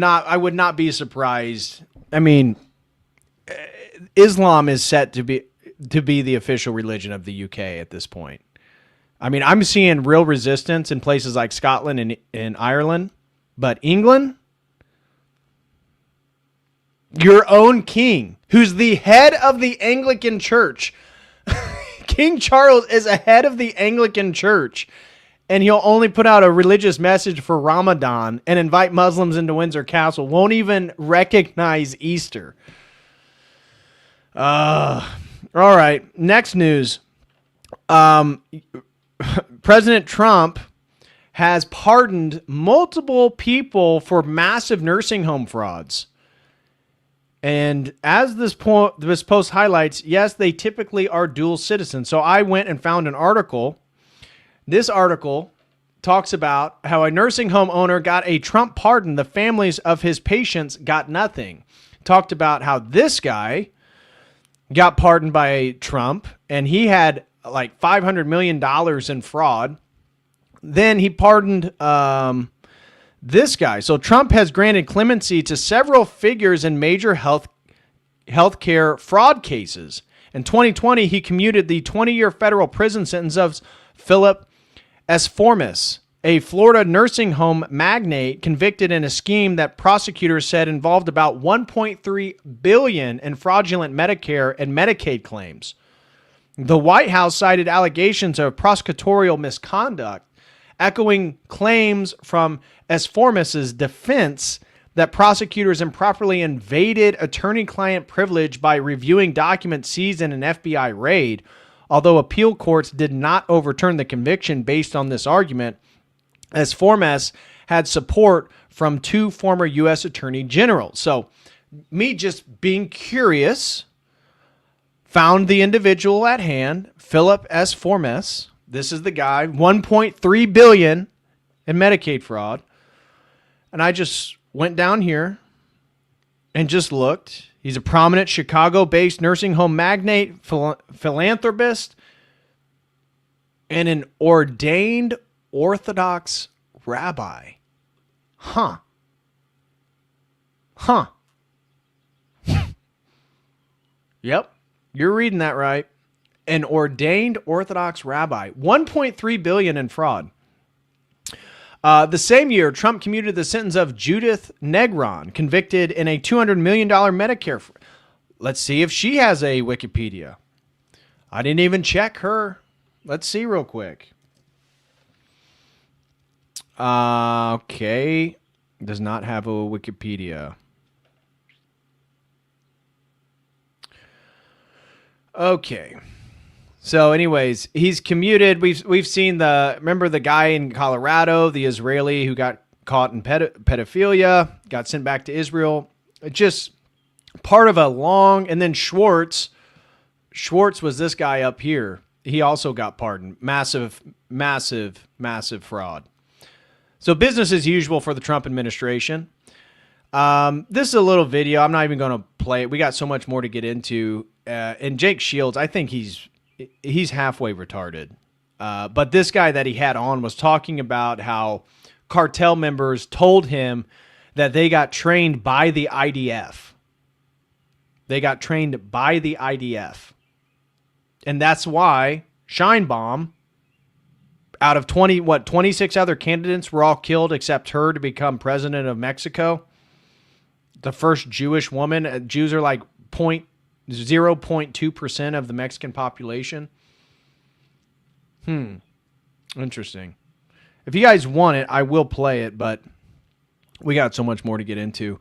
S2: not be surprised. I mean, Islam is set to be the official religion of the UK at this point. I mean, I'm seeing real resistance in places like Scotland and Ireland, but England, your own king, who's the head of the Anglican Church. King Charles is a head of the Anglican Church, and he'll only put out a religious message for Ramadan and invite Muslims into Windsor Castle. Won't even recognize Easter. All right, next news. President Trump has pardoned multiple people for massive nursing home frauds. And as this post highlights, yes, they typically are dual citizens. So I went and found an article. This article talks about how a nursing home owner got a Trump pardon. The families of his patients got nothing. Talked about how this guy got pardoned by Trump, and he had like $500 million in fraud. Then he pardoned this guy. So Trump has granted clemency to several figures in major healthcare fraud cases. In 2020, he commuted the 20-year federal prison sentence of Philip Esformis, a Florida nursing home magnate convicted in a scheme that prosecutors said involved about $1.3 billion in fraudulent Medicare and Medicaid claims. The White House cited allegations of prosecutorial misconduct, echoing claims from Esformis's defense that prosecutors improperly invaded attorney-client privilege by reviewing documents seized in an FBI raid. Although appeal courts did not overturn the conviction based on this argument, Esformis had support from two former U.S. attorney generals. So, me just being curious, found the individual at hand, Philip Esformis. This is the guy, $1.3 billion in Medicaid fraud. And I just went down here and just looked. He's a prominent Chicago-based nursing home magnate, philanthropist, and an ordained Orthodox rabbi. Huh. Yep, you're reading that right. An ordained Orthodox rabbi. $1.3 billion in fraud. The same year, Trump commuted the sentence of Judith Negron, convicted in a $200 million Medicare. Let's see if she has a Wikipedia. I didn't even check her. Let's see real quick. Okay. Does not have a Wikipedia. Okay. So anyways, he's commuted. We've seen remember the guy in Colorado, the Israeli who got caught in pedophilia, got sent back to Israel. It just part of a long, and then Schwartz was this guy up here. He also got pardoned. Massive fraud. So business as usual for the Trump administration. This is a little video. I'm not even going to play it. We got so much more to get into. And Jake Shields, I think he's halfway retarded. But this guy that he had on was talking about how cartel members told him that they got trained by the IDF. They got trained by the IDF. And that's why Scheinbaum, out of 26 other candidates were all killed except her to become president of Mexico. The first Jewish woman. Jews are like 0.2% of the Mexican population. Interesting. If you guys want it, I will play it, but we got so much more to get into.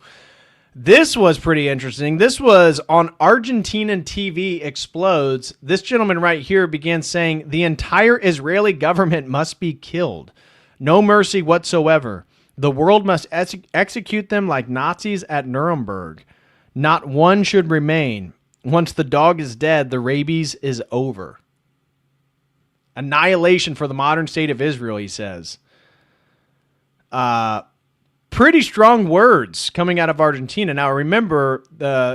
S2: This was pretty interesting. This was on Argentinian TV Explodes. This gentleman right here began saying, the entire Israeli government must be killed. No mercy whatsoever. The world must execute them like Nazis at Nuremberg. Not one should remain. Once the dog is dead, the rabies is over. Annihilation for the modern state of Israel, he says. Pretty strong words coming out of Argentina. Now, remember,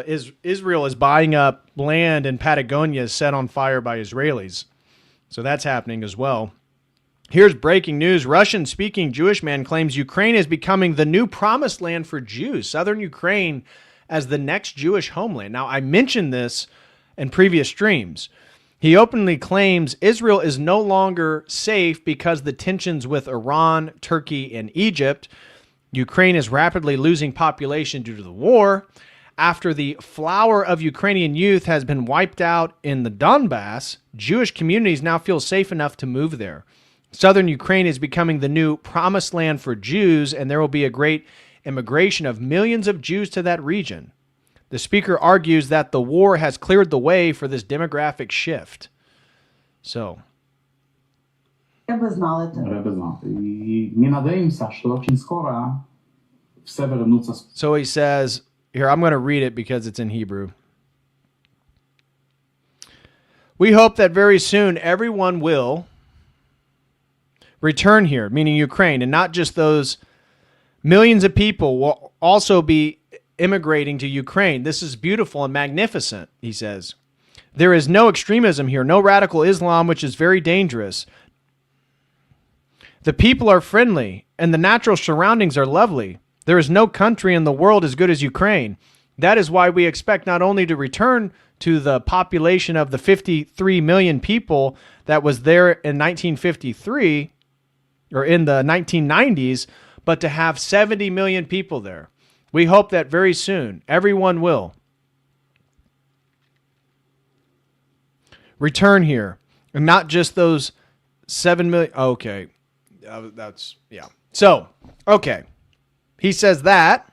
S2: Israel is buying up land in Patagonia set on fire by Israelis. So that's happening as well. Here's breaking news. Russian-speaking Jewish man claims Ukraine is becoming the new promised land for Jews. Southern Ukraine as the next Jewish homeland. Now, I mentioned this in previous streams. He openly claims Israel is no longer safe because the tensions with Iran, Turkey, and Egypt. Ukraine is rapidly losing population due to the war. After the flower of Ukrainian youth has been wiped out in the Donbass, Jewish communities now feel safe enough to move there. Southern Ukraine is becoming the new promised land for Jews, and there will be a great immigration of millions of Jews to that region. The speaker argues that the war has cleared the way for this demographic shift. So
S5: Треба знати. І ми надеемся, що очень скоро все вернутся.
S2: So he says, here, I'm going to read it because it's in Hebrew. We hope that very soon everyone will return here, meaning Ukraine, and not just those millions of people will also be immigrating to Ukraine. This is beautiful and magnificent, he says. There is no extremism here, no radical Islam, which is very dangerous. The people are friendly, and the natural surroundings are lovely. There is no country in the world as good as Ukraine. That is why we expect not only to return to the population of the 53 million people that was there in 1953, or in the 1990s, but to have 70 million people there. We hope that very soon everyone will return here, and not just those 7 million. Okay. That's, yeah. So, okay. He says that.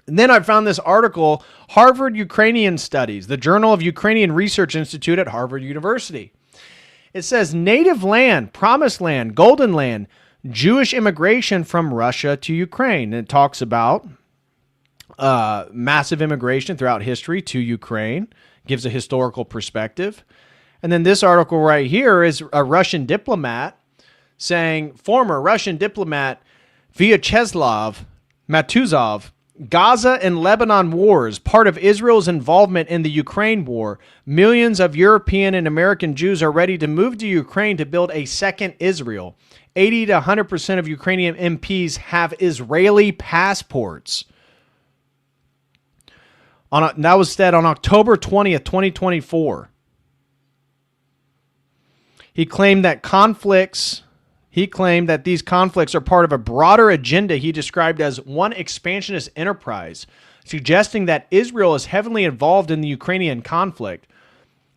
S2: And then I found this article, Harvard Ukrainian Studies, the Journal of Ukrainian Research Institute at Harvard University. It says native land, promised land, golden land, Jewish immigration from Russia to Ukraine. And it talks about massive immigration throughout history to Ukraine, gives a historical perspective. And then this article right here is a Russian diplomat saying, former Russian diplomat Vyacheslav Matuzov, Gaza and Lebanon wars, part of Israel's involvement in the Ukraine war. Millions of European and American Jews are ready to move to Ukraine to build a second Israel. 80 to 100% of Ukrainian MPs have Israeli passports. That was said on October 20th, 2024. He claimed that these conflicts are part of a broader agenda he described as one expansionist enterprise, suggesting that Israel is heavily involved in the Ukrainian conflict.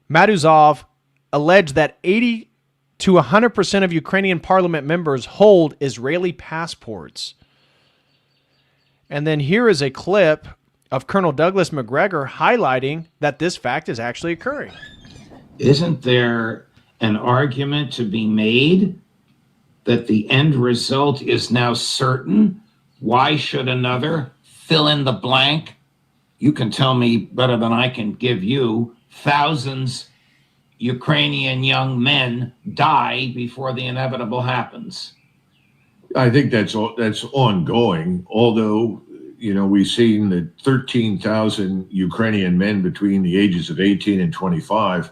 S2: Matuzov alleged that 80 to 100% of Ukrainian parliament members hold Israeli passports. And then here is a clip of Colonel Douglas McGregor highlighting that this fact is actually occurring.
S7: Isn't there an argument to be made that the end result is now certain? Why should another fill in the blank? You can tell me better than I can give you. Thousands Ukrainian young men die before the inevitable happens.
S22: I think that's ongoing, although, we've seen that 13,000 Ukrainian men between the ages of 18 and 25,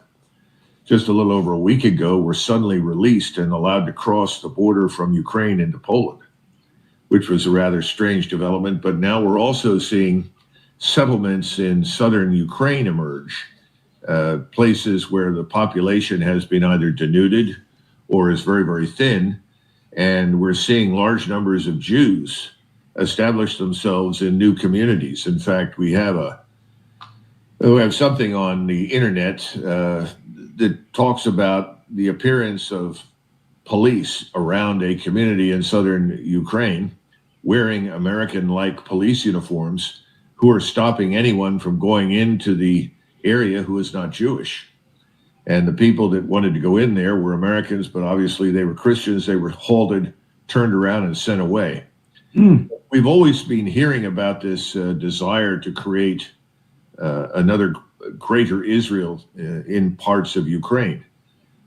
S22: just a little over a week ago, were suddenly released and allowed to cross the border from Ukraine into Poland, which was a rather strange development. But now we're also seeing settlements in southern Ukraine emerge, places where the population has been either denuded or is very, very thin. And we're seeing large numbers of Jews establish themselves in new communities. In fact, we have something on the internet that talks about the appearance of police around a community in southern Ukraine wearing American-like police uniforms who are stopping anyone from going into the area who is not Jewish. And the people that wanted to go in there were Americans, but obviously they were Christians. They were halted, turned around, and sent away. We've always been hearing about this desire to create another greater Israel in parts of Ukraine,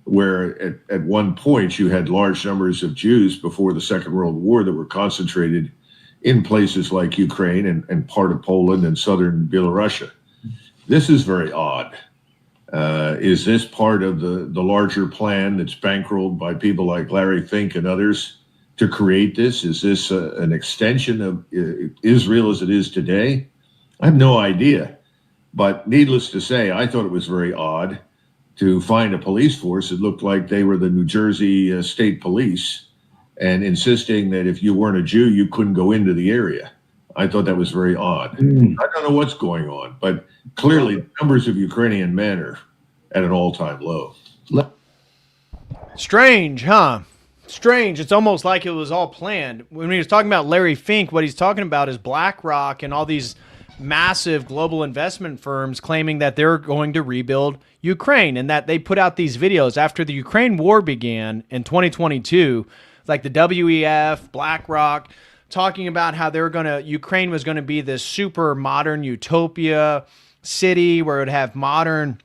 S22: where at one point you had large numbers of Jews before the Second World War that were concentrated in places like Ukraine and part of Poland and southern Belarusia. This is very odd. Is this part of the larger plan that's bankrolled by people like Larry Fink and others to create this? Is this an extension of Israel as it is today? I have no idea. But needless to say, I thought it was very odd to find a police force that looked like they were the New Jersey State Police and insisting that if you weren't a Jew, you couldn't go into the area. I thought that was very odd. I don't know what's going on, but clearly numbers of Ukrainian men are at an all-time low.
S2: Strange, huh? Strange. It's almost like it was all planned. When he was talking about Larry Fink, what he's talking about is BlackRock and all these massive global investment firms claiming that they're going to rebuild Ukraine and that they put out these videos after the Ukraine war began in 2022, like the WEF, BlackRock, talking about how Ukraine was going to be this super modern utopia city where it would have modern,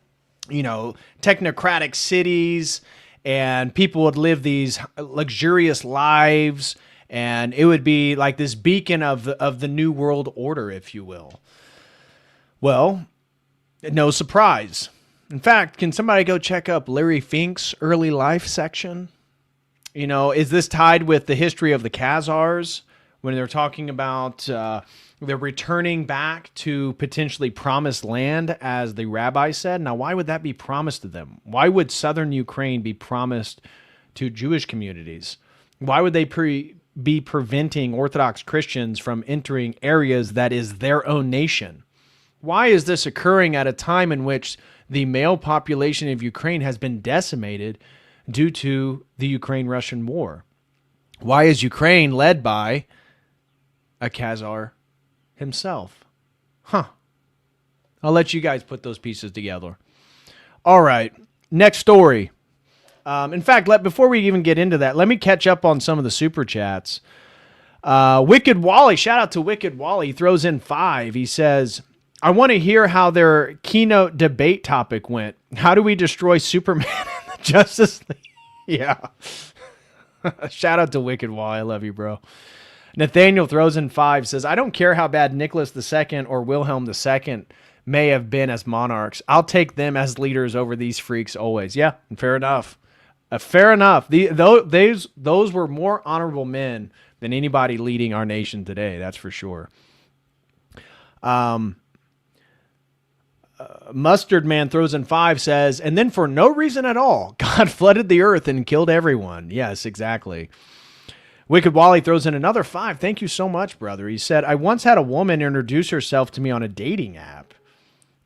S2: technocratic cities and people would live these luxurious lives. And it would be like this beacon of the new world order, if you will. Well, no surprise. In fact, can somebody go check up Larry Fink's early life section? Is this tied with the history of the Khazars when they're talking about they're returning back to potentially promised land, as the rabbi said? Now, why would that be promised to them? Why would southern Ukraine be promised to Jewish communities? Why would they be preventing Orthodox Christians from entering areas that is their own nation? Why is this occurring at a time in which the male population of Ukraine has been decimated due to the Ukraine-Russian war? Why is Ukraine led by a Khazar himself? I'll let you guys put those pieces together. All right, next story. In fact, before we even get into that, let me catch up on some of the super chats. Wicked Wally, shout out to Wicked Wally. He throws in 5. He says, I want to hear how their keynote debate topic went. How do we destroy Superman and the Justice League? Yeah. Shout out to Wicked Wally. I love you, bro. Nathaniel throws in 5, says, I don't care how bad Nicholas II or Wilhelm II may have been as monarchs. I'll take them as leaders over these freaks always. Yeah, fair enough. Fair enough. Those were more honorable men than anybody leading our nation today. That's for sure. Mustard Man throws in 5, says, and then for no reason at all, God flooded the earth and killed everyone. Yes, exactly. Wicked Wally throws in another 5. Thank you so much, brother. He said, I once had a woman introduce herself to me on a dating app.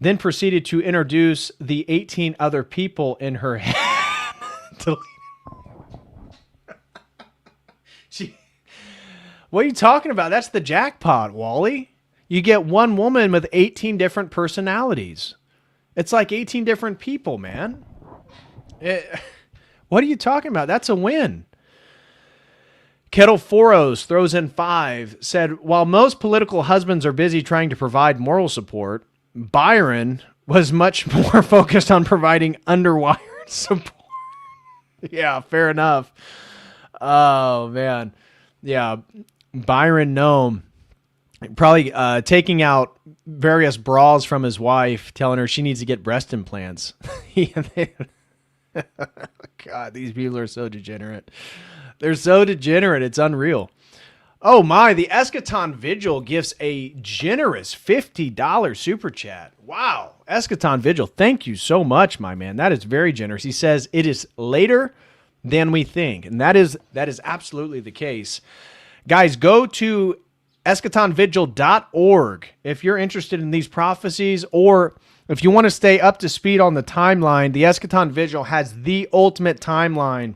S2: then proceeded to introduce the 18 other people in her head. What are you talking about? That's the jackpot, Wally. You get one woman with 18 different personalities. It's like 18 different people, man. What are you talking about? That's a win. Kettle Foros throws in 5, said, while most political husbands are busy trying to provide moral support, Byron was much more focused on providing underwired support. Yeah, fair enough. Oh, man. Yeah, Byron Noem probably taking out various bras from his wife, telling her she needs to get breast implants. God, these people are so degenerate. They're so degenerate. It's unreal. Oh my, the Eschaton Vigil gives a generous $50 super chat. Wow. Eschaton Vigil, thank you so much, my man. That is very generous. He says it is later than we think. And that is absolutely the case. Guys, go to eschatonvigil.org if you're interested in these prophecies, or if you want to stay up to speed on the timeline. The Eschaton Vigil has the ultimate timeline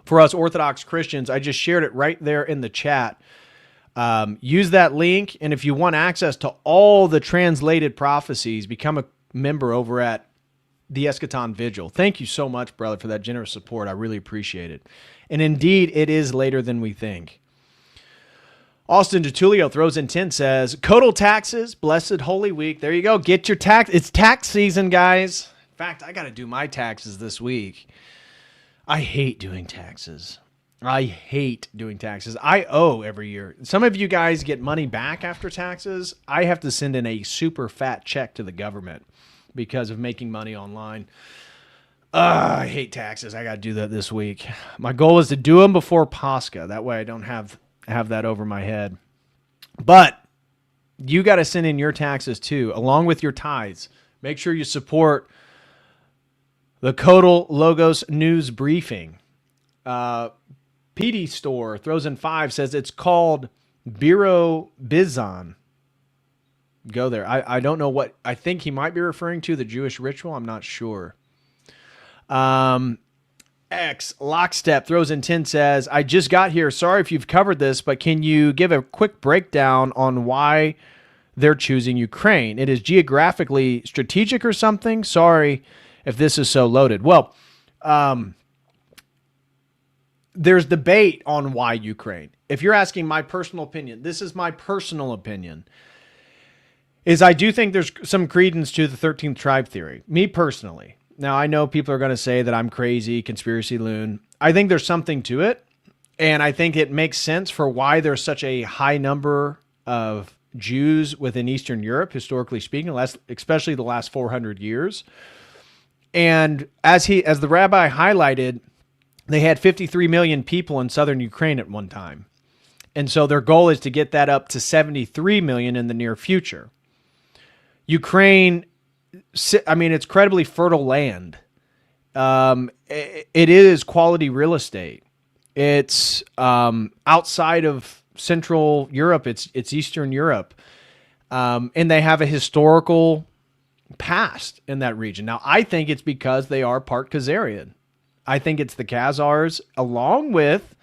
S2: for us Orthodox Christians. I just shared it right there in the chat. Use that link, and if you want access to all the translated prophecies, become a member over at the Eschaton Vigil. Thank you so much, brother, for that generous support. I really appreciate it. And indeed, it is later than we think. Austin DeTulio throws in 10, says, Codal taxes, blessed Holy Week. There you go. Get your tax. It's tax season, guys. In fact, I got to do my taxes this week. I hate doing taxes. I owe every year. Some of you guys get money back after taxes. I have to send in a super fat check to the government because of making money online. I hate taxes. I got to do that this week. My goal is to do them before Pascha. That way I don't have that over my head. But you got to send in your taxes too, along with your tithes. Make sure you support the Codal Logos News Briefing. PD Store throws in 5, says it's called Biro Bizan. Go there. I don't know what, I think he might be referring to the Jewish ritual. I'm not sure. X Lockstep throws in 10, says, I just got here. Sorry if you've covered this, but can you give a quick breakdown on why they're choosing Ukraine? It is geographically strategic or something? Sorry if this is so loaded. Well, there's debate on why Ukraine. If you're asking my personal opinion, this is my personal opinion, is I do think there's some credence to the 13th tribe theory. Me personally. Now, I know people are going to say that I'm crazy, conspiracy loon. I think there's something to it, and I think it makes sense for why there's such a high number of Jews within Eastern Europe, historically speaking, especially the last 400 years. And as the rabbi highlighted, they had 53 million people in southern Ukraine at one time. And so their goal is to get that up to 73 million in the near future. Ukraine, I mean, it's incredibly fertile land. It is quality real estate. It's outside of Central Europe. It's Eastern Europe. And they have a historical past in that region. Now, I think it's because they are part Khazarian. I think it's the Khazars, along with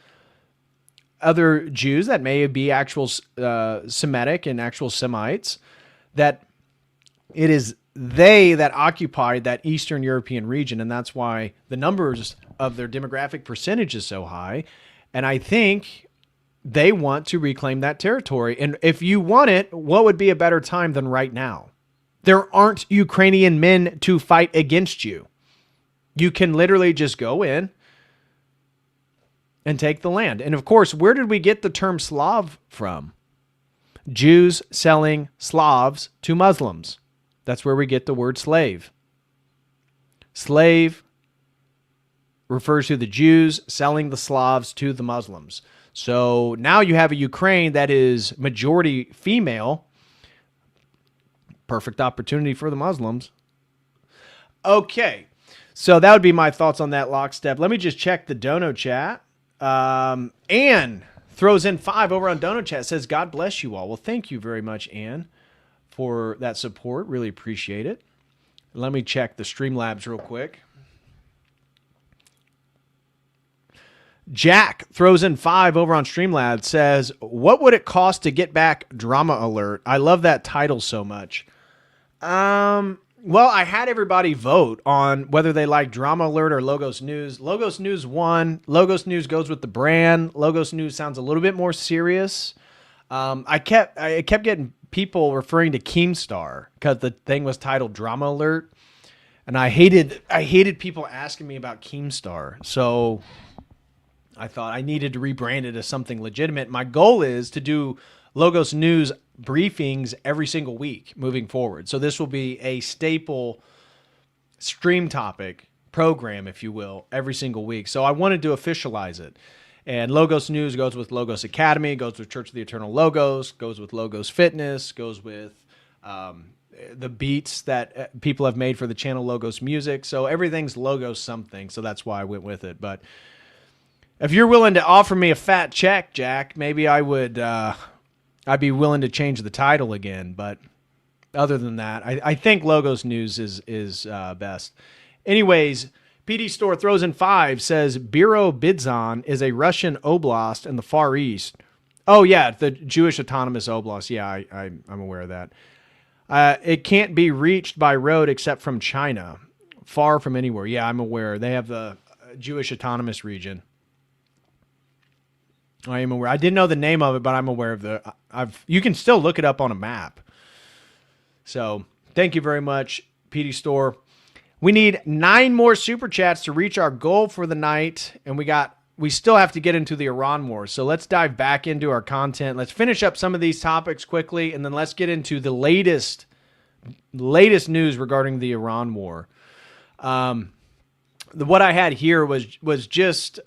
S2: other Jews that may be actual Semitic and actual Semites, that it is they that occupied that Eastern European region, and that's why the numbers of their demographic percentage is so high. And I think they want to reclaim that territory. And if you want it, what would be a better time than right now? There aren't Ukrainian men to fight against you. You can literally just go in and take the land. And of course, where did we get the term Slav from? Jews selling Slavs to Muslims. That's where we get the word slave. Slave refers to the Jews selling the Slavs to the Muslims. So now you have a Ukraine that is majority female. Perfect opportunity for the Muslims. Okay. So that would be my thoughts on that, Lockstep. Let me just check the Dono chat. Anne throws in 5 over on Dono chat. Says, God bless you all. Well, thank you very much, Anne, for that support. Really appreciate it. Let me check the Streamlabs real quick. Jack throws in 5 over on Streamlabs, says, what would it cost to get back Drama Alert? I love that title so much. Well, I had everybody vote on whether they like Drama Alert or Logos News. Logos News won. Logos News goes with the brand. Logos News sounds a little bit more serious. I kept getting people referring to Keemstar because the thing was titled Drama Alert, and I hated people asking me about Keemstar. So I thought I needed to rebrand it as something legitimate. My goal is to do Logos News briefings every single week moving forward. So this will be a staple stream topic program, if you will, every single week. So I wanted to officialize it. And Logos News goes with Logos Academy, goes with Church of the Eternal Logos, goes with Logos Fitness, goes with the beats that people have made for the channel Logos Music. So everything's Logos something. So that's why I went with it. But if you're willing to offer me a fat check, Jack, maybe I would, I'd be willing to change the title again. But other than that, I think Logos News is best. Anyways, PD Store throws in 5, says Birobidzhan is a Russian oblast in the Far East. Oh, yeah, the Jewish Autonomous Oblast. Yeah, I'm aware of that. It can't be reached by road except from China. Far from anywhere. Yeah, I'm aware. They have the Jewish Autonomous Region. I am aware. I didn't know the name of it, but I'm aware of you can still look it up on a map. So thank you very much, PD Store. We need 9 more super chats to reach our goal for the night, and we still have to get into the Iran war. So let's dive back into our content. Let's finish up some of these topics quickly, and then let's get into the latest news regarding the Iran war. What I had here was just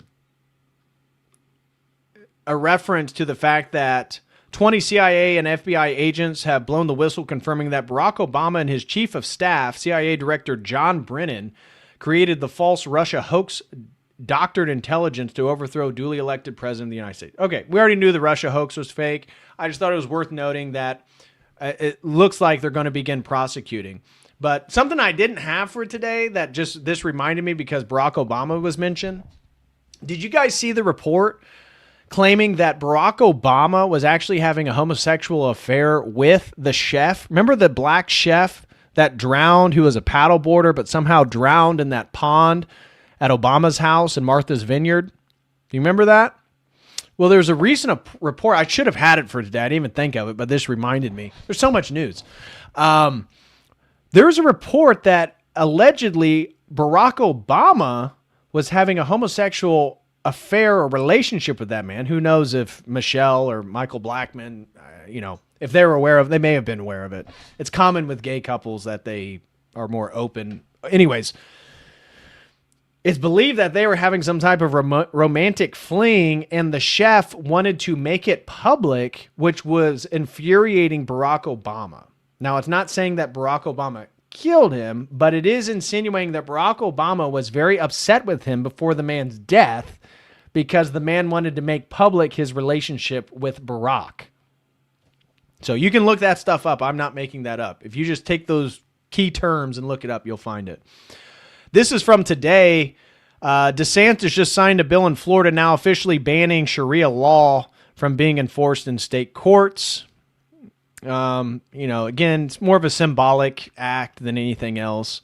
S2: a reference to the fact that 20 CIA and FBI agents have blown the whistle, confirming that Barack Obama and his chief of staff, CIA Director John Brennan, created the false Russia hoax doctored intelligence to overthrow duly elected president of the United States. Okay, we already knew the Russia hoax was fake. I just thought it was worth noting that it looks like they're going to begin prosecuting. But something I didn't have for today that this reminded me because Barack Obama was mentioned. Did you guys see the report claiming that Barack Obama was actually having a homosexual affair with the chef? Remember the black chef that drowned, who was a paddleboarder, but somehow drowned in that pond at Obama's house in Martha's Vineyard? Do you remember that? Well, there's a recent report. I should have had it for today. I didn't even think of it, but this reminded me. There's so much news. There's a report that allegedly Barack Obama was having a homosexual affair or relationship with that man. Who knows if Michelle or Michael Blackman, if they were aware of, they may have been aware of it. It's common with gay couples that they are more open. Anyways, it's believed that they were having some type of romantic fling, and the chef wanted to make it public, which was infuriating Barack Obama. Now, it's not saying that Barack Obama killed him, but it is insinuating that Barack Obama was very upset with him before the man's death because the man wanted to make public his relationship with Barack. So you can look that stuff up. I'm not making that up. If you just take those key terms and look it up, you'll find it. This is from today. DeSantis just signed a bill in Florida now officially banning Sharia law from being enforced in state courts. Again, it's more of a symbolic act than anything else.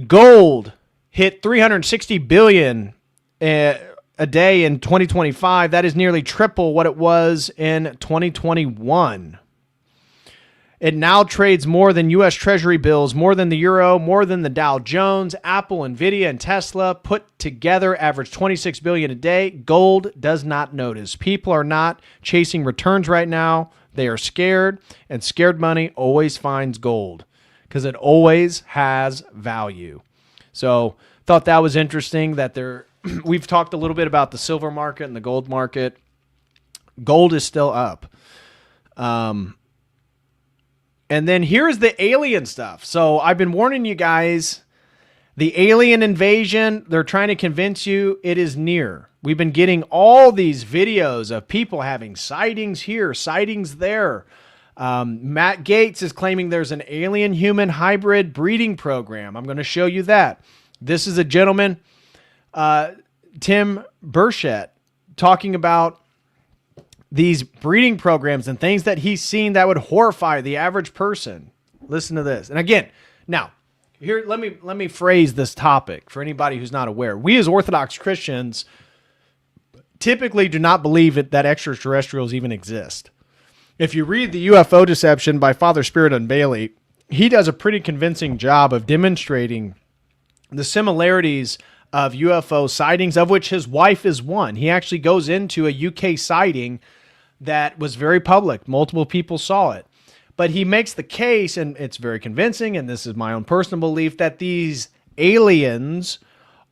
S2: Gold hit $360 billion a day in 2025. That is nearly triple what it was in 2021. It now trades more than U.S. Treasury bills, more than the euro, more than the Dow Jones. Apple, Nvidia, and Tesla put together average $26 billion a day. Gold does not notice. People are not chasing returns right now. They are scared, and scared money always finds gold because it always has value. So thought that was interesting that we've talked a little bit about the silver market and the gold market. Gold is still up. And then here's the alien stuff. So I've been warning you guys, the alien invasion, they're trying to convince you it is near. We've been getting all these videos of people having sightings here, sightings there. Matt Gaetz is claiming there's an alien-human hybrid breeding program. I'm going to show you that. This is a gentleman, Tim Burchett, talking about these breeding programs and things that he's seen that would horrify the average person. Listen to this. And again, now, here, let me phrase this topic for anybody who's not aware. We as Orthodox Christians typically do not believe that extraterrestrials even exist. If you read the UFO Deception by Father Spirit and Bailey, he does a pretty convincing job of demonstrating the similarities of UFO sightings, of which his wife is one. He actually goes into a UK sighting that was very public. Multiple people saw it. But he makes the case, and it's very convincing, and this is my own personal belief, that these aliens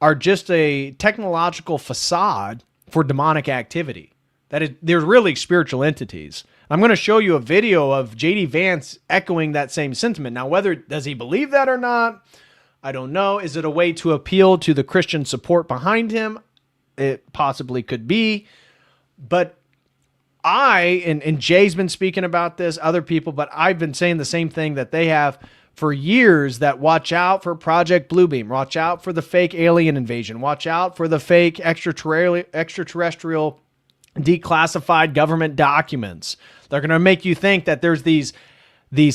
S2: are just a technological facade for demonic activity. They're really spiritual entities. I'm going to show you a video of J.D. Vance echoing that same sentiment. Now, does he believe that or not? I don't know. Is it a way to appeal to the Christian support behind him? It possibly could be. But and Jay's been speaking about this, other people, but I've been saying the same thing that they have for years, that watch out for Project Bluebeam, watch out for the fake alien invasion, watch out for the fake extraterrestrial declassified government documents. They're going to make you think that there's these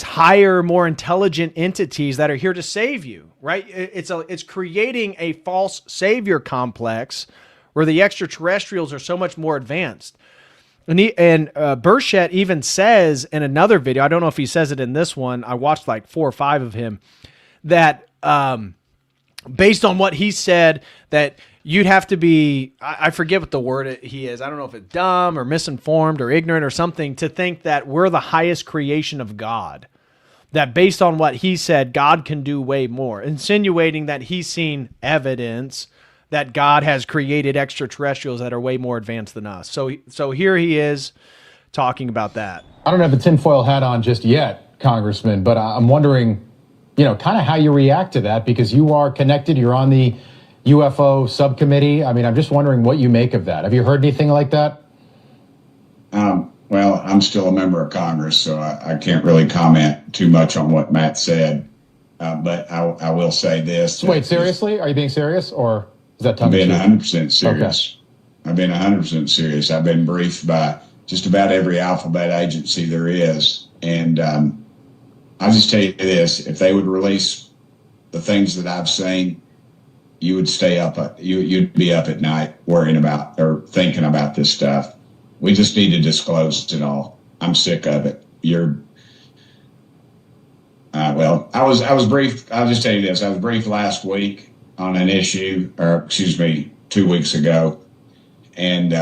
S2: higher, more intelligent entities that are here to save you, right? It's creating a false savior complex where the extraterrestrials are so much more advanced. And Burchett even says in another video, I don't know if he says it in this one, I watched like 4 or 5 of him, that based on what he said, that you'd have to be, I forget what the word he is, I don't know if it's dumb or misinformed or ignorant or something, to think that we're the highest creation of God. That based on what he said, God can do way more, insinuating that he's seen evidence that God has created extraterrestrials that are way more advanced than us. So here he is talking about that.
S6: I don't have a tinfoil hat on just yet, Congressman, but I'm wondering, kind of how you react to that, because you are connected, you're on the UFO subcommittee. I mean, I'm just wondering what you make of that. Have you heard anything like that?
S8: Well, I'm still a member of Congress, so I can't really comment too much on what Matt said. But I will say this.
S6: So wait, seriously? Are you being serious, or is that
S8: I'm being
S6: tongue-in-cheek?
S8: 100% serious. Okay. I've been 100% serious. I've been briefed by just about every alphabet agency there is. And I'll just tell you this. If they would release the things that I've seen, you would stay up. You'd be up at night worrying about or thinking about this stuff. We just need to disclose it all. I'm sick of it. Well, I was briefed. I'll just tell you this. I was briefed last week on an issue, 2 weeks ago, and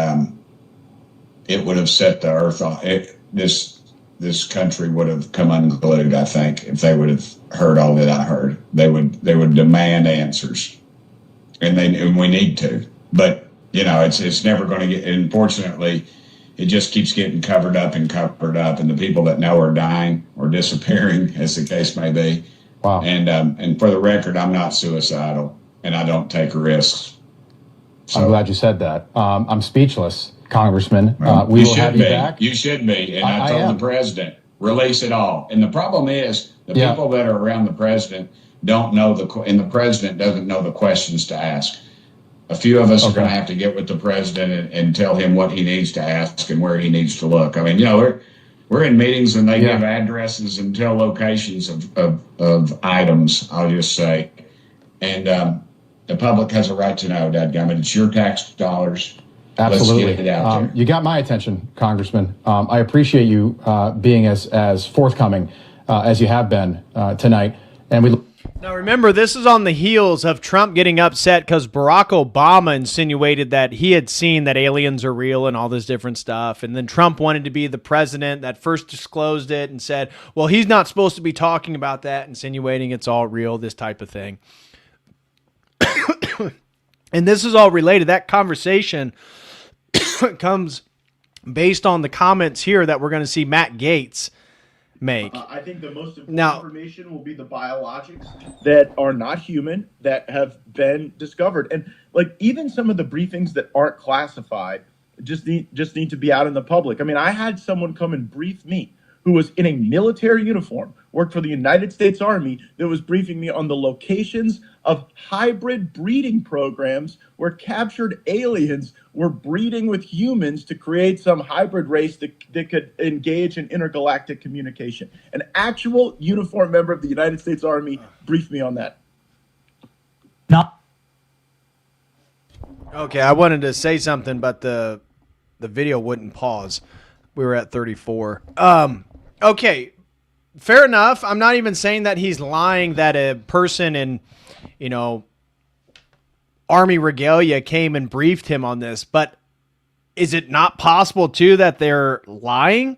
S8: it would have set the earth off. This country would have come unglued, I think, if they would have heard all that I heard. They would demand answers, and we need to. But it's never going to get. Unfortunately, it just keeps getting covered up, and the people that know are dying or disappearing, as the case may be.
S6: Wow.
S8: And for the record, I'm not suicidal, and I don't take risks.
S6: I'm glad you said that. I'm speechless, Congressman.
S8: Well,
S6: We will have you back.
S8: You should be. And I told the president, release it all. And the problem is the people that are around the president don't know and the president doesn't know the questions to ask. A few of us are going to have to get with the president and tell him what he needs to ask and where he needs to look. I mean, we're in meetings and they give addresses and tell locations of items, I'll just say. And the public has a right to know, dadgummit. It's your tax dollars.
S6: Absolutely.
S8: Let's get it out there.
S6: You got my attention, Congressman. I appreciate you being as forthcoming as you have been tonight. And
S2: Now remember, this is on the heels of Trump getting upset because Barack Obama insinuated that he had seen that aliens are real and all this different stuff. And then Trump wanted to be the president that first disclosed it and said, well, he's not supposed to be talking about that, insinuating it's all real, this type of thing. And this is all related. That conversation comes based on the comments here that we're going to see Matt Gaetz make.
S23: I think the most important information will be the biologics that are not human that have been discovered. And like even some of the briefings that aren't classified just need to be out in the public. I mean, I had someone come and brief me who was in a military uniform, worked for the United States Army, that was briefing me on the locations of hybrid breeding programs where captured aliens were breeding with humans to create some hybrid race that could engage in intergalactic communication. An actual uniformed member of the United States Army briefed me on that.
S2: Okay, I wanted to say something, but the video wouldn't pause. We were at 34. Okay, fair enough. I'm not even saying that he's lying that a person in, Army regalia came and briefed him on this, but is it not possible, too, that they're lying?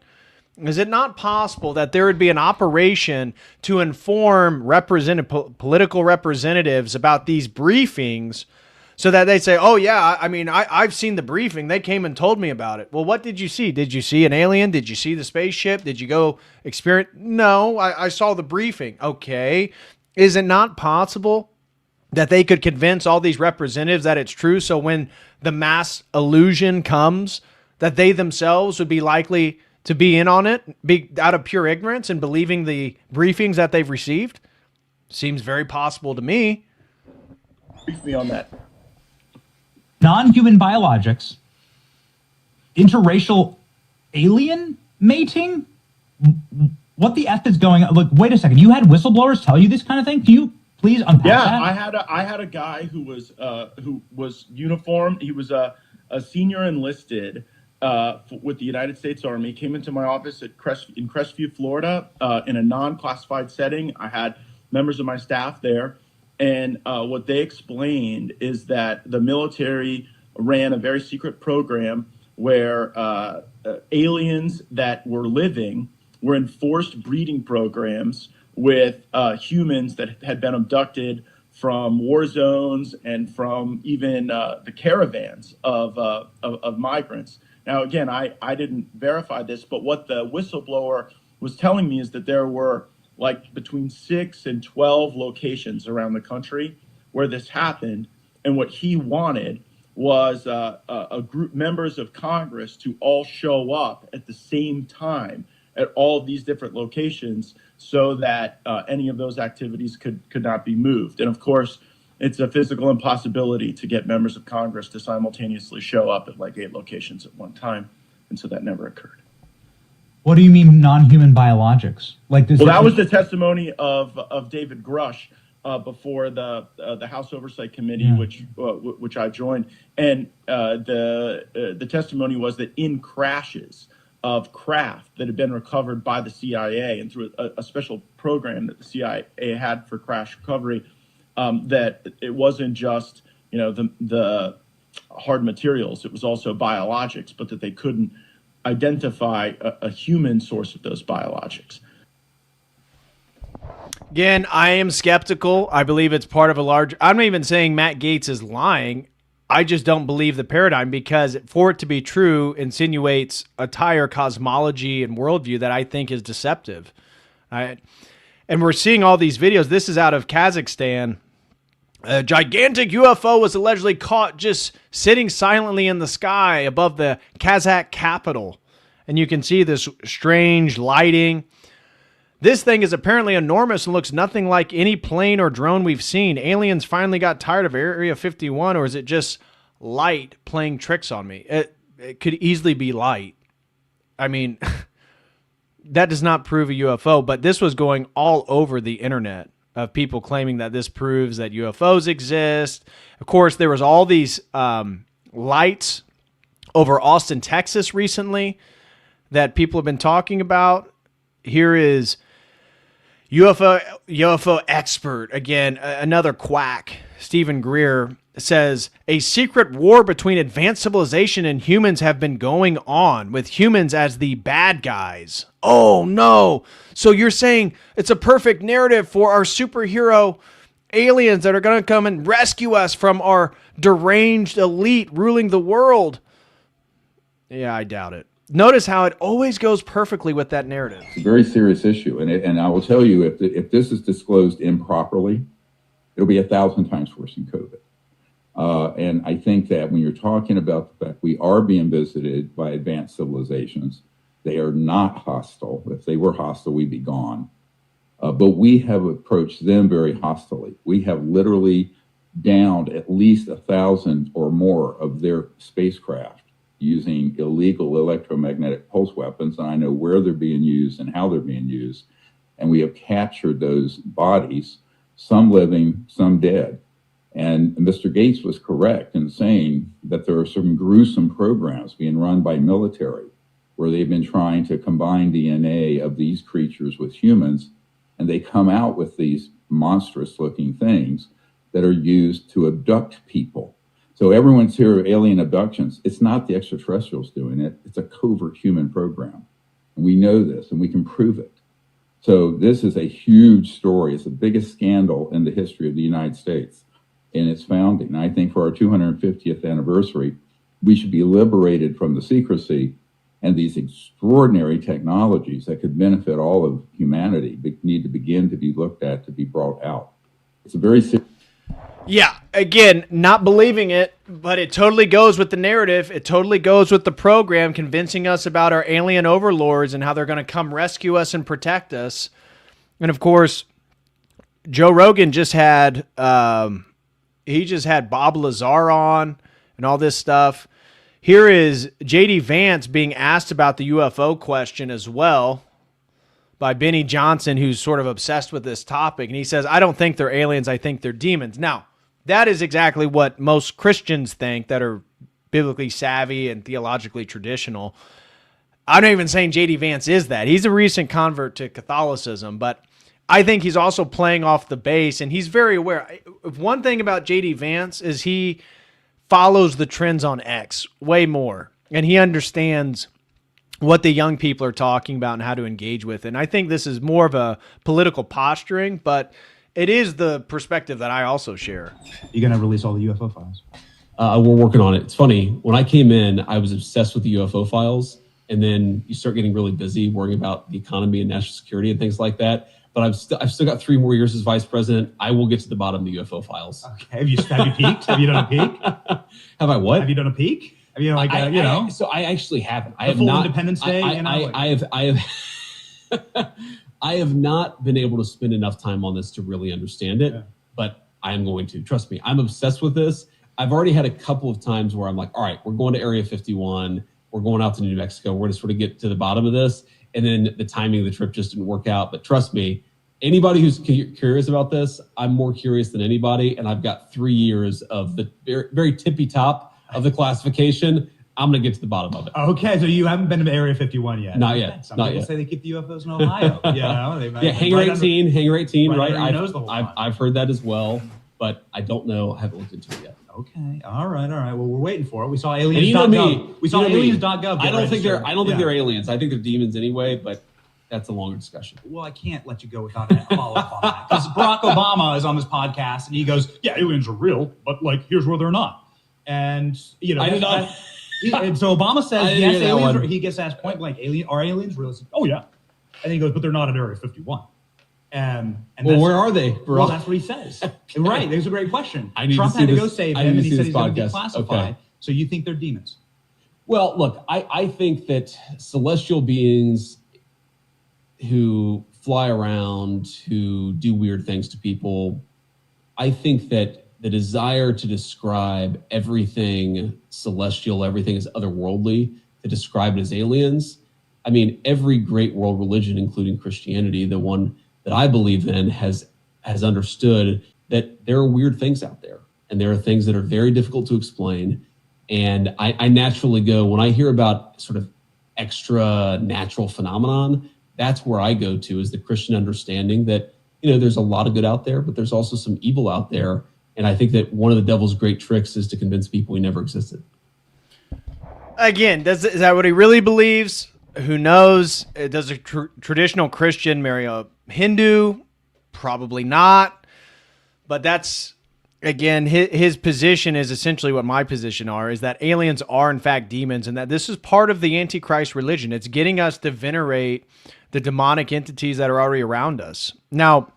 S2: Is it not possible that there would be an operation to inform political representatives about these briefings so that they say, oh, yeah, I mean, I've seen the briefing. They came and told me about it. Well, what did you see? Did you see an alien? Did you see the spaceship? Did you go experience? No, I saw the briefing. Okay. Is it not possible that they could convince all these representatives that it's true? So when the mass illusion comes, that they themselves would be likely to be in on it, be out of pure ignorance and believing the briefings that they've received? Seems very possible to me.
S23: Brief me on that.
S9: Non-human biologics, interracial alien mating. What the F is going on? Look, wait a second. You had whistleblowers tell you this kind of thing? Can you please unpack that?
S23: Yeah, I had a guy who was uniformed. He was a senior enlisted with the United States Army. Came into my office in Crestview, Florida, in a non-classified setting. I had members of my staff there. And what they explained is that the military ran a very secret program where aliens that were living were in forced breeding programs with humans that had been abducted from war zones and from even the caravans of migrants. Now, again, I didn't verify this, but what the whistleblower was telling me is that there were like between 6 and 12 locations around the country where this happened. And what he wanted was a group, members of Congress, to all show up at the same time at all of these different locations so that any of those activities could not be moved. And of course, it's a physical impossibility to get members of Congress to simultaneously show up at like 8 locations at one time. And so that never occurred.
S9: What do you mean non-human biologics? Like this?
S23: Well, that was the testimony of David Grush before the House Oversight Committee, which I joined, and the testimony was that in crashes of craft that had been recovered by the CIA and through a special program that the CIA had for crash recovery, that it wasn't just the hard materials, it was also biologics, but that they couldn't identify a human source of those biologics.
S2: Again, I am skeptical. I believe it's part of a large... I'm not even saying Matt Gaetz is lying. I just don't believe the paradigm, because for it to be true insinuates a entire cosmology and worldview that I think is deceptive. And we're seeing all these videos. This is out of Kazakhstan. A gigantic UFO was allegedly caught just sitting silently in the sky above the Kazakh capital. And you can see this strange lighting. This thing is apparently enormous and looks nothing like any plane or drone we've seen. Aliens finally got tired of Area 51, or is it just light playing tricks on me? It could easily be light. I mean, that does not prove a UFO, but this was going all over the internet, of people claiming that this proves that UFOs exist. Of course, there was all these lights over Austin, Texas recently that people have been talking about. Here is UFO expert, again, another quack, Stephen Greer, says, a secret war between advanced civilization and humans have been going on, with humans as the bad guys. Oh, no. So you're saying it's a perfect narrative for our superhero aliens that are going to come and rescue us from our deranged elite ruling the world? Yeah, I doubt it. Notice how it always goes perfectly with that narrative.
S10: It's a very serious issue. And I will tell you, if this is disclosed improperly, it'll be 1,000 times worse than COVID. And I think that when you're talking about the fact we are being visited by advanced civilizations, They are not hostile. If they were hostile, we'd be gone. But we have approached them very hostilely. We have literally downed at least 1,000 or more of their spacecraft using illegal electromagnetic pulse weapons. And I know where they're being used and how they're being used. And we have captured those bodies, some living, some dead. And Mr. Gates was correct in saying that there are some gruesome programs being run by military where they've been trying to combine DNA of these creatures with humans, and they come out with these monstrous looking things that are used to abduct people. So everyone's here of alien abductions. It's not the extraterrestrials doing it. It's a covert human program. And we know this, and we can prove it. So this is a huge story. It's the biggest scandal in the history of the United States in its founding. And I think for our 250th anniversary, we should be liberated from the secrecy, and these extraordinary technologies that could benefit all of humanity need to begin to be looked at, to be brought out. It's a very serious.
S2: Yeah, again, not believing it, but it totally goes with the narrative. It totally goes with the program convincing us about our alien overlords and how they're going to come rescue us and protect us. And of course, Joe Rogan just had Bob Lazar on and all this stuff. Here is J.D. Vance being asked about the UFO question as well by Benny Johnson, who's sort of obsessed with this topic. And he says, I don't think they're aliens. I think they're demons. Now, that is exactly what most Christians think that are biblically savvy and theologically traditional. I'm not even saying J.D. Vance is that. He's a recent convert to Catholicism, but I think he's also playing off the base, and he's very aware. One thing about J.D. Vance is he follows the trends on X way more, and he understands what the young people are talking about and how to engage with. And I think this is more of a political posturing, but it is the perspective that I also share.
S9: You gonna release all the UFO files?
S4: We're working on it. It's funny. When I came in, I was obsessed with the UFO files, and then you start getting really busy worrying about the economy and national security and things like that. But I've still got 3 more years as vice president. I will get to the bottom of the UFO files.
S9: Okay. Have you peeked? Have you done a peek?
S4: Have I what?
S9: Have you done a peek? Have you
S4: So I actually haven't. I have
S9: full
S4: not.
S9: Independence Day.
S4: I have not been able to spend enough time on this to really understand it. Yeah. But I am going to. Trust me. I'm obsessed with this. I've already had a couple of times where I'm like, all right, we're going to Area 51. We're going out to New Mexico. We're going to sort of get to the bottom of this. And then the timing of the trip just didn't work out. But trust me, anybody who's curious about this, I'm more curious than anybody. And I've got 3 years of the very, very tippy top of the classification. I'm going to get to the bottom of it.
S9: Okay, so you haven't been to Area 51 yet?
S4: Not yet.
S9: Some people say they keep the UFOs in Ohio.
S4: Hangar 18, right?
S9: I've
S4: I've heard that as well, but I don't know. I haven't looked into it yet.
S9: Okay. All right. Well, we're waiting for it. We saw aliens.
S4: You know me.
S9: We saw aliens.gov.
S4: I don't think they're aliens. I think they're demons anyway, but that's a longer discussion.
S9: Well, I can't let you go without a follow-up on that. Because Barack Obama is on this podcast and he goes, yeah, aliens are real, but here's where they're not. And,
S4: I did not.
S9: And so Obama says, yes, aliens he gets asked point blank, are aliens real? Says, oh, yeah. And then he goes, but they're not at Area 51.
S4: Where are they, bro?
S9: Well, that's what he says. Okay. Right. That's a great question.
S4: Trump
S9: had to go save them, and he said he's going to declassify. Okay. So you think they're demons?
S4: Well, look, I think that celestial beings who fly around, who do weird things to people, I think that the desire to describe everything celestial, everything is otherworldly, to describe it as aliens. I mean, every great world religion, including Christianity, the one that I believe in, has understood that there are weird things out there, and there are things that are very difficult to explain. And I naturally go, when I hear about sort of extra natural phenomenon, that's where I go to, is the Christian understanding that, there's a lot of good out there, but there's also some evil out there. And I think that one of the devil's great tricks is to convince people he never existed.
S2: Again, is that what he really believes? Who knows? Does a traditional Christian marry a Hindu? Probably not. But that's, again, his position is essentially what my position is that aliens are in fact demons, and that this is part of the Antichrist religion. It's getting us to venerate the demonic entities that are already around us. Now,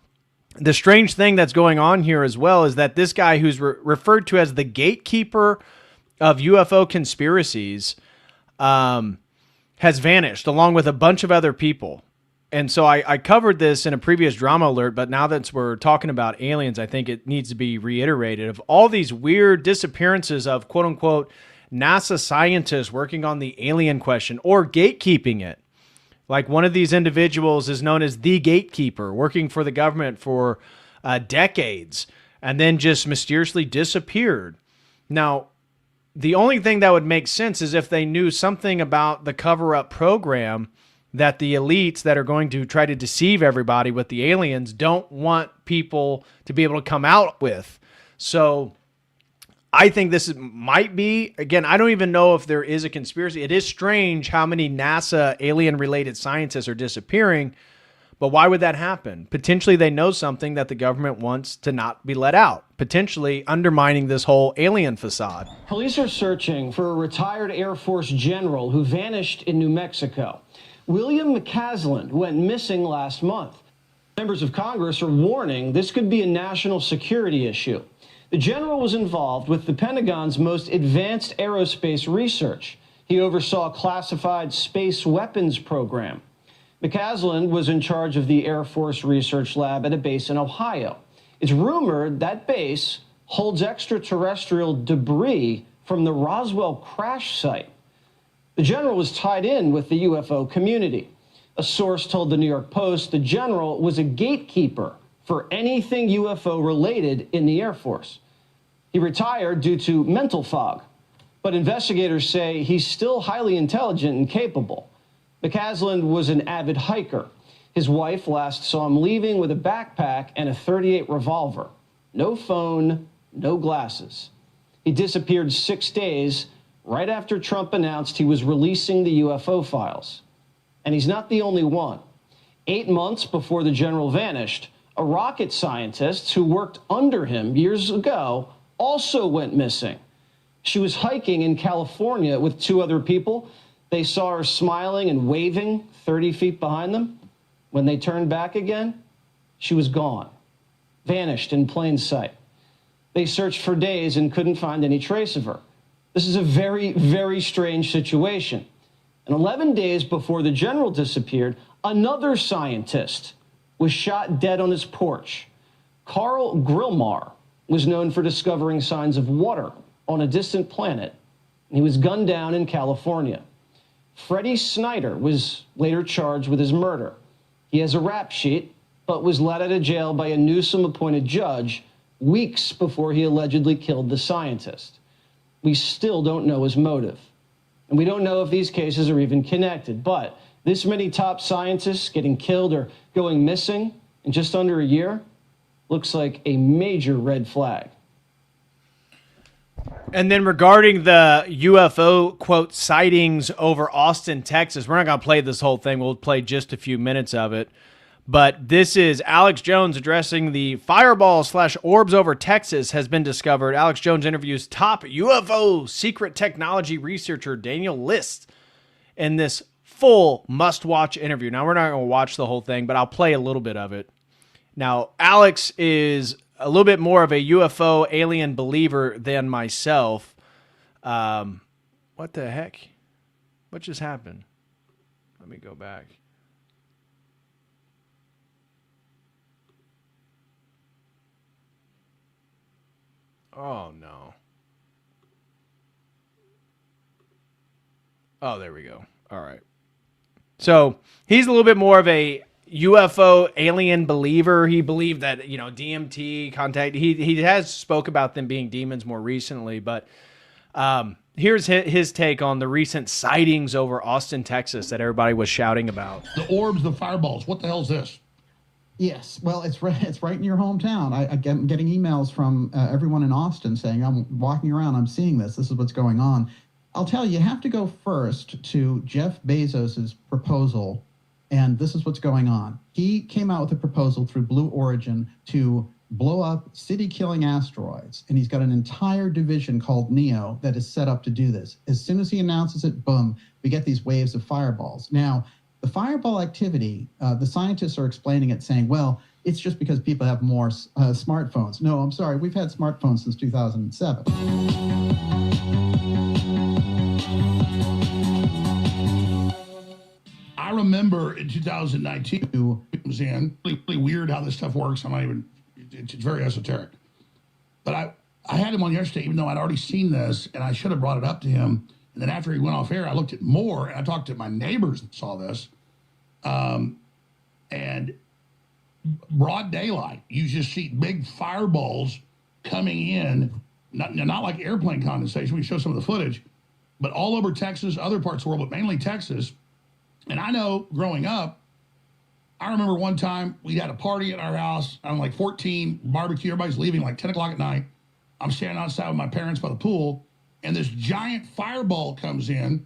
S2: the strange thing that's going on here as well is that this guy who's referred to as the gatekeeper of UFO conspiracies, has vanished along with a bunch of other people. And so I covered this in a previous drama alert, but now that we're talking about aliens, I think it needs to be reiterated of all these weird disappearances of quote unquote NASA scientists working on the alien question or gatekeeping it. Like one of these individuals is known as the gatekeeper, working for the government for decades, and then just mysteriously disappeared. Now, the only thing that would make sense is if they knew something about the cover-up program that the elites that are going to try to deceive everybody with the aliens don't want people to be able to come out with. So I think this might be, again, I don't even know if there is a conspiracy. It is strange how many NASA alien-related scientists are disappearing, but why would that happen? Potentially they know something that the government wants to not be let out, potentially undermining this whole alien facade.
S11: Police are searching for a retired Air Force general who vanished in New Mexico. William McCaslin went missing last month. Members of Congress are warning this could be a national security issue. The general was involved with the Pentagon's most advanced aerospace research. He oversaw a classified space weapons program. McCaslin was in charge of the Air Force Research Lab at a base in Ohio. It's rumored that base holds extraterrestrial debris from the Roswell crash site. The general was tied in with the UFO community. A source told the New York Post the general was a gatekeeper for anything UFO related in the Air Force. He retired due to mental fog, but investigators say he's still highly intelligent and capable. McCaslin was an avid hiker. His wife last saw him leaving with a backpack and a .38 revolver. No phone, no glasses. He disappeared 6 days right after Trump announced he was releasing the UFO files. And he's not the only one. 8 months before the general vanished, a rocket scientist who worked under him years ago also went missing. She was hiking in California with 2 other people. They saw her smiling and waving 30 feet behind them. When they turned back again, she was gone, vanished in plain sight. They searched for days and couldn't find any trace of her. This is a very, very strange situation. And 11 days before the general disappeared, another scientist was shot dead on his porch. Carl Grillmar was known for discovering signs of water on a distant planet. He was gunned down in California. Freddie Snyder was later charged with his murder. He has a rap sheet, but was let out of jail by a Newsom-appointed judge weeks before he allegedly killed the scientist. We still don't know his motive. And we don't know if these cases are even connected. But this many top scientists getting killed or going missing in just under a year looks like a major red flag.
S2: And then regarding the UFO, quote, sightings over Austin, Texas, we're not going to play this whole thing. We'll play just a few minutes of it. But this is Alex Jones addressing the fireball/orbs over Texas has been discovered. Alex Jones interviews top UFO secret technology researcher Daniel List in this full must-watch interview. Now, we're not going to watch the whole thing, but I'll play a little bit of it. Now, Alex is a little bit more of a UFO alien believer than myself. What the heck? What just happened? Let me go back. Oh, no. Oh, there we go. All right. So he's a little bit more of a UFO alien believer. He believed that, DMT contact. He has spoke about them being demons more recently, but here's his take on the recent sightings over Austin, Texas that everybody was shouting about.
S12: The orbs, the fireballs. What the hell is this?
S13: Yes, well, it's right in your hometown. I'm getting emails from everyone in Austin saying, I'm walking around, I'm seeing this. This is what's going on. I'll tell you have to go first to Jeff Bezos's proposal, and this is what's going on. He came out with a proposal through Blue Origin to blow up city-killing asteroids, and he's got an entire division called NEO that is set up to do this. As soon as he announces it, boom, we get these waves of fireballs. Now, the fireball activity, the scientists are explaining it, saying, well, it's just because people have more smartphones. No, I'm sorry. We've had smartphones since 2007.
S12: remember in 2019, it was really weird how this stuff works. It's very esoteric. But I had him on yesterday, even though I'd already seen this, and I should have brought it up to him. And then after he went off air, I looked at more, and I talked to my neighbors that saw this. And broad daylight, you just see big fireballs coming in, not like airplane condensation. We show some of the footage, but all over Texas, other parts of the world, but mainly Texas. And I know growing up, I remember one time we had a party at our house. I'm like 14, barbecue. Everybody's leaving like 10 o'clock at night. I'm standing outside with my parents by the pool, and this giant fireball comes in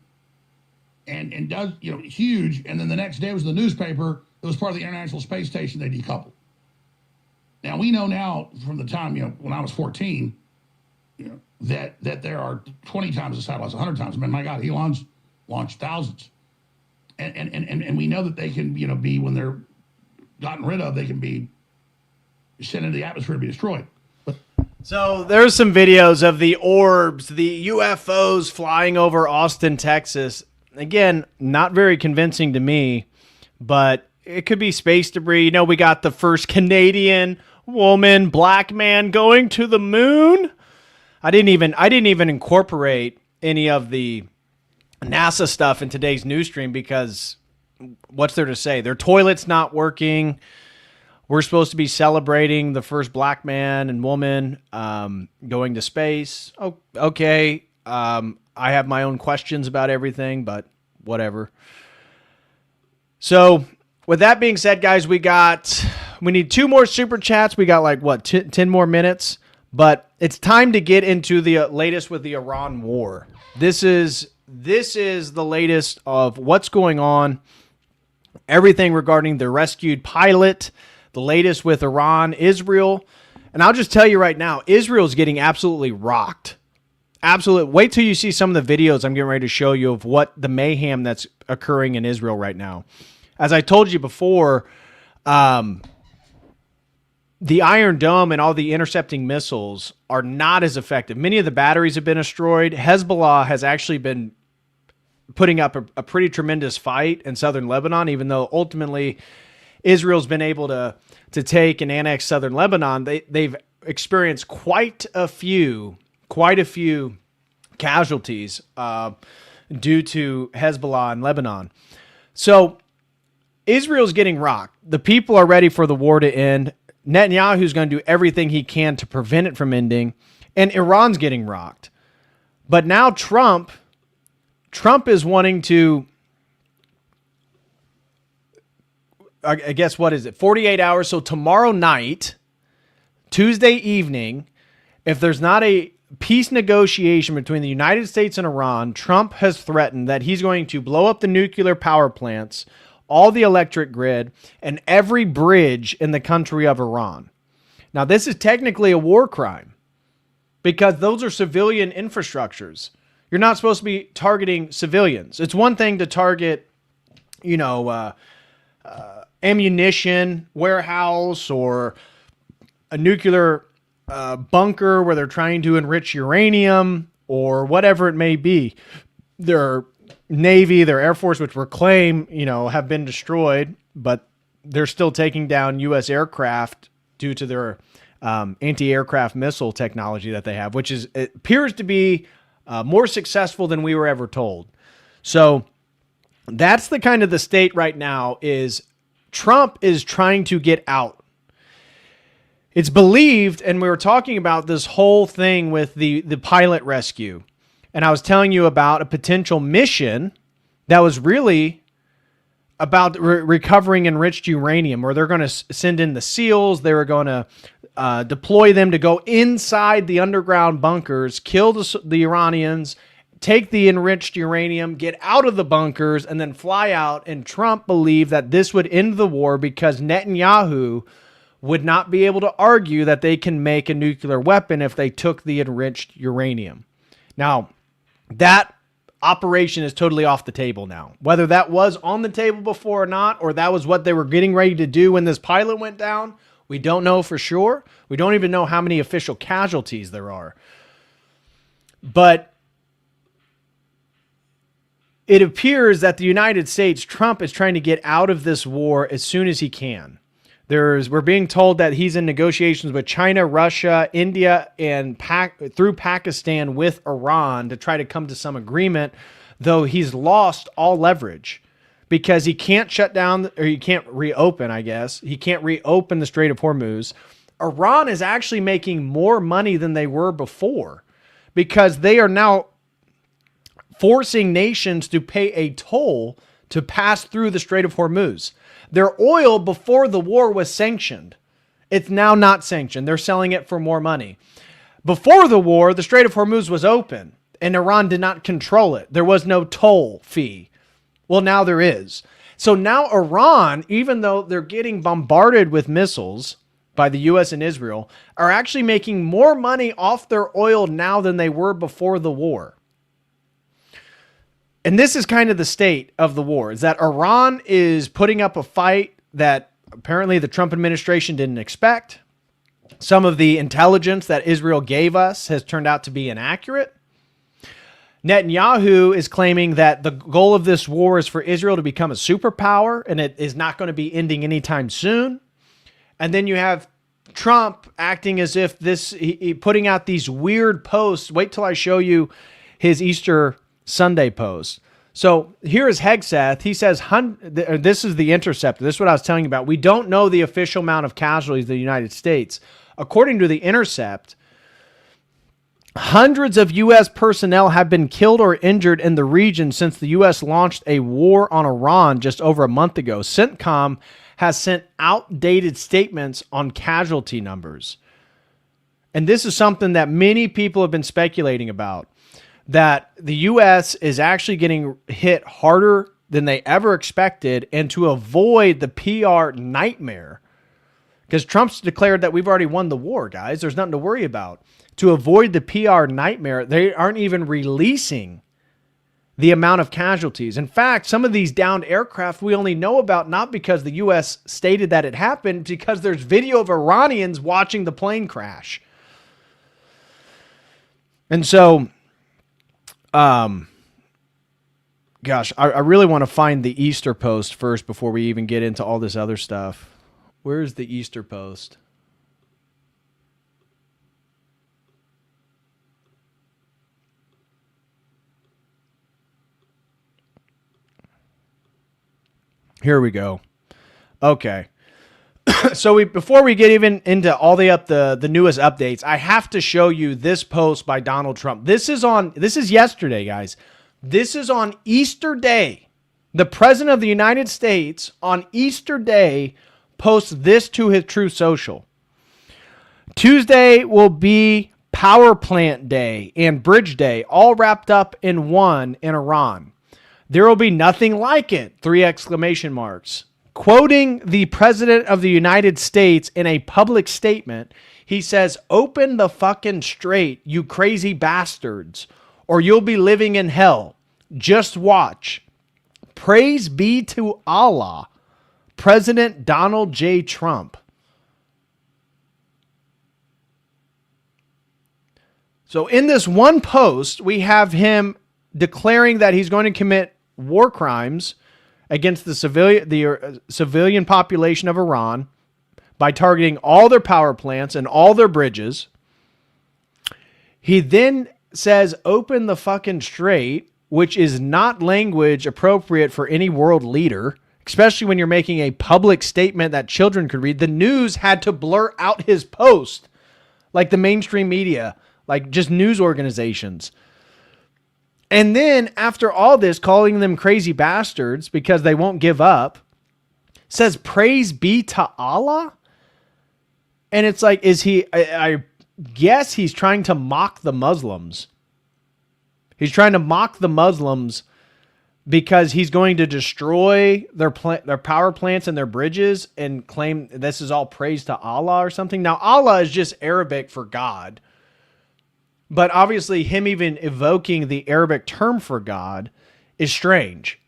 S12: and does, huge. And then the next day it was the newspaper. It was part of the International Space Station. They decoupled. Now we know now from the time, when I was 14, that there are 20 times the satellites, 100 times. Man, my God, Elon's launched thousands. And we know that they can, be, when they're gotten rid of, they can be sent into the atmosphere to be destroyed.
S2: So there's some videos of the orbs, the UFOs flying over Austin, Texas. Again, not very convincing to me, but it could be space debris. We got the first Canadian woman, black man going to the moon. I didn't even incorporate any of the NASA stuff in today's news stream because what's there to say? Their toilet's not working. We're supposed to be celebrating the first black man and woman going to space. Oh, okay. I have my own questions about everything, but whatever. So with that being said, guys, we need 2 more super chats. We got 10 more minutes, but it's time to get into the latest with the Iran war. This is the latest of what's going on. Everything regarding the rescued pilot, the latest with Iran, Israel. And I'll just tell you right now, Israel's getting absolutely rocked. Absolutely. Wait till you see some of the videos I'm getting ready to show you of what the mayhem that's occurring in Israel right now. As I told you before, the Iron Dome and all the intercepting missiles are not as effective. Many of the batteries have been destroyed. Hezbollah has actually been putting up a pretty tremendous fight in southern Lebanon, even though ultimately Israel's been able to take and annex southern Lebanon. They've experienced quite a few casualties due to Hezbollah in Lebanon. So Israel's getting rocked. The people are ready for the war to end. Netanyahu's going to do everything he can to prevent it from ending, and Iran's getting rocked. But now Trump is wanting to, I guess, 48 hours. So tomorrow night, Tuesday evening, if there's not a peace negotiation between the United States and Iran, Trump has threatened that he's going to blow up the nuclear power plants, all the electric grid, and every bridge in the country of Iran. Now, this is technically a war crime because those are civilian infrastructures. You're not supposed to be targeting civilians. It's one thing to target, ammunition warehouse or a nuclear bunker where they're trying to enrich uranium or whatever it may be. Their Navy, their Air Force, which were claim, have been destroyed, but they're still taking down U.S. aircraft due to their anti-aircraft missile technology that they have, which it appears to be more successful than we were ever told. So that's the kind of the state right now is Trump is trying to get out. It's believed, and we were talking about this whole thing with the pilot rescue, and I was telling you about a potential mission that was really about recovering enriched uranium, where they're going to send in the SEALs. They were going to deploy them to go inside the underground bunkers, kill the Iranians, take the enriched uranium, get out of the bunkers, and then fly out. And Trump believed that this would end the war because Netanyahu would not be able to argue that they can make a nuclear weapon if they took the enriched uranium. Now, that operation is totally off the table now. Whether that was on the table before or not, or that was what they were getting ready to do when this pilot went down, we don't know for sure. We don't even know how many official casualties there are. But it appears that the United States, Trump is trying to get out of this war as soon as he can. We're being told that he's in negotiations with China, Russia, India, and through Pakistan with Iran to try to come to some agreement, though he's lost all leverage because he can't shut down, or he can't reopen, I guess. He can't reopen the Strait of Hormuz. Iran is actually making more money than they were before because they are now forcing nations to pay a toll to pass through the Strait of Hormuz. Their oil before the war was sanctioned. It's now not sanctioned. They're selling it for more money. Before the war, the Strait of Hormuz was open and Iran did not control it. There was no toll fee. Well, now there is. So now Iran, even though they're getting bombarded with missiles by the U.S. and Israel, are actually making more money off their oil now than they were before the war. And this is kind of the state of the war, is that Iran is putting up a fight that apparently the Trump administration didn't expect. Some of the intelligence that Israel gave us has turned out to be inaccurate. Netanyahu is claiming that the goal of this war is for Israel to become a superpower, and it is not going to be ending anytime soon. And then you have Trump acting as if he putting out these weird posts. Wait till I show you his Easter Sunday post. So here is Hegseth. He says, this is the Interceptor. This is what I was telling you about. We don't know the official amount of casualties of the United States. According to the Intercept, hundreds of U.S. personnel have been killed or injured in the region since the U.S. launched a war on Iran just over a month ago. CENTCOM has sent outdated statements on casualty numbers. And this is something that many people have been speculating about, that the U.S. is actually getting hit harder than they ever expected, and to avoid the PR nightmare, because Trump's declared that we've already won the war, guys. There's nothing to worry about. To avoid the PR nightmare, they aren't even releasing the amount of casualties. In fact, some of these downed aircraft we only know about not because the U.S. stated that it happened, because there's video of Iranians watching the plane crash. And so, gosh, I really want to find the Easter post first before we even get into all this other stuff. Where's the Easter post? Here we go. Okay. So before we get even into all the newest updates, I have to show you this post by Donald Trump. This is yesterday, guys. This is on Easter Day. The President of the United States on Easter Day posts this to his Truth Social. Tuesday will be Power Plant Day and Bridge Day, all wrapped up in one in Iran. There will be nothing like it, 3 exclamation marks. Quoting the President of the United States in a public statement, he says, "Open the fucking strait, you crazy bastards, or you'll be living in hell. Just watch. Praise be to Allah. President Donald J. Trump." So in this one post, we have him declaring that he's going to commit war crimes against the civilian population of Iran by targeting all their power plants and all their bridges. He then says, "Open the fucking strait," which is not language appropriate for any world leader, especially when you're making a public statement that children could read. The news had to blur out his post, like the mainstream media, like just news organizations. And then after all this, calling them crazy bastards because they won't give up, says, "Praise be to Allah." And it's like, I guess he's trying to mock the Muslims. He's trying to mock the Muslims because he's going to destroy their power plants and their bridges and claim this is all praise to Allah or something. Now, Allah is just Arabic for God. But obviously him even evoking the Arabic term for God is strange,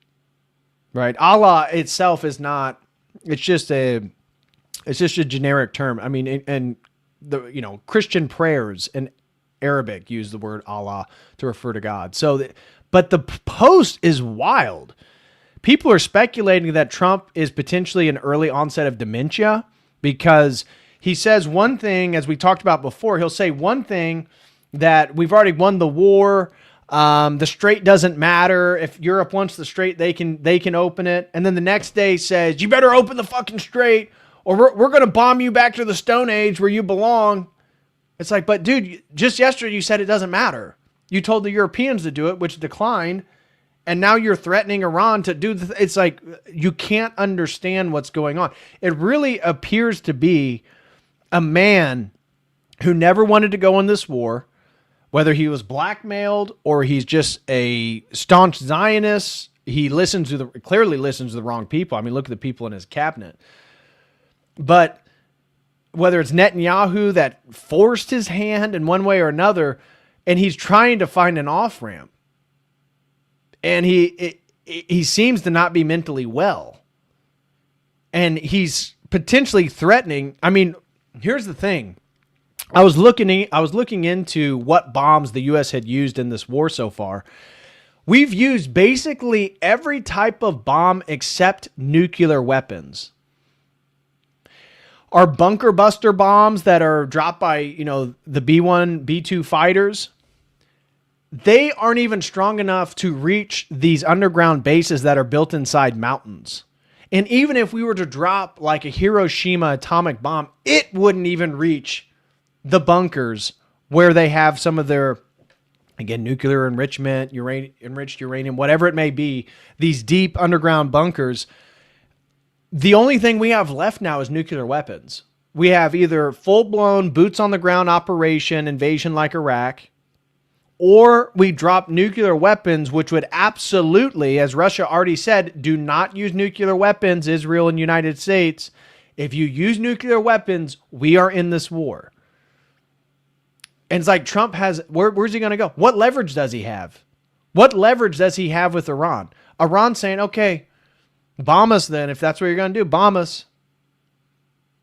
S2: right? Allah itself is not, it's just a generic term. I mean, and Christian prayers in Arabic use the word Allah to refer to God. So But the post is wild. People are speculating that Trump is potentially an early onset of dementia because he says one thing, as we talked about before, he'll say one thing that we've already won the war. The strait doesn't matter. If Europe wants the strait, they can open it. And then the next day says, you better open the fucking strait or we're going to bomb you back to the Stone Age where you belong. It's like, but dude, just yesterday you said it doesn't matter. You told the Europeans to do it, which declined. And now you're threatening Iran to do it's like, you can't understand what's going on. It really appears to be a man who never wanted to go in this war, whether he was blackmailed or he's just a staunch Zionist. He clearly listens to the wrong people. I mean, look at the people in his cabinet. But whether it's Netanyahu that forced his hand in one way or another, and he's trying to find an off-ramp. And he seems to not be mentally well. And he's potentially threatening. I mean, here's the thing. I was looking into what bombs the U.S. had used in this war so far. We've used basically every type of bomb except nuclear weapons. Our bunker buster bombs that are dropped by, the B-1, B-2 fighters, they aren't even strong enough to reach these underground bases that are built inside mountains. And even if we were to drop like a Hiroshima atomic bomb, it wouldn't even reach the bunkers where they have some of their, again, nuclear enrichment, enriched uranium, whatever it may be, these deep underground bunkers. The only thing we have left now is nuclear weapons. We have either full-blown boots on the ground operation invasion like Iraq, or we drop nuclear weapons, which would absolutely, as Russia already said, do not use nuclear weapons, Israel and United States. If you use nuclear weapons, we are in this war. And it's like Trump has, where's he going to go? What leverage does he have? What leverage does he have with Iran? Iran saying, okay, bomb us then. If that's what you're going to do, bomb us.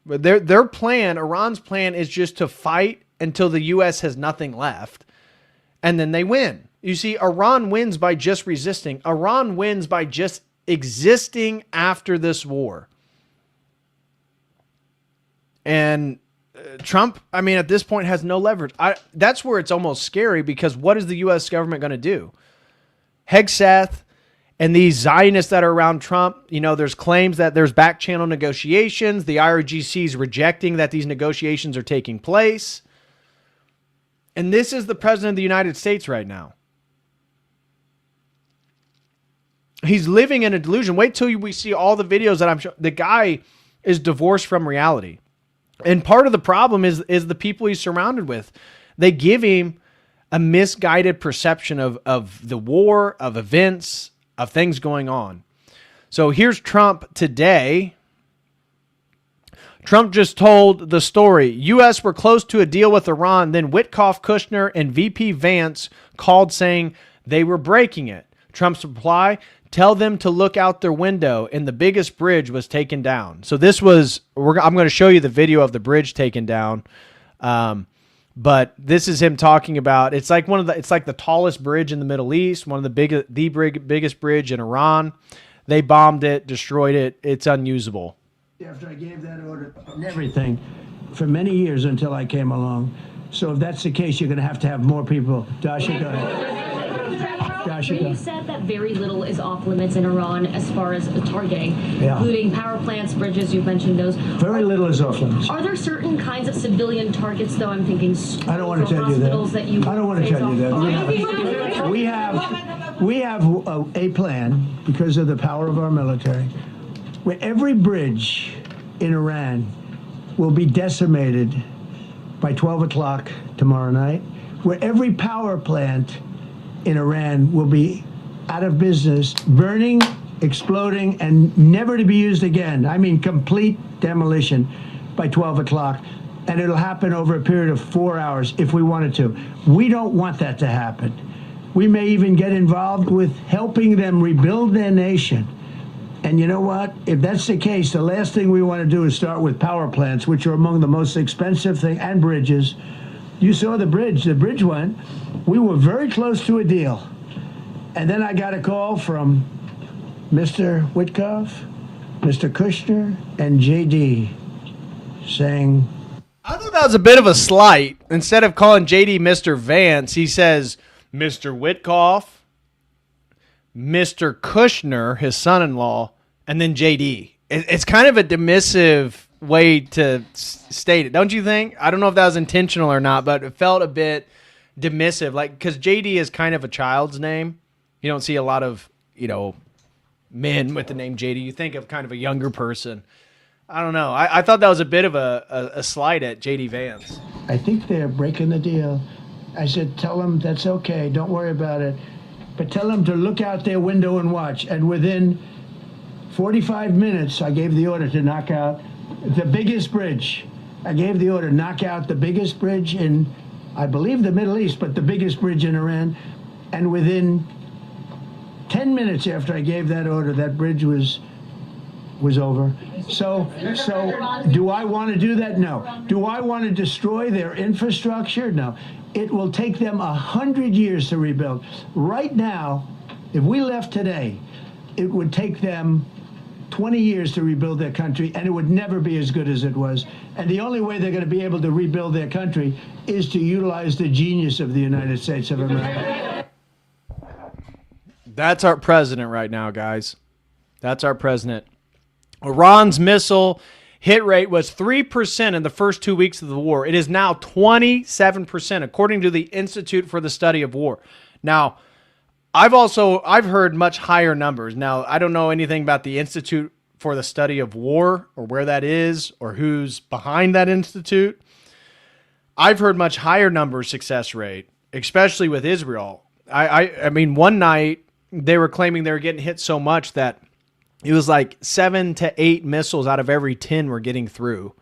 S2: But their plan, Iran's plan is just to fight until the U.S. has nothing left. And then they win. You see, Iran wins by just resisting. Iran wins by just existing after this war. And Trump, I mean, at this point has no leverage. That's where it's almost scary because what is the U.S. government going to do? Hegseth and these Zionists that are around Trump, there's claims that there's back channel negotiations. The IRGC is rejecting that these negotiations are taking place. And this is the president of the United States right now. He's living in a delusion. Wait till we see all the videos that I'm showing. The guy is divorced from reality. And part of the problem is the people he's surrounded with. They give him a misguided perception of the war, of events, of things going on. So here's Trump today. Trump just told the story. U.S. were close to a deal with Iran. Then Witkoff, Kushner, and VP Vance called saying they were breaking it. Trump's reply, tell them to look out their window. And the biggest bridge was taken down. So this was, I'm going to show you the video of the bridge taken down. But this is him talking about, it's like the tallest bridge in the Middle East, one of the biggest bridge in Iran. They bombed it, destroyed it. It's unusable.
S14: After I gave that order and everything for many years until I came along. So if that's the case, you're going to have more people. Dasha, go ahead. Dasha,
S15: You said that very little is off limits in Iran as far as targeting, including power plants, bridges, you've mentioned those.
S14: Very little is off limits.
S15: Are there certain kinds of civilian targets, though? I'm thinking
S14: I don't want to tell you that. I don't want to tell you that. We have a plan because of the power of our military, where every bridge in Iran will be decimated by 12 o'clock tomorrow night, where every power plant in Iran will be out of business, burning, exploding, and never to be used again. I mean, complete demolition by 12 o'clock. And it'll happen over a period of 4 hours if we wanted to. We don't want that to happen. We may even get involved with helping them rebuild their nation. And you know what? If that's the case, the last thing we want to do is start with power plants, which are among the most expensive thing, and bridges. You saw the bridge. The bridge went. We were very close to a deal. And then I got a call from Mr. Witkoff, Mr. Kushner, and JD saying,
S2: I thought that was a bit of a slight. Instead of calling JD Mr. Vance, he says Mr. Witkoff, Mr. Kushner, his son-in-law, and then JD. It's kind of a dismissive way to state it, don't you think? I don't know if that was intentional or not, but it felt a bit dismissive, like, because JD is kind of a child's name. You don't see a lot of, men with the name JD. You think of kind of a younger person. I don't know. I thought that was a bit of a slight at JD Vance.
S14: I think they're breaking the deal. I said, tell them that's okay. Don't worry about it. But tell them to look out their window and watch. And within 45 minutes, I gave the order to knock out the biggest bridge. I gave the order to knock out the biggest bridge in, I believe, the Middle East, but the biggest bridge in Iran. And within 10 minutes after I gave that order, that bridge was over. So do I want to do that? No. Do I want to destroy their infrastructure? No. It will take them 100 years to rebuild. Right now, if we left today, it would take them 20 years to rebuild their country, and it would never be as good as it was. And the only way they're going to be able to rebuild their country is to utilize the genius of the United States of America.
S2: That's our president right now, guys. That's our president. Iran's missile hit rate was 3% in the first 2 weeks of the war. It is now 27%, according to the Institute for the Study of War. Now, I've heard much higher numbers. Now, I don't know anything about the Institute for the Study of War or where that is or who's behind that institute. I've heard much higher number success rate, especially with Israel. I mean, one night they were claiming they were getting hit so much that it was like 7 to 8 missiles out of every 10 were getting through.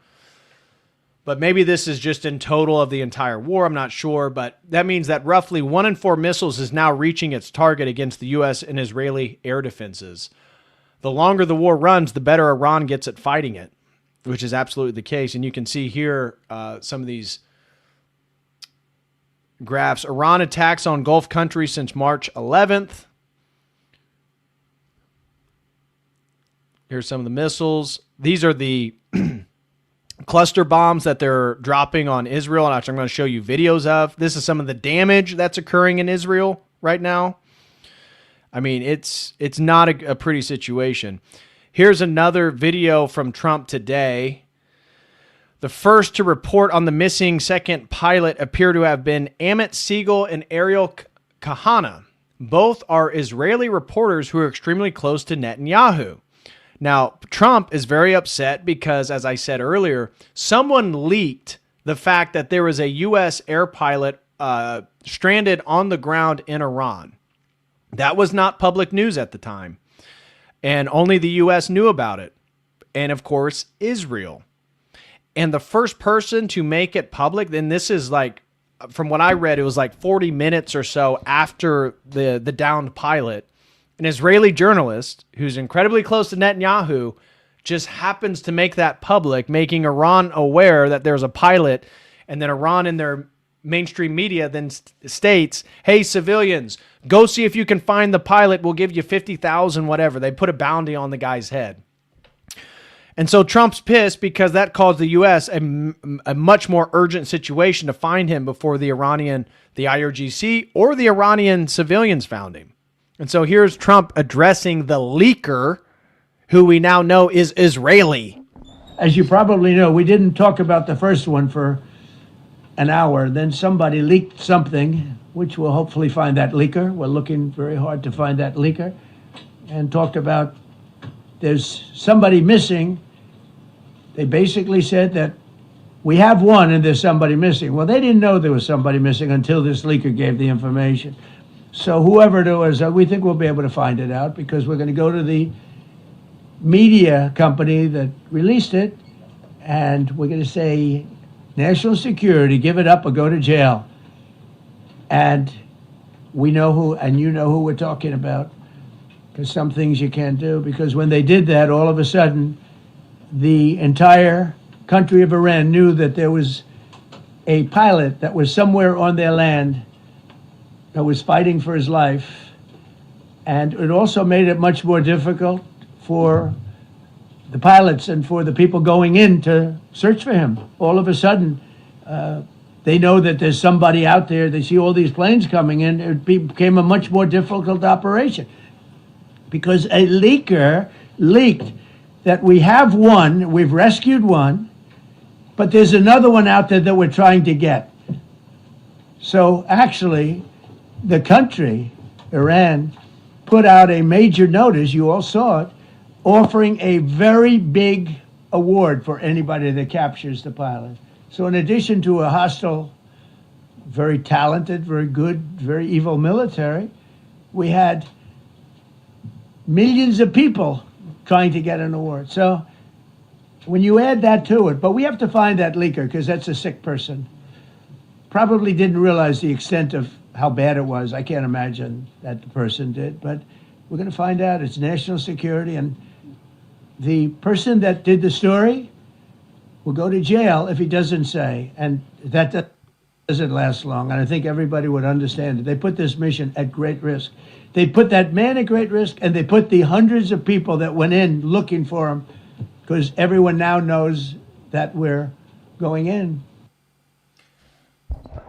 S2: But maybe this is just in total of the entire war. I'm not sure. But that means that roughly 1 in 4 missiles is now reaching its target against the U.S. and Israeli air defenses. The longer the war runs, the better Iran gets at fighting it, which is absolutely the case. And you can see here some of these graphs. Iran attacks on Gulf countries since March 11th. Here's some of the missiles. These are the cluster bombs that they're dropping on Israel, and I'm going to show you videos of. This is some of the damage that's occurring in Israel right now. I mean, it's not a pretty situation. Here's another video from Trump today. The first to report on the missing second pilot appear to have been Amit Siegel and Ariel Kahana. Both are Israeli reporters who are extremely close to Netanyahu. Now, Trump is very upset because, as I said earlier, someone leaked the fact that there was a U.S. air pilot stranded on the ground in Iran. That was not public news at the time, and only the U.S. knew about it, and, of course, Israel. And the first person to make it public, then this is like, from what I read, it was like 40 minutes or so after the downed pilot. An Israeli journalist who's incredibly close to Netanyahu just happens to make that public, making Iran aware that there's a pilot, and then Iran in their mainstream media then states, hey, civilians, go see if you can find the pilot. We'll give you 50,000, whatever. They put a bounty on the guy's head. And so Trump's pissed because that caused the U.S. a much more urgent situation to find him before the IRGC or the Iranian civilians found him. And so here's Trump addressing the leaker, who we now know is Israeli.
S14: As you probably know, we didn't talk about the first one for an hour. Then somebody leaked something, which we'll hopefully find that leaker. We're looking very hard to find that leaker. And talked about there's somebody missing. They basically said that we have one and there's somebody missing. Well, they didn't know there was somebody missing until this leaker gave the information. So whoever it was, we think we'll be able to find it out because we're going to go to the media company that released it, and we're going to say, national security, give it up or go to jail. And we know who, and you know who we're talking about, because some things you can't do. Because when they did that, all of a sudden, the entire country of Iran knew that there was a pilot that was somewhere on their land that was fighting for his life, And it also made it much more difficult for the pilots and for the people going in to search for him. All of a sudden, they know that there's somebody out there. They see all these planes coming in. It became a much more difficult operation because a leaker leaked that we have one, we've rescued one, but there's another one out there that we're trying to get. So actually, the country, Iran, put out a major notice, you all saw it, offering a very big award for anybody that captures the pilot. So in addition to a hostile, very talented, very good, very evil military, we had millions of people trying to get an award. So when you add that to it, but we have to find that leaker because that's a sick person. Probably didn't realize the extent of how bad it was. I can't imagine that the person did, but we're going to find out. It's national security, and the person that did the story will go to jail if he doesn't say, and that doesn't last long, and I think everybody would understand it. They put this mission at great risk. They put that man at great risk, and they put the hundreds of people that went in looking for him, because everyone now knows that we're going in.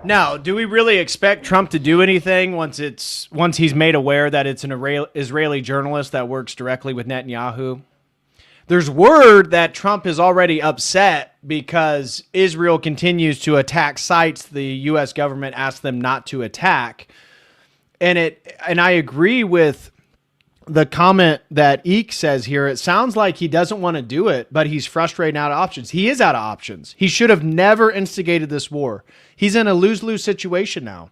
S2: Now, do we really expect Trump to do anything once he's made aware that it's an Israeli journalist that works directly with Netanyahu? There's word that Trump is already upset because Israel continues to attack sites the U.S. government asked them not to attack. And I agree with the comment that Eek says here. It sounds like he doesn't want to do it, but he's frustrated and out of options. He is out of options. He should have never instigated this war. He's in a lose-lose situation now.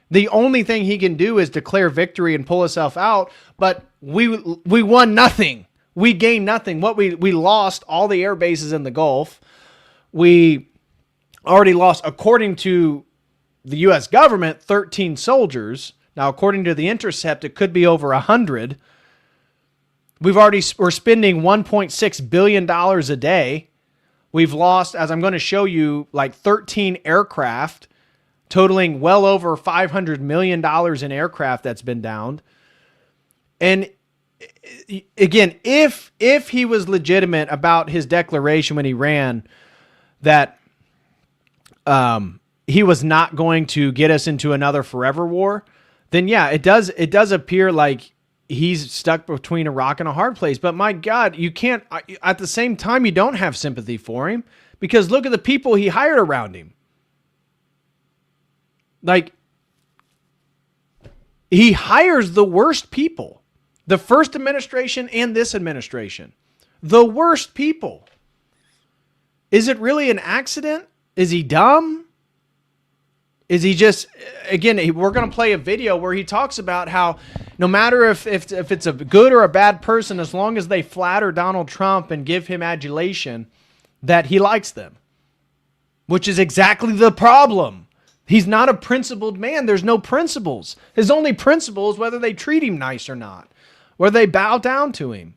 S2: The only thing he can do is declare victory and pull himself out, but we won nothing. We gained nothing. We lost all the air bases in the Gulf. We already lost, according to the U.S. government, 13 soldiers. Now, according to The Intercept, it could be over 100. We're spending $1.6 billion a day. We've lost, as I'm going to show you, like 13 aircraft, totaling well over $500 million in aircraft that's been downed. And again, if he was legitimate about his declaration when he ran that he was not going to get us into another forever war, then yeah, it does appear like he's stuck between a rock and a hard place. But my God, you can't, at the same time, you don't have sympathy for him because look at the people he hired around him. Like, he hires the worst people. The first administration and this administration. The worst people. Is it really an accident? Is he dumb? Is he just, again, we're going to play a video where he talks about how no matter if it's a good or a bad person, as long as they flatter Donald Trump and give him adulation, that he likes them. Which is exactly the problem. He's not a principled man. There's no principles. His only principle is whether they treat him nice or not. Where they bow down to him.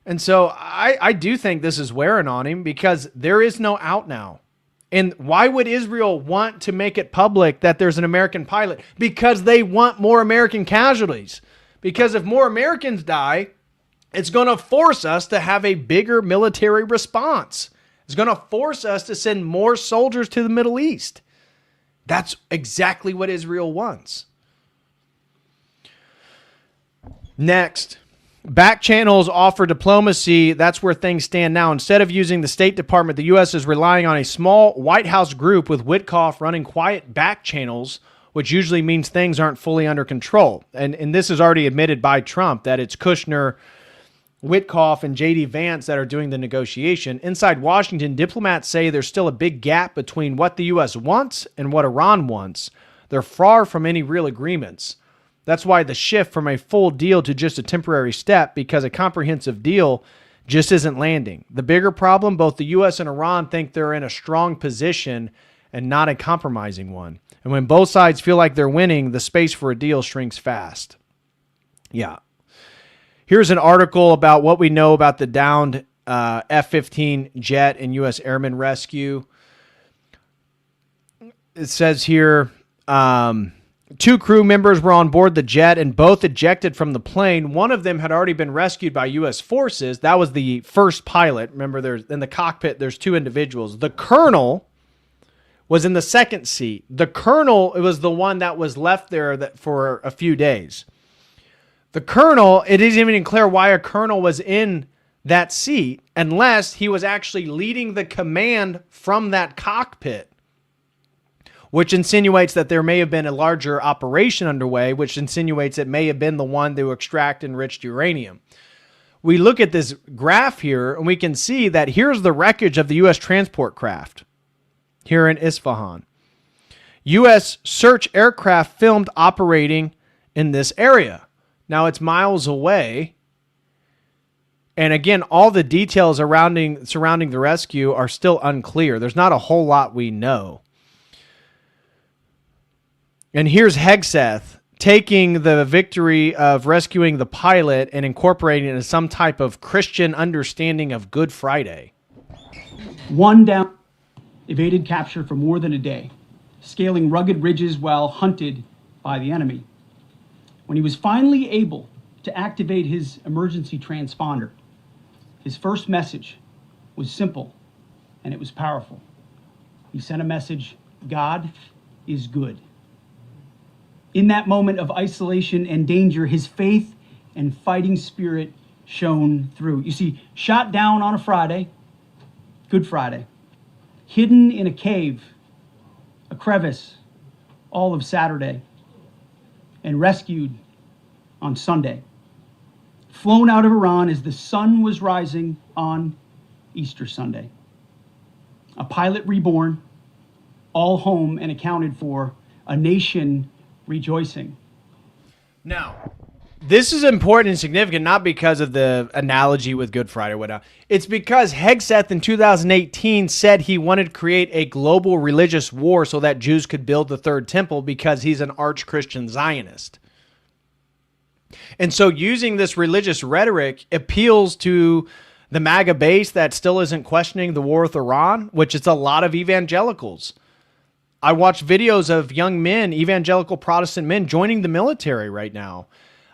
S2: And so I do think this is wearing on him because there is no out now. And why would Israel want to make it public that there's an American pilot? Because they want more American casualties. Because if more Americans die, it's going to force us to have a bigger military response. It's going to force us to send more soldiers to the Middle East. That's exactly what Israel wants. Next, back channels offer diplomacy. That's where things stand now. Instead of using the State Department, the U.S. is relying on a small White House group with Witkoff running quiet back channels, which usually means things aren't fully under control. And this is already admitted by Trump that it's Kushner, Witkoff, and J.D. Vance that are doing the negotiation. Inside Washington, diplomats say there's still a big gap between what the U.S. wants and what Iran wants. They're far from any real agreements. That's why the shift from a full deal to just a temporary step, because a comprehensive deal just isn't landing. The bigger problem, both the U.S. and Iran think they're in a strong position and not a compromising one. And when both sides feel like they're winning, the space for a deal shrinks fast. Yeah. Here's an article about what we know about the downed F-15 jet and U.S. Airmen Rescue. It says here, 2 crew members were on board the jet and both ejected from the plane. One of them had already been rescued by U.S. forces. That was the first pilot. Remember, there's in the cockpit, there's 2 individuals. The colonel was in the second seat. The colonel, it was the one that was left there for a few days. The colonel, it isn't even clear why a colonel was in that seat unless he was actually leading the command from that cockpit, which insinuates that there may have been a larger operation underway, which insinuates it may have been the one to extract enriched uranium. We look at this graph here, and we can see that here's the wreckage of the U.S. transport craft here in Isfahan. U.S. search aircraft filmed operating in this area. Now, it's miles away. And again, all the details surrounding the rescue are still unclear. There's not a whole lot we know. And here's Hegseth taking the victory of rescuing the pilot and incorporating it into some type of Christian understanding of Good Friday.
S3: One down, evaded capture for more than a day, scaling rugged ridges while hunted by the enemy. When he was finally able to activate his emergency transponder, his first message was simple and it was powerful. He sent a message, God is good. In that moment of isolation and danger, his faith and fighting spirit shone through. You see, shot down on a Friday, Good Friday, hidden in a cave, a crevice, all of Saturday, and rescued on Sunday. Flown out of Iran as the sun was rising on Easter Sunday. A pilot reborn, all home and accounted for, a nation rejoicing.
S2: Now, this is important and significant not because of the analogy with Good Friday or whatnot. It's because Hegseth in 2018 said he wanted to create a global religious war so that Jews could build the third temple because he's an arch-Christian Zionist. And so using this religious rhetoric appeals to the MAGA base that still isn't questioning the war with Iran, which is a lot of evangelicals. I watch videos of young men, evangelical Protestant men, joining the military right now.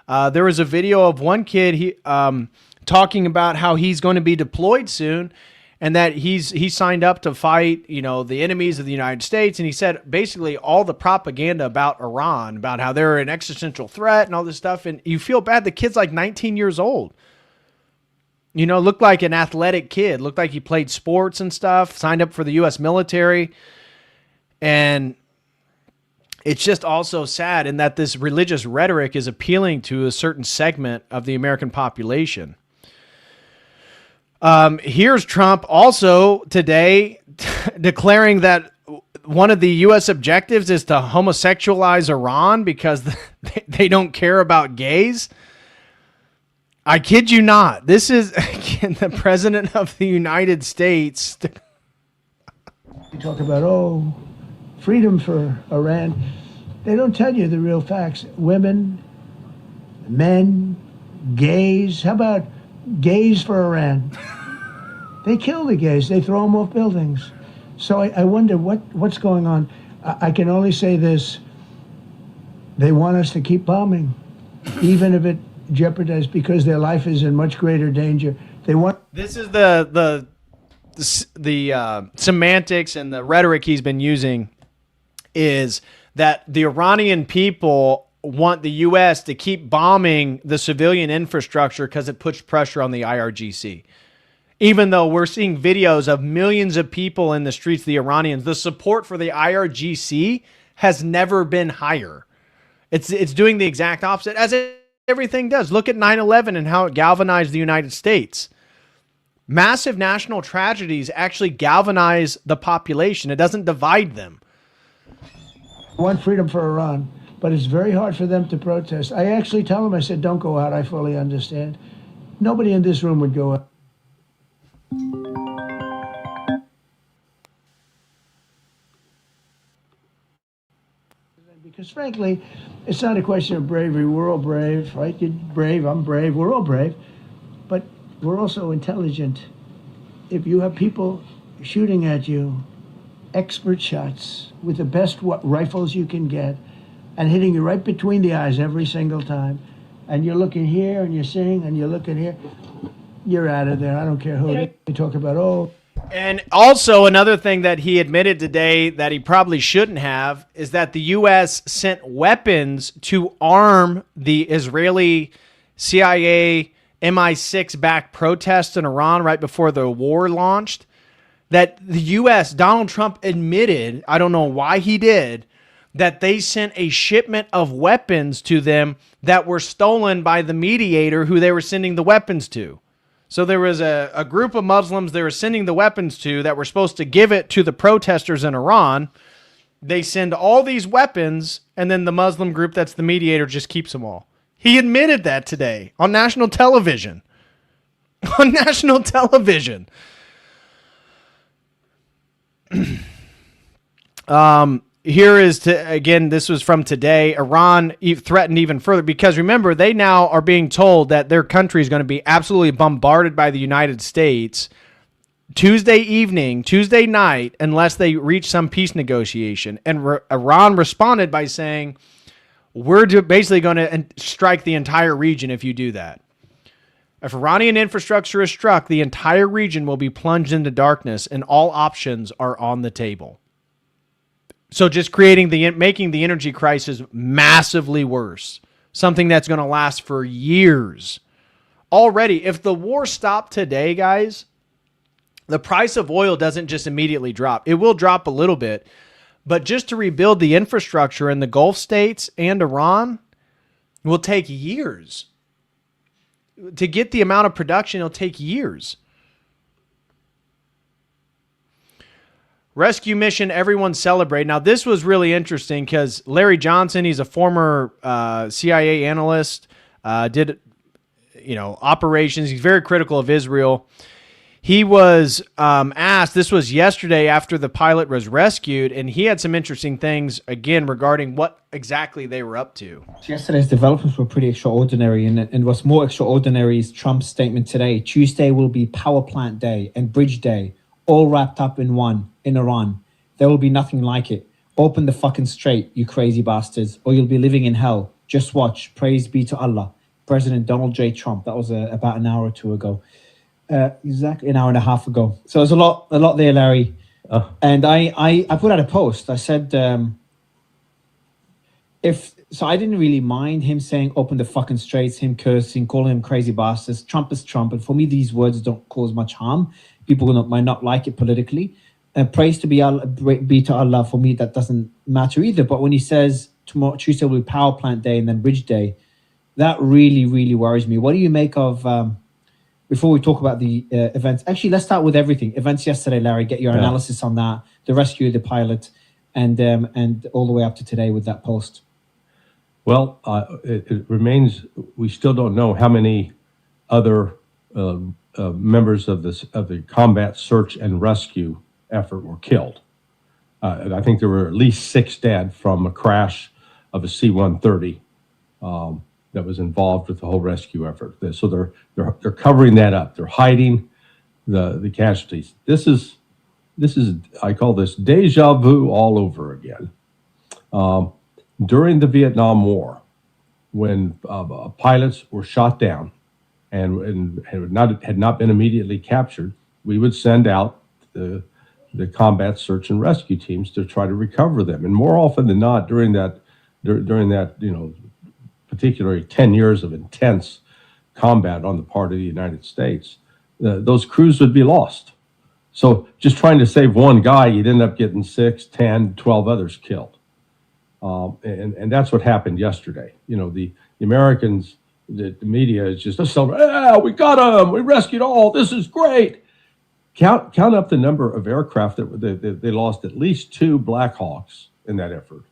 S2: There was a video of one kid talking about how he's going to be deployed soon and that he signed up to fight, the enemies of the United States. And he said basically all the propaganda about Iran, about how they're an existential threat and all this stuff. And you feel bad. The kid's like 19 years old. Looked like an athletic kid, looked like he played sports and stuff, signed up for the U.S. military. And it's just also sad in that this religious rhetoric is appealing to a certain segment of the American population. Here's Trump also today declaring that one of the U.S. objectives is to homosexualize Iran because they don't care about gays. I kid you not. This is, again, the President of the United States.
S14: You talk about, freedom for Iran. They don't tell you the real facts. Women, men, gays. How about gays for Iran? They kill the gays. They throw them off buildings. So I wonder what's going on. I can only say this. They want us to keep bombing, even if it jeopardizes, because their life is in much greater danger. They want.
S2: This is the semantics and the rhetoric he's been using is that the Iranian people want the U.S. to keep bombing the civilian infrastructure because it puts pressure on the IRGC. Even though we're seeing videos of millions of people in the streets, the Iranians, the support for the IRGC has never been higher. It's doing the exact opposite, as everything does. Look at 9/11 and how it galvanized the United States. Massive national tragedies actually galvanize the population. It doesn't divide them.
S14: Want freedom for Iran, but it's very hard for them to protest. I actually tell them, I said, don't go out. I fully understand. Nobody in this room would go out. Because frankly, it's not a question of bravery. We're all brave, right? You're brave, I'm brave, we're all brave. But we're also intelligent. If you have people shooting at you, expert shots with the best rifles you can get, and hitting you right between the eyes every single time. And you're looking here and you're seeing and you're looking here. You're out of there. I don't care who you talk about. Oh.
S2: And also another thing that he admitted today that he probably shouldn't have is that the U.S. sent weapons to arm the Israeli CIA MI6-backed protests in Iran right before the war launched. That the U.S., Donald Trump admitted, I don't know why he did, that they sent a shipment of weapons to them that were stolen by the mediator who they were sending the weapons to. So there was a group of Muslims they were sending the weapons to that were supposed to give it to the protesters in Iran. They send all these weapons, and then the Muslim group that's the mediator just keeps them all. He admitted that today on national television. On national television. Here is, again, this was from today. Iran threatened even further because, remember, they now are being told that their country is going to be absolutely bombarded by the United States Tuesday night, unless they reach some peace negotiation. And Iran responded by saying, we're basically going to strike the entire region if you do that. If Iranian infrastructure is struck, the entire region will be plunged into darkness, and all options are on the table. So just making the energy crisis massively worse, something that's going to last for years. Already, if the war stopped today, guys, the price of oil doesn't just immediately drop. It will drop a little bit, but just to rebuild the infrastructure in the Gulf states and Iran will take years. To get the amount of production, it'll take years. Rescue mission, everyone celebrate. Now, this was really interesting because Larry Johnson, he's a former CIA analyst, did operations. He's very critical of Israel. He was asked, this was yesterday after the pilot was rescued, and he had some interesting things, again, regarding what exactly they were up to.
S16: Yesterday's developments were pretty extraordinary, and what's more extraordinary is Trump's statement today. Tuesday will be power plant day and bridge day, all wrapped up in one in Iran. There will be nothing like it. Open the fucking strait, you crazy bastards, or you'll be living in hell. Just watch. Praise be to Allah. President Donald J. Trump. That was about an hour or two ago. Exactly an hour and a half ago. So there's a lot there, Larry. And I put out a post. I said, I didn't really mind him saying open the fucking straits, him cursing, calling him crazy bastards. Trump is Trump. And for me, these words don't cause much harm. People might not like it politically. Praise to be to Allah. For me, that doesn't matter either. But when he says tomorrow, Tuesday will be power plant day and then bridge day, that really, really worries me. What do you make of, before we talk about the events, actually, let's start with everything. Events yesterday, Larry, get your analysis on that, the rescue of the pilot, and all the way up to today with that post.
S17: Well, it remains, we still don't know how many other members of the combat search and rescue effort were killed. I think there were at least 6 dead from a crash of a C-130 that was involved with the whole rescue effort. So they're covering that up. They're hiding the casualties. This is I call this deja vu all over again. During the Vietnam War, when pilots were shot down and had not been immediately captured, we would send out the combat search and rescue teams to try to recover them. And more often than not, during that particularly 10 years of intense combat on the part of the United States, those crews would be lost. So just trying to save one guy, you'd end up getting 6, 10, 12 others killed. And that's what happened yesterday. The Americans, the media is just celebrating, we got them, we rescued all, this is great. Count up the number of aircraft that they lost, at least 2 Black Hawks in that effort,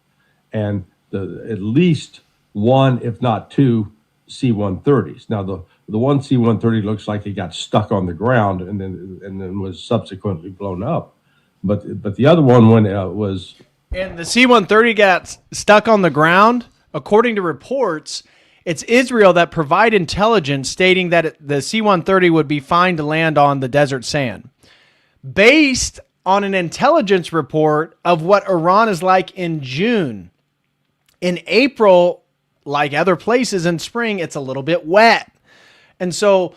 S17: and at least 1, if not 2, C-130s. Now the one C-130 looks like it got stuck on the ground and then was subsequently blown up, but the other one was.
S2: And the C-130 got stuck on the ground. According to reports, it's Israel that provide intelligence stating that the C-130 would be fine to land on the desert sand, based on an intelligence report of what Iran is like in June. In April, like other places in spring, it's a little bit wet. And so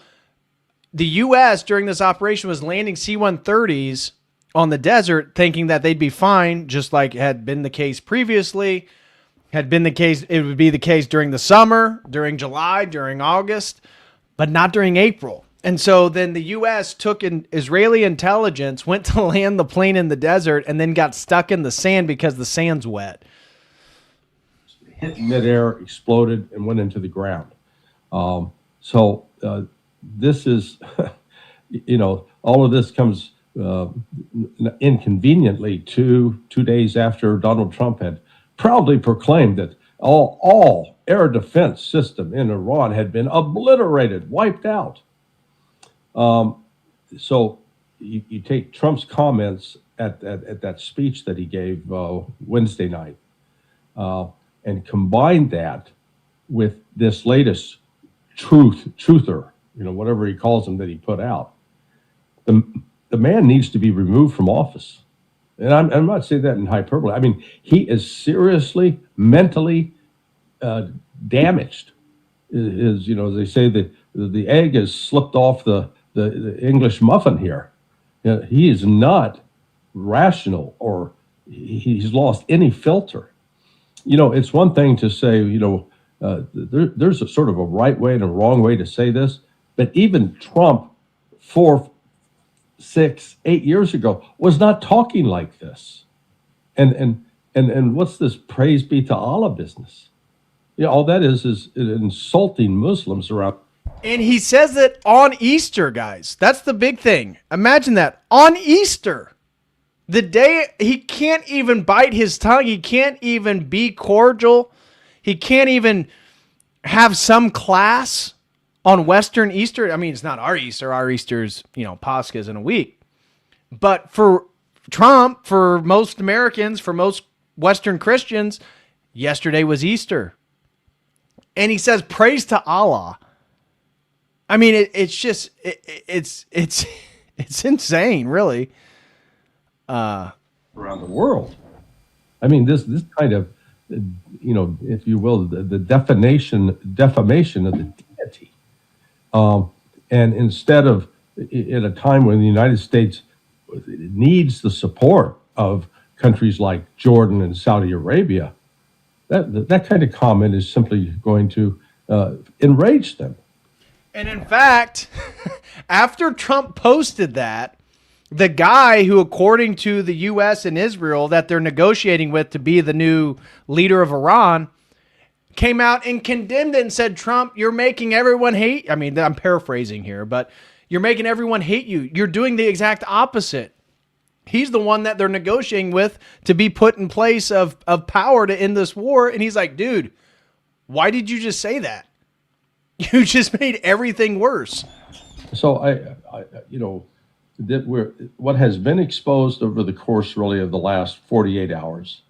S2: the U.S. during this operation was landing C-130s on the desert thinking that they'd be fine, just like had been the case previously, had been the case, it would be the case during the summer, during July, during August, but not during April. And so then the U.S. took in Israeli intelligence, went to land the plane in the desert, and then got stuck in the sand because the sand's wet.
S17: Hit midair, exploded, and went into the ground. This is, all of this comes inconveniently two days after Donald Trump had proudly proclaimed that all air defense system in Iran had been obliterated, wiped out. So you take Trump's comments at that speech that he gave Wednesday night, and combine that with this latest truther, whatever he calls him that he put out. The man needs to be removed from office. And I'm not saying that in hyperbole. I mean, he is seriously mentally damaged. As they say, the egg has slipped off the English muffin here. He is not rational, or he's lost any filter. It's one thing to say, there's a sort of a right way and a wrong way to say this, but even Trump 4, 6, 8 years ago was not talking like this. And what's this praise be to Allah business? All that is insulting Muslims around.
S2: And he says it on Easter, guys. That's the big thing. Imagine that. On Easter. The day he can't even bite his tongue. He can't even be cordial. He can't even have some class on Western Easter. I mean, it's not our Easter. Our Easter's, Pascha's in a week. But for Trump, for most Americans, for most Western Christians, yesterday was Easter. And he says, praise to Allah. I mean, it's insane, really.
S17: Around the world. I mean, this kind of, if you will, the defamation of the deity. And instead of, in a time when the United States needs the support of countries like Jordan and Saudi Arabia, that kind of comment is simply going to enrage them.
S2: And in fact, after Trump posted that, the guy who, according to the U.S. and Israel, that they're negotiating with to be the new leader of Iran, came out and condemned it and said, Trump, you're making everyone hate. I mean, I'm paraphrasing here, but you're making everyone hate you. You're doing the exact opposite. He's the one that they're negotiating with to be put in place of power to end this war. And he's like, dude, why did you just say that? You just made everything worse.
S17: So what has been exposed over the course really of the last 48 hours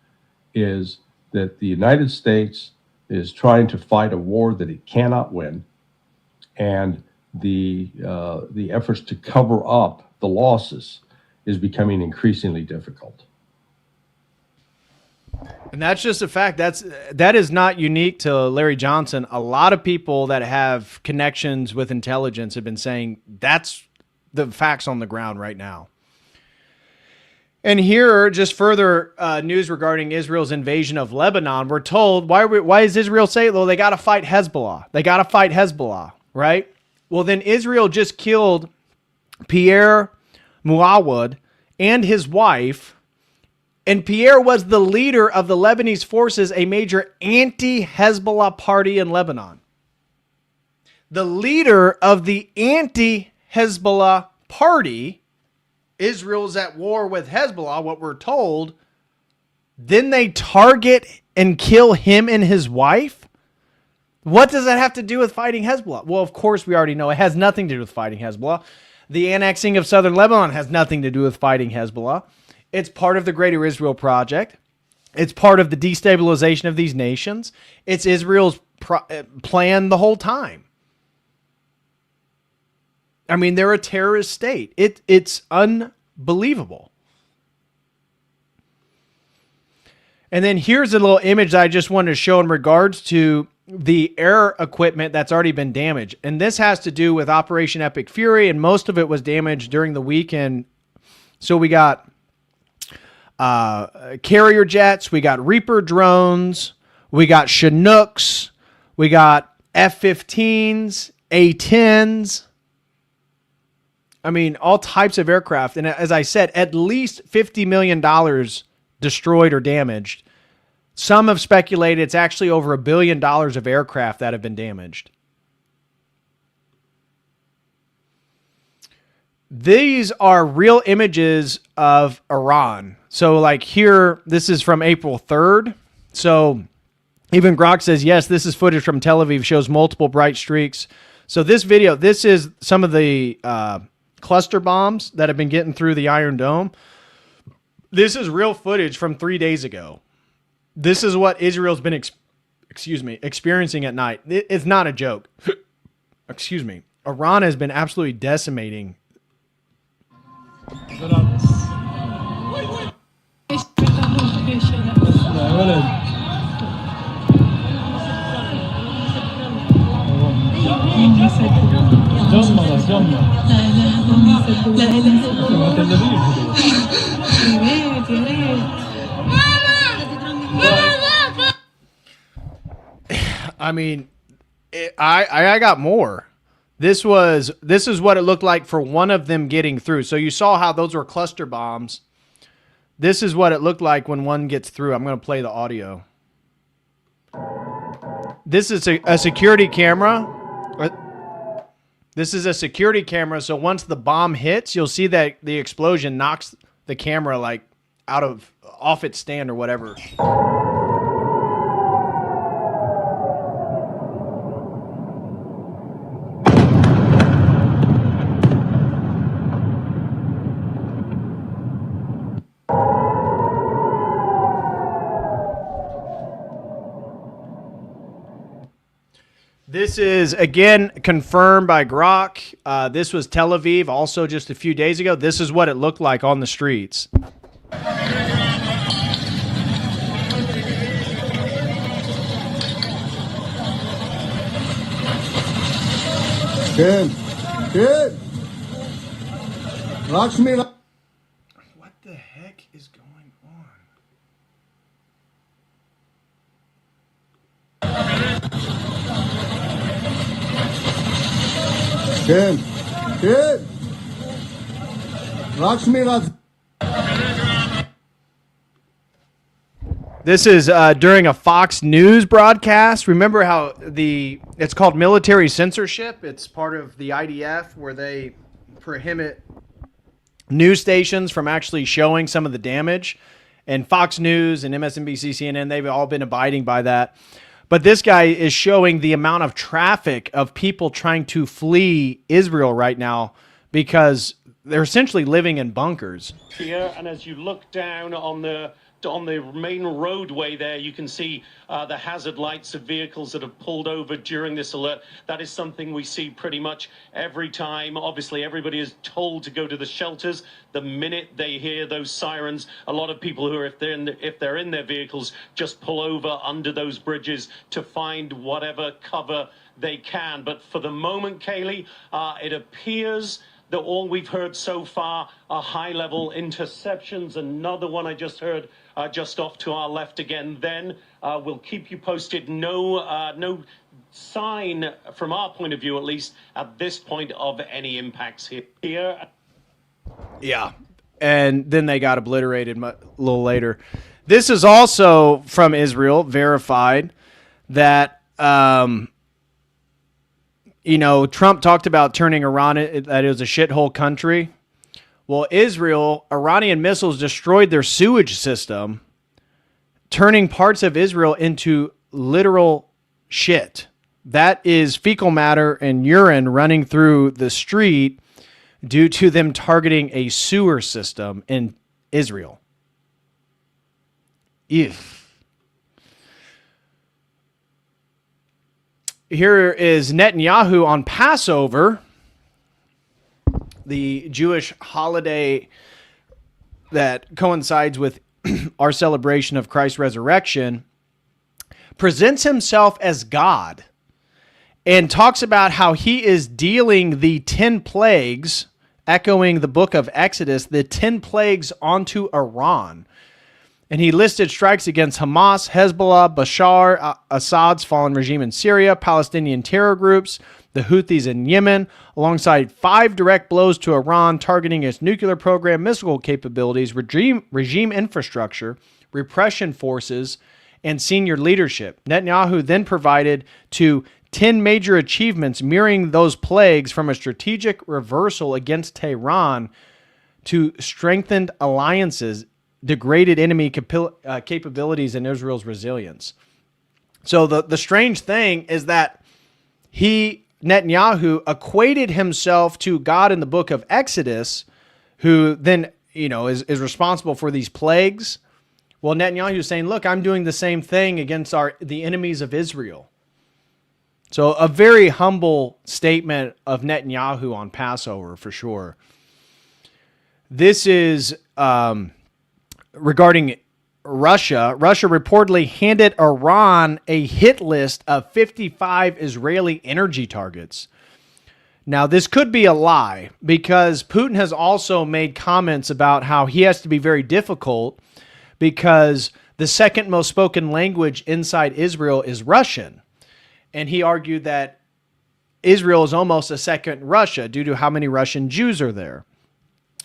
S17: is that the United States is trying to fight a war that it cannot win, and the efforts to cover up the losses is becoming increasingly difficult.
S2: And that's just a fact. That is not unique to Larry Johnson. A lot of people that have connections with intelligence have been saying that's the facts on the ground right now. And here, just further news regarding Israel's invasion of Lebanon. We're told, why does Israel say, well, they got to fight Hezbollah. They got to fight Hezbollah, right? Well, then Israel just killed Pierre Muawad and his wife. And Pierre was the leader of the Lebanese forces, a major anti-Hezbollah party in Lebanon. The leader of the anti-Hezbollah party, Israel's at war with Hezbollah, what we're told, then they target and kill him and his wife? What does that have to do with fighting Hezbollah? Well, of course, we already know it has nothing to do with fighting Hezbollah. The annexing of southern Lebanon has nothing to do with fighting Hezbollah. It's part of the Greater Israel Project. It's part of the destabilization of these nations. It's Israel's plan the whole time. I mean, they're a terrorist state. It's unbelievable. And then here's a little image that I just wanted to show in regards to the air equipment that's already been damaged. And this has to do with Operation Epic Fury, and most of it was damaged during the weekend. So we got carrier jets, we got Reaper drones, we got Chinooks, we got F-15s, A-10s. I mean, all types of aircraft. And as I said, at least $50 million destroyed or damaged. Some have speculated it's actually over $1 billion of aircraft that have been damaged. These are real images of Iran. So like here, this is from April 3rd. So even Grok says, yes, this is footage from Tel Aviv, shows multiple bright streaks. So this video, this is some of the cluster bombs that have been getting through the Iron Dome. This is real footage from 3 days ago. This is what Israel's been experiencing at night. It's not a joke. Excuse me. Iran has been absolutely decimating. I mean, I got more. This is what it looked like for one of them getting through. So you saw how those were cluster bombs. This is what it looked like when one gets through. I'm going to play the audio. This is a security camera. This is a security camera. So once the bomb hits, you'll see that the explosion knocks the camera like off its stand or whatever. This is, again, confirmed by Grok. This was Tel Aviv, also just a few days ago. This is what it looked like on the streets.
S18: Good. Good. Lakshmi.
S2: What the heck is going on?
S18: Good. Good. Lakshmi.
S2: This is during a Fox News broadcast. Remember how it's called military censorship? It's part of the IDF where they prohibit news stations from actually showing some of the damage. And Fox News and MSNBC, CNN, they've all been abiding by that. But this guy is showing the amount of traffic of people trying to flee Israel right now because they're essentially living in bunkers.
S20: Here, and as you look down on the main roadway there, you can see the hazard lights of vehicles that have pulled over during this alert. That is something we see pretty much every time. Obviously, everybody is told to go to the shelters the minute they hear those sirens. A lot of people who are, if they're in their vehicles, just pull over under those bridges to find whatever cover they can. But for the moment, Kaylee, it appears that all we've heard so far are high-level interceptions. Another one I just heard just off to our left again. Then we'll keep you posted. No sign, from our point of view at least, at this point of any impacts here.
S2: Yeah, and then they got obliterated a little later. This is also from Israel, verified, that Trump talked about turning Iran, that it was a shithole country. Well, Iranian missiles destroyed their sewage system, turning parts of Israel into literal shit. That is fecal matter and urine running through the street due to them targeting a sewer system in Israel. Here is Netanyahu on Passover, the Jewish holiday that coincides with our celebration of Christ's resurrection, presents himself as God and talks about how he is dealing the 10 plagues, echoing the book of Exodus, the 10 plagues onto Iran. And he listed strikes against Hamas, Hezbollah, Bashar Assad's fallen regime in Syria, Palestinian terror groups, the Houthis in Yemen, alongside 5 direct blows to Iran targeting its nuclear program, missile capabilities, regime infrastructure, repression forces, and senior leadership. Netanyahu then provided to 10 major achievements mirroring those plagues, from a strategic reversal against Tehran to strengthened alliances, degraded enemy capabilities, and Israel's resilience. So the strange thing is that Netanyahu equated himself to God in the book of Exodus, who then, is responsible for these plagues. Well, Netanyahu is saying, look, I'm doing the same thing against the enemies of Israel. So a very humble statement of Netanyahu on Passover, for sure. This is regarding Russia. Russia reportedly handed Iran a hit list of 55 Israeli energy targets. Now, this could be a lie, because Putin has also made comments about how he has to be very difficult because the second most spoken language inside Israel is Russian. And he argued that Israel is almost a second Russia due to how many Russian Jews are there.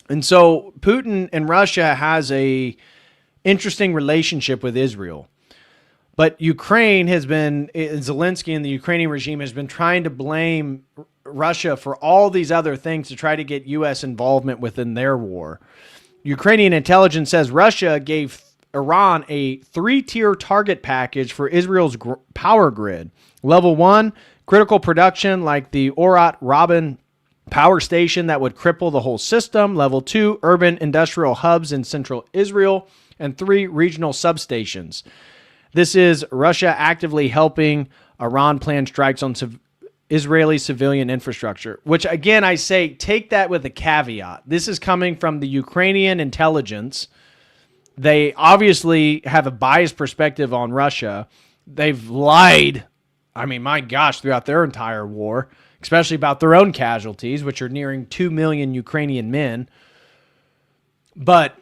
S2: And so Putin and Russia has a interesting relationship with Israel. But Ukraine has been, Zelensky and the Ukrainian regime has been trying to blame Russia for all these other things to try to get U.S. involvement within their war. Ukrainian intelligence says Russia gave Iran a 3-tier target package for Israel's power grid. Level 1, critical production like the Orat Rabin power station that would cripple the whole system. Level 2, urban industrial hubs in central Israel. And 3, regional substations. This is Russia actively helping Iran plan strikes on Israeli civilian infrastructure, which, again, I say take that with a caveat. This is coming from the Ukrainian intelligence. They obviously have a biased perspective on Russia. They've lied, my gosh, throughout their entire war, especially about their own casualties, which are nearing 2 million Ukrainian men. But,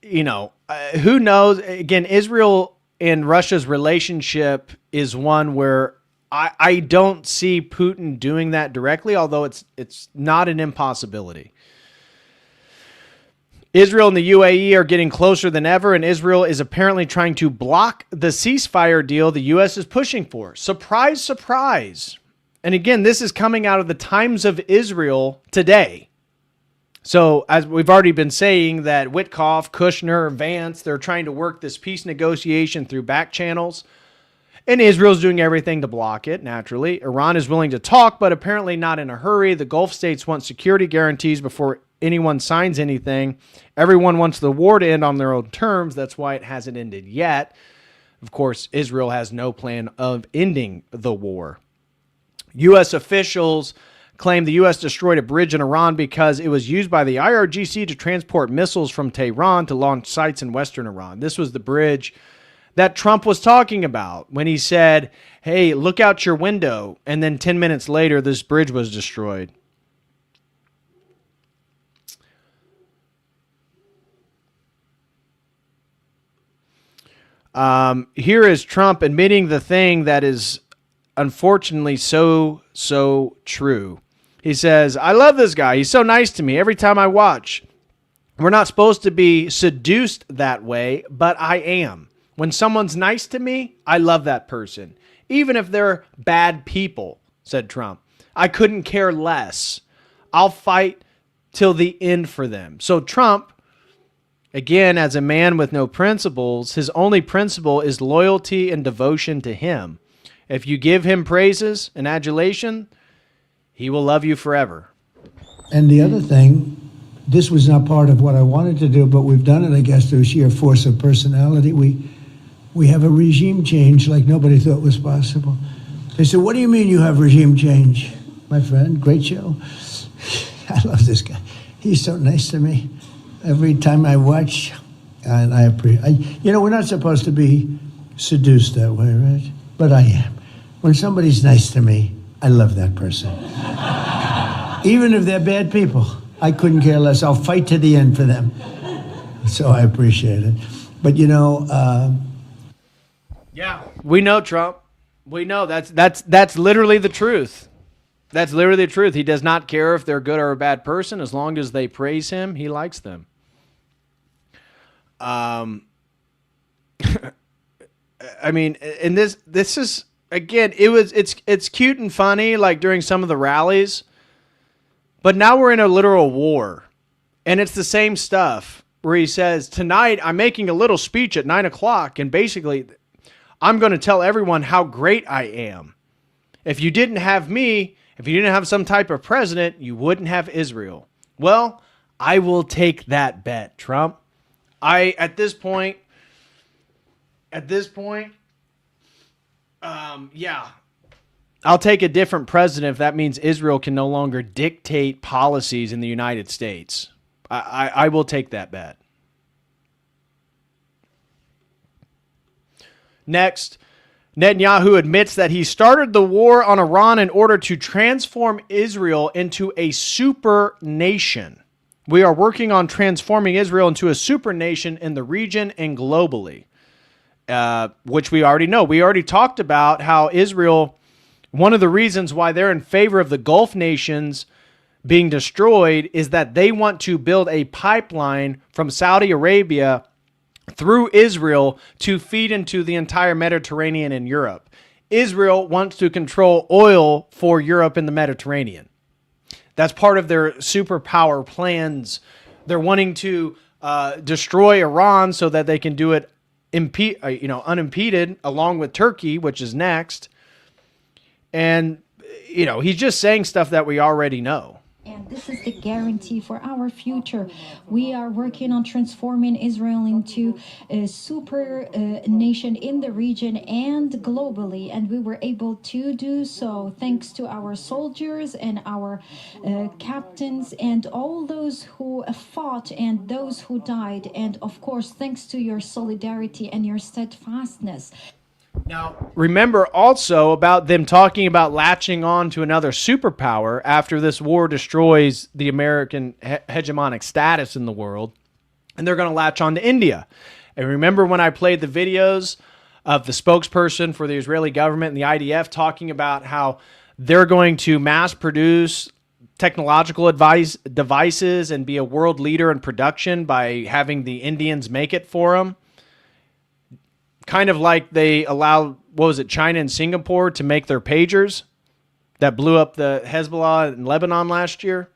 S2: who knows? Again, Israel and Russia's relationship is one where I don't see Putin doing that directly, although it's not an impossibility. Israel and the UAE are getting closer than ever, and Israel is apparently trying to block the ceasefire deal the U.S. is pushing for. Surprise, surprise. And again, this is coming out of the Times of Israel today. So as we've already been saying, that Witkoff, Kushner, Vance, they're trying to work this peace negotiation through back channels. And Israel's doing everything to block it, naturally. Iran is willing to talk, but apparently not in a hurry. The Gulf states want security guarantees before anyone signs anything. Everyone wants the war to end on their own terms. That's why it hasn't ended yet. Of course, Israel has no plan of ending the war. U.S. officials claim the U.S. destroyed a bridge in Iran because it was used by the IRGC to transport missiles from Tehran to launch sites in western Iran. This was the bridge that Trump was talking about when he said, hey, look out your window. And then 10 minutes later, this bridge was destroyed. Here is Trump admitting the thing that is unfortunately so true. He says, I love this guy. He's so nice to me every time I watch. We're not supposed to be seduced that way, but I am. When someone's nice to me, I love that person. Even if they're bad people, said Trump. I couldn't care less. I'll fight till the end for them. So Trump, again, as a man with no principles, his only principle is loyalty and devotion to him. If you give him praises and adulation, he will love you forever.
S14: And the other thing, this was not part of what I wanted to do, but we've done it, I guess, through sheer force of personality. We have a regime change like nobody thought was possible. They said, what do you mean you have regime change? My friend, great show. I love this guy. He's so nice to me. Every time I watch, And I appreciate. We're not supposed to be seduced that way, right? But I am. When somebody's nice to me, I love that person. Even if they're bad people, I couldn't care less. I'll fight to the end for them. So I appreciate it. But
S2: yeah, we know Trump. We know that's literally the truth. That's literally the truth. He does not care if they're good or a bad person. As long as they praise him, he likes them. I mean, and this is, again, it's cute and funny, like during some of the rallies, but now we're in a literal war, and it's the same stuff where he says, tonight I'm making a little speech at 9:00, and basically I'm going to tell everyone how great I am. If you didn't have me, if you didn't have some type of president, you wouldn't have Israel. Well, I will take that bet, Trump. At this point, yeah, I'll take a different president if that means Israel can no longer dictate policies in the United States. I will take that bet. Next, Netanyahu admits that he started the war on Iran in order to transform Israel into a super nation. We are working on transforming Israel into a super nation in the region and globally, which we already know. We already talked about how Israel, one of the reasons why they're in favor of the Gulf nations being destroyed is that they want to build a pipeline from Saudi Arabia through Israel to feed into the entire Mediterranean and Europe. Israel wants to control oil for Europe and the Mediterranean. That's part of their superpower plans. They're wanting to destroy Iran so that they can do it unimpeded, along with Turkey, which is next. And, he's just saying stuff that we already know.
S1: And this is the guarantee for our future. We are working on transforming Israel into a super nation in the region and globally. And we were able to do so thanks to our soldiers and our captains and all those who fought and those who died. And of course, thanks to your solidarity and your steadfastness.
S2: Now, remember also about them talking about latching on to another superpower after this war destroys the American hegemonic status in the world, and they're going to latch on to India. And remember when I played the videos of the spokesperson for the Israeli government and the IDF talking about how they're going to mass produce technological devices and be a world leader in production by having the Indians make it for them? Kind of like they allowed, China and Singapore to make their pagers that blew up the Hezbollah in Lebanon last year.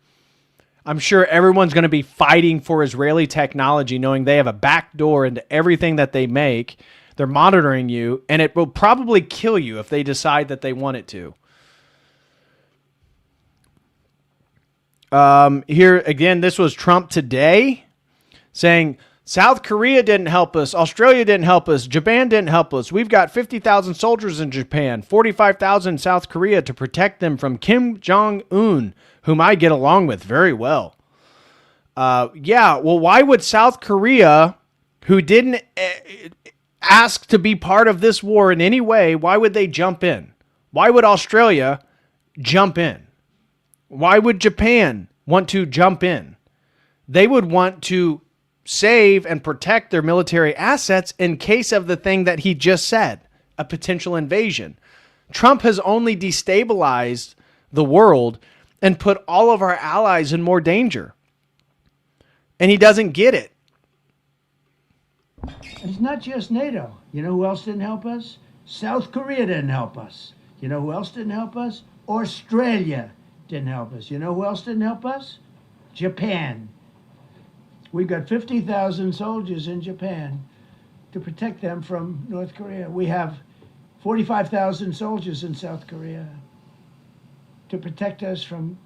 S2: I'm sure everyone's going to be fighting for Israeli technology, knowing they have a back door into everything that they make. They're monitoring you, and it will probably kill you if they decide that they want it to. Here, again, this was Trump today saying, South Korea didn't help us. Australia didn't help us. Japan didn't help us. We've got 50,000 soldiers in Japan, 45,000 in South Korea to protect them from Kim Jong-un, whom I get along with very well. Why would South Korea, who didn't ask to be part of this war in any way, why would they jump in? Why would Australia jump in? Why would Japan want to jump in? They would want to save and protect their military assets in case of the thing that he just said, a potential invasion. Trump has only destabilized the world and put all of our allies in more danger. And he doesn't get it.
S14: It's not just NATO. You know who else didn't help us? South Korea didn't help us. You know who else didn't help us? Australia didn't help us. You know who else didn't help us? Japan. We've got 50,000 soldiers in Japan to protect them from North Korea. We have 45,000 soldiers in South Korea to protect us from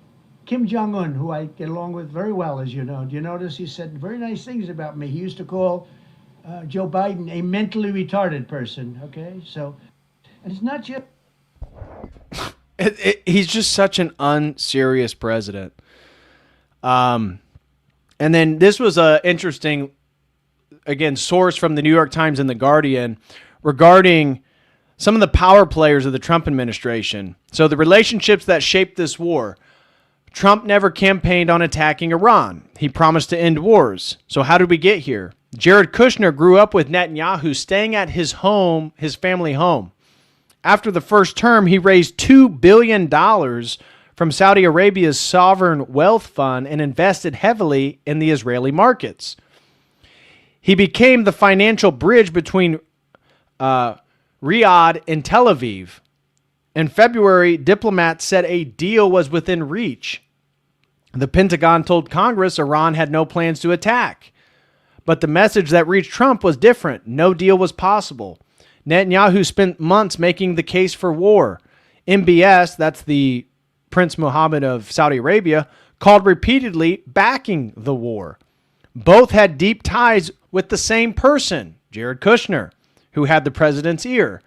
S14: Kim Jong-un, who I get along with very well, as you know. Do you notice he said very nice things about me? He used to call Joe Biden a mentally retarded person, okay? So, and it's not just...
S2: He's just such an unserious president. And then this was an interesting again, source from the New York Times and the Guardian regarding some of the power players of the Trump administration. So the relationships that shaped this war. Trump never campaigned on attacking Iran. He promised to end wars. So how did we get here? Jared Kushner grew up with Netanyahu, staying at his home, his family home. After the first term, he raised $2 billion from Saudi Arabia's sovereign wealth fund and invested heavily in the Israeli markets. He became the financial bridge between Riyadh and Tel Aviv. In February, diplomats said a deal was within reach. The Pentagon told Congress Iran had no plans to attack. But the message that reached Trump was different. No deal was possible. Netanyahu spent months making the case for war. MBS, that's the Prince Mohammed of Saudi Arabia, called repeatedly backing the war. Both had deep ties with the same person, Jared Kushner, who had the president's ear.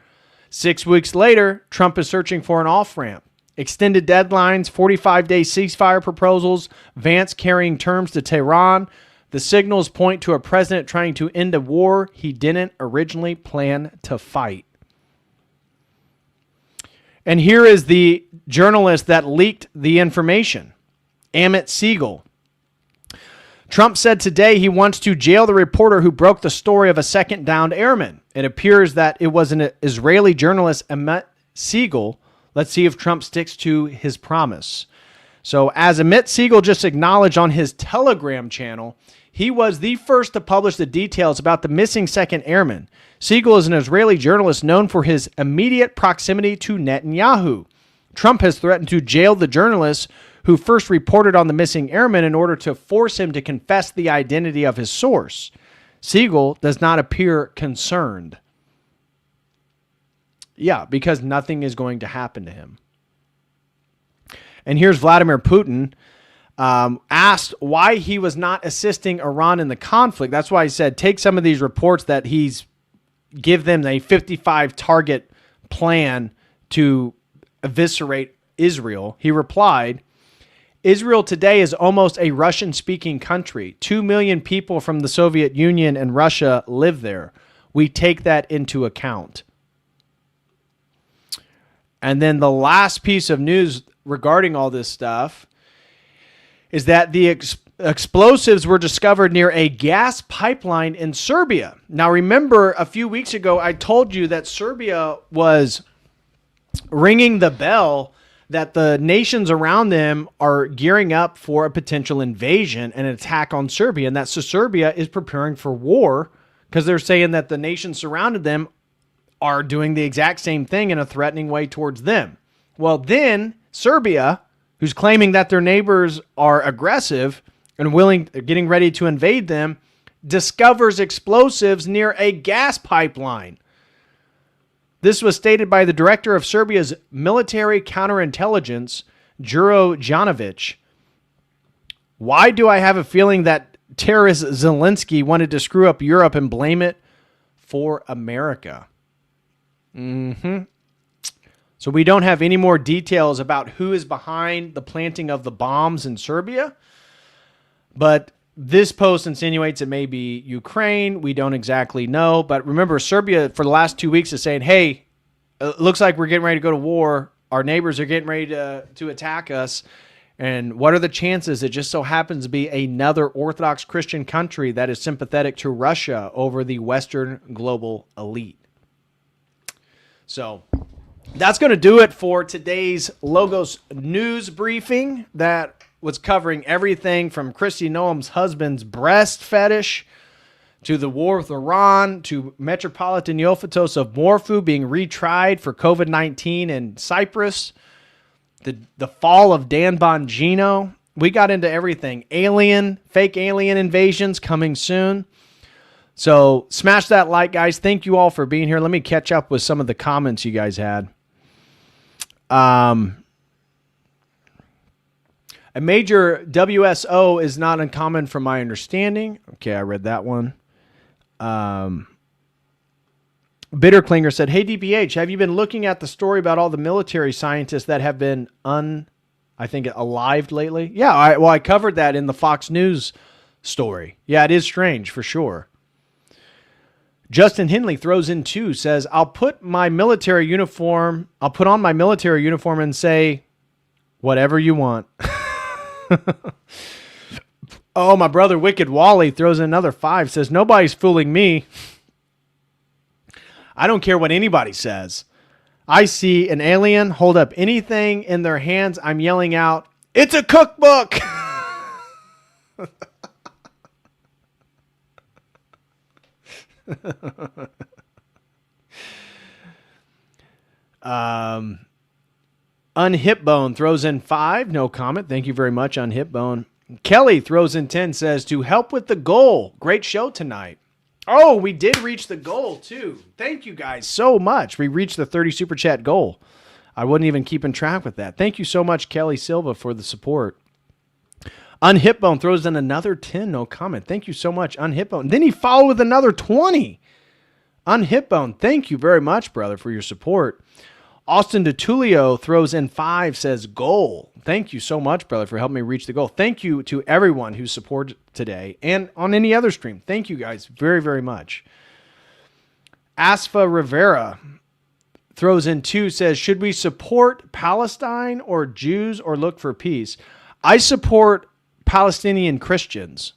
S2: 6 weeks later, Trump is searching for an off-ramp. Extended deadlines, 45-day ceasefire proposals, Vance carrying terms to Tehran. The signals point to a president trying to end a war he didn't originally plan to fight. And here is the journalist that leaked the information, Amit Siegel. Trump said today he wants to jail the reporter who broke the story of a second downed airman. It appears that it was an Israeli journalist, Amit Siegel. Let's see if Trump sticks to his promise. So as Amit Siegel just acknowledged on his Telegram channel, he was the first to publish the details about the missing second airman. Siegel is an Israeli journalist known for his immediate proximity to Netanyahu. Trump has threatened to jail the journalist who first reported on the missing airman in order to force him to confess the identity of his source. Siegel does not appear concerned. Yeah, because nothing is going to happen to him. And here's Vladimir Putin asked why he was not assisting Iran in the conflict. That's why he said, take some of these reports that give them a 55 target plan to eviscerate Israel. He replied, Israel today is almost a Russian-speaking country. 2 million people from the Soviet Union and Russia live there. We take that into account. And then the last piece of news regarding all this stuff is that the explosives were discovered near a gas pipeline in Serbia. Now, remember, a few weeks ago, I told you that Serbia was ringing the bell that the nations around them are gearing up for a potential invasion and an attack on Serbia, and that Serbia is preparing for war because they're saying that the nations surrounded them are doing the exact same thing in a threatening way towards them. Well, then Serbia, who's claiming that their neighbors are aggressive and getting ready to invade them, discovers explosives near a gas pipeline. This was stated by the director of Serbia's military counterintelligence, Juro Janovic. Why do I have a feeling that terrorist Zelensky wanted to screw up Europe and blame it for America? So we don't have any more details about who is behind the planting of the bombs in Serbia, but this post insinuates it may be Ukraine. We don't exactly know, but remember, Serbia for the last 2 weeks is saying, hey, it looks like we're getting ready to go to war. Our neighbors are getting ready to attack us. And what are the chances it just so happens to be another Orthodox Christian country that is sympathetic to Russia over the Western global elite? So that's going to do it for today's Logos news briefing that was covering everything from Kristi Noem's husband's breast fetish to the war with Iran to Metropolitan Neophytos of Morphu being retried for COVID-19 in Cyprus, the fall of Dan Bongino. We got into everything. Fake alien invasions coming soon. So smash that like, guys. Thank you all for being here. Let me catch up with some of the comments you guys had. A major WSO is not uncommon from my understanding. Okay, I read that one. Bitterklinger said, hey, DPH, have you been looking at the story about all the military scientists that have been alived lately? Yeah, I covered that in the Fox News story. Yeah, it is strange for sure. Justin Henley throws in 2, says, I'll put on my military uniform and say, whatever you want. Oh, my brother Wicked Wally throws in another 5, says, nobody's fooling me. I don't care what anybody says. I see an alien hold up anything in their hands, I'm yelling out, it's a cookbook! Unhipbone throws in 5, no comment. Thank you very much, Unhipbone. Kelly throws in 10, says, to help with the goal. Great show tonight. Oh, we did reach the goal, too. Thank you guys so much. We reached the 30 Super Chat goal. I wasn't even keeping track with that. Thank you so much, Kelly Silva, for the support. Unhipbone throws in another 10, no comment. Thank you so much, Unhipbone. Then he followed with another 20. Unhipbone, thank you very much, brother, for your support. Austin DeTulio throws in 5, says goal. Thank you so much, brother, for helping me reach the goal. Thank you to everyone who supported today and on any other stream. Thank you guys very, very much. Asfa Rivera throws in 2, says, should we support Palestine or Jews or look for peace? I support Palestinian Christians.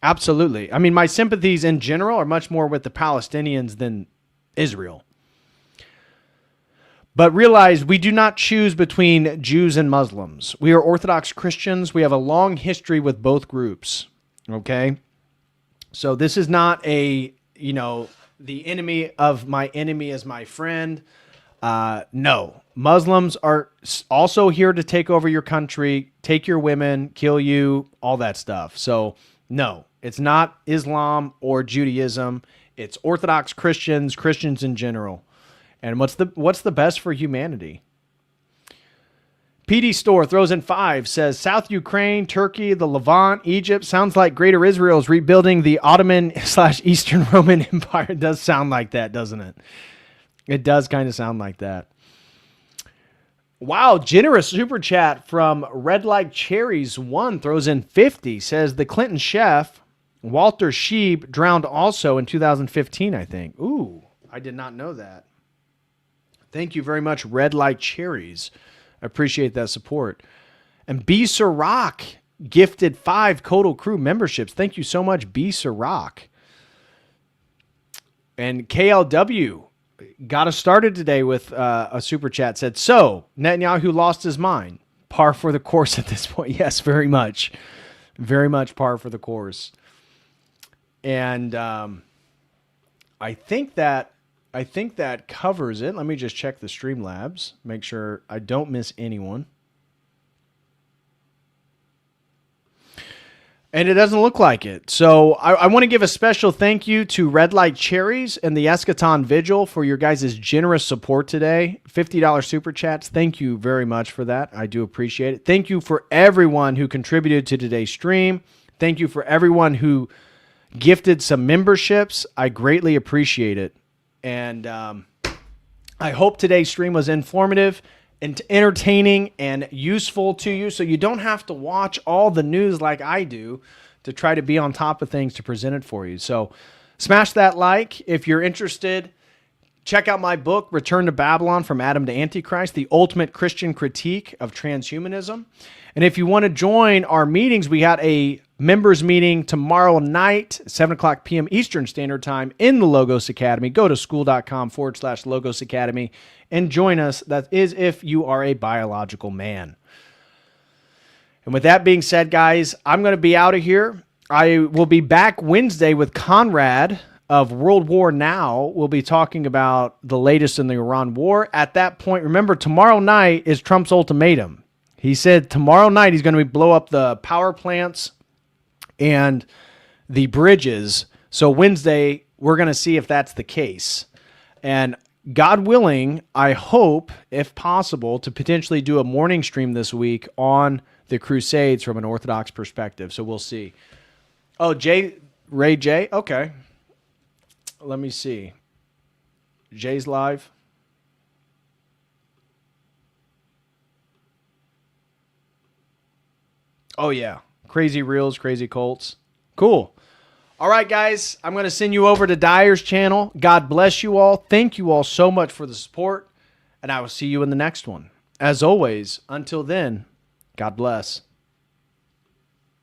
S2: Absolutely. I mean, my sympathies in general are much more with the Palestinians than Israel. But realize we do not choose between Jews and Muslims. We are Orthodox Christians. We have a long history with both groups. Okay? So this is not the enemy of my enemy is my friend. No. Muslims are also here to take over your country, take your women, kill you, all that stuff. So no, it's not Islam or Judaism. It's Orthodox Christians, Christians in general. And what's the best for humanity? PD Store throws in 5, says South Ukraine, Turkey, the Levant, Egypt. Sounds like Greater Israel is rebuilding the Ottoman/Eastern Roman Empire. It does sound like that, doesn't it? It does kind of sound like that. Wow, generous super chat from Red Like Cherries 1 throws in 50. Says the Clinton chef, Walter Sheeb, drowned also in 2015, I think. Ooh, I did not know that. Thank you very much, Red Like Cherries. I appreciate that support. And B. Sirach gifted 5 Codal Crew memberships. Thank you so much, B. Sirach. And KLW got us started today with a super chat. Said, so, Netanyahu lost his mind. Par for the course at this point. Yes, very much. Very much par for the course. And I think that covers it. Let me just check the Streamlabs, make sure I don't miss anyone. And it doesn't look like it. So I want to give a special thank you to Red Light Cherries and the Eschaton Vigil for your guys' generous support today. $50 super chats. Thank you very much for that. I do appreciate it. Thank you for everyone who contributed to today's stream. Thank you for everyone who gifted some memberships. I greatly appreciate it. And I hope today's stream was informative and entertaining and useful to you, so you don't have to watch all the news like I do to try to be on top of things to present it for you. So smash that like. If you're interested, check out my book, Return to Babylon, From Adam to Antichrist, the ultimate Christian critique of transhumanism. And if you want to join our meetings, we got a members meeting tomorrow night, 7 o'clock p.m. Eastern Standard Time in the Logos Academy. Go to school.com/Logos Academy and join us. That is if you are a biological man. And with that being said, guys, I'm going to be out of here. I will be back Wednesday with Conrad of World War Now. We'll be talking about the latest in the Iran war. At that point, remember, tomorrow night is Trump's ultimatum. He said tomorrow night he's going to blow up the power plants and the bridges. So Wednesday, we're going to see if that's the case. And God willing, I hope, if possible, to potentially do a morning stream this week on the Crusades from an Orthodox perspective. So we'll see. Oh, Ray J? Okay. Let me see. Jay's live. Oh, yeah. Crazy Reels, Crazy Colts. Cool. All right, guys, I'm going to send you over to Dyer's channel. God bless you all. Thank you all so much for the support, and I will see you in the next one. As always, until then, God bless.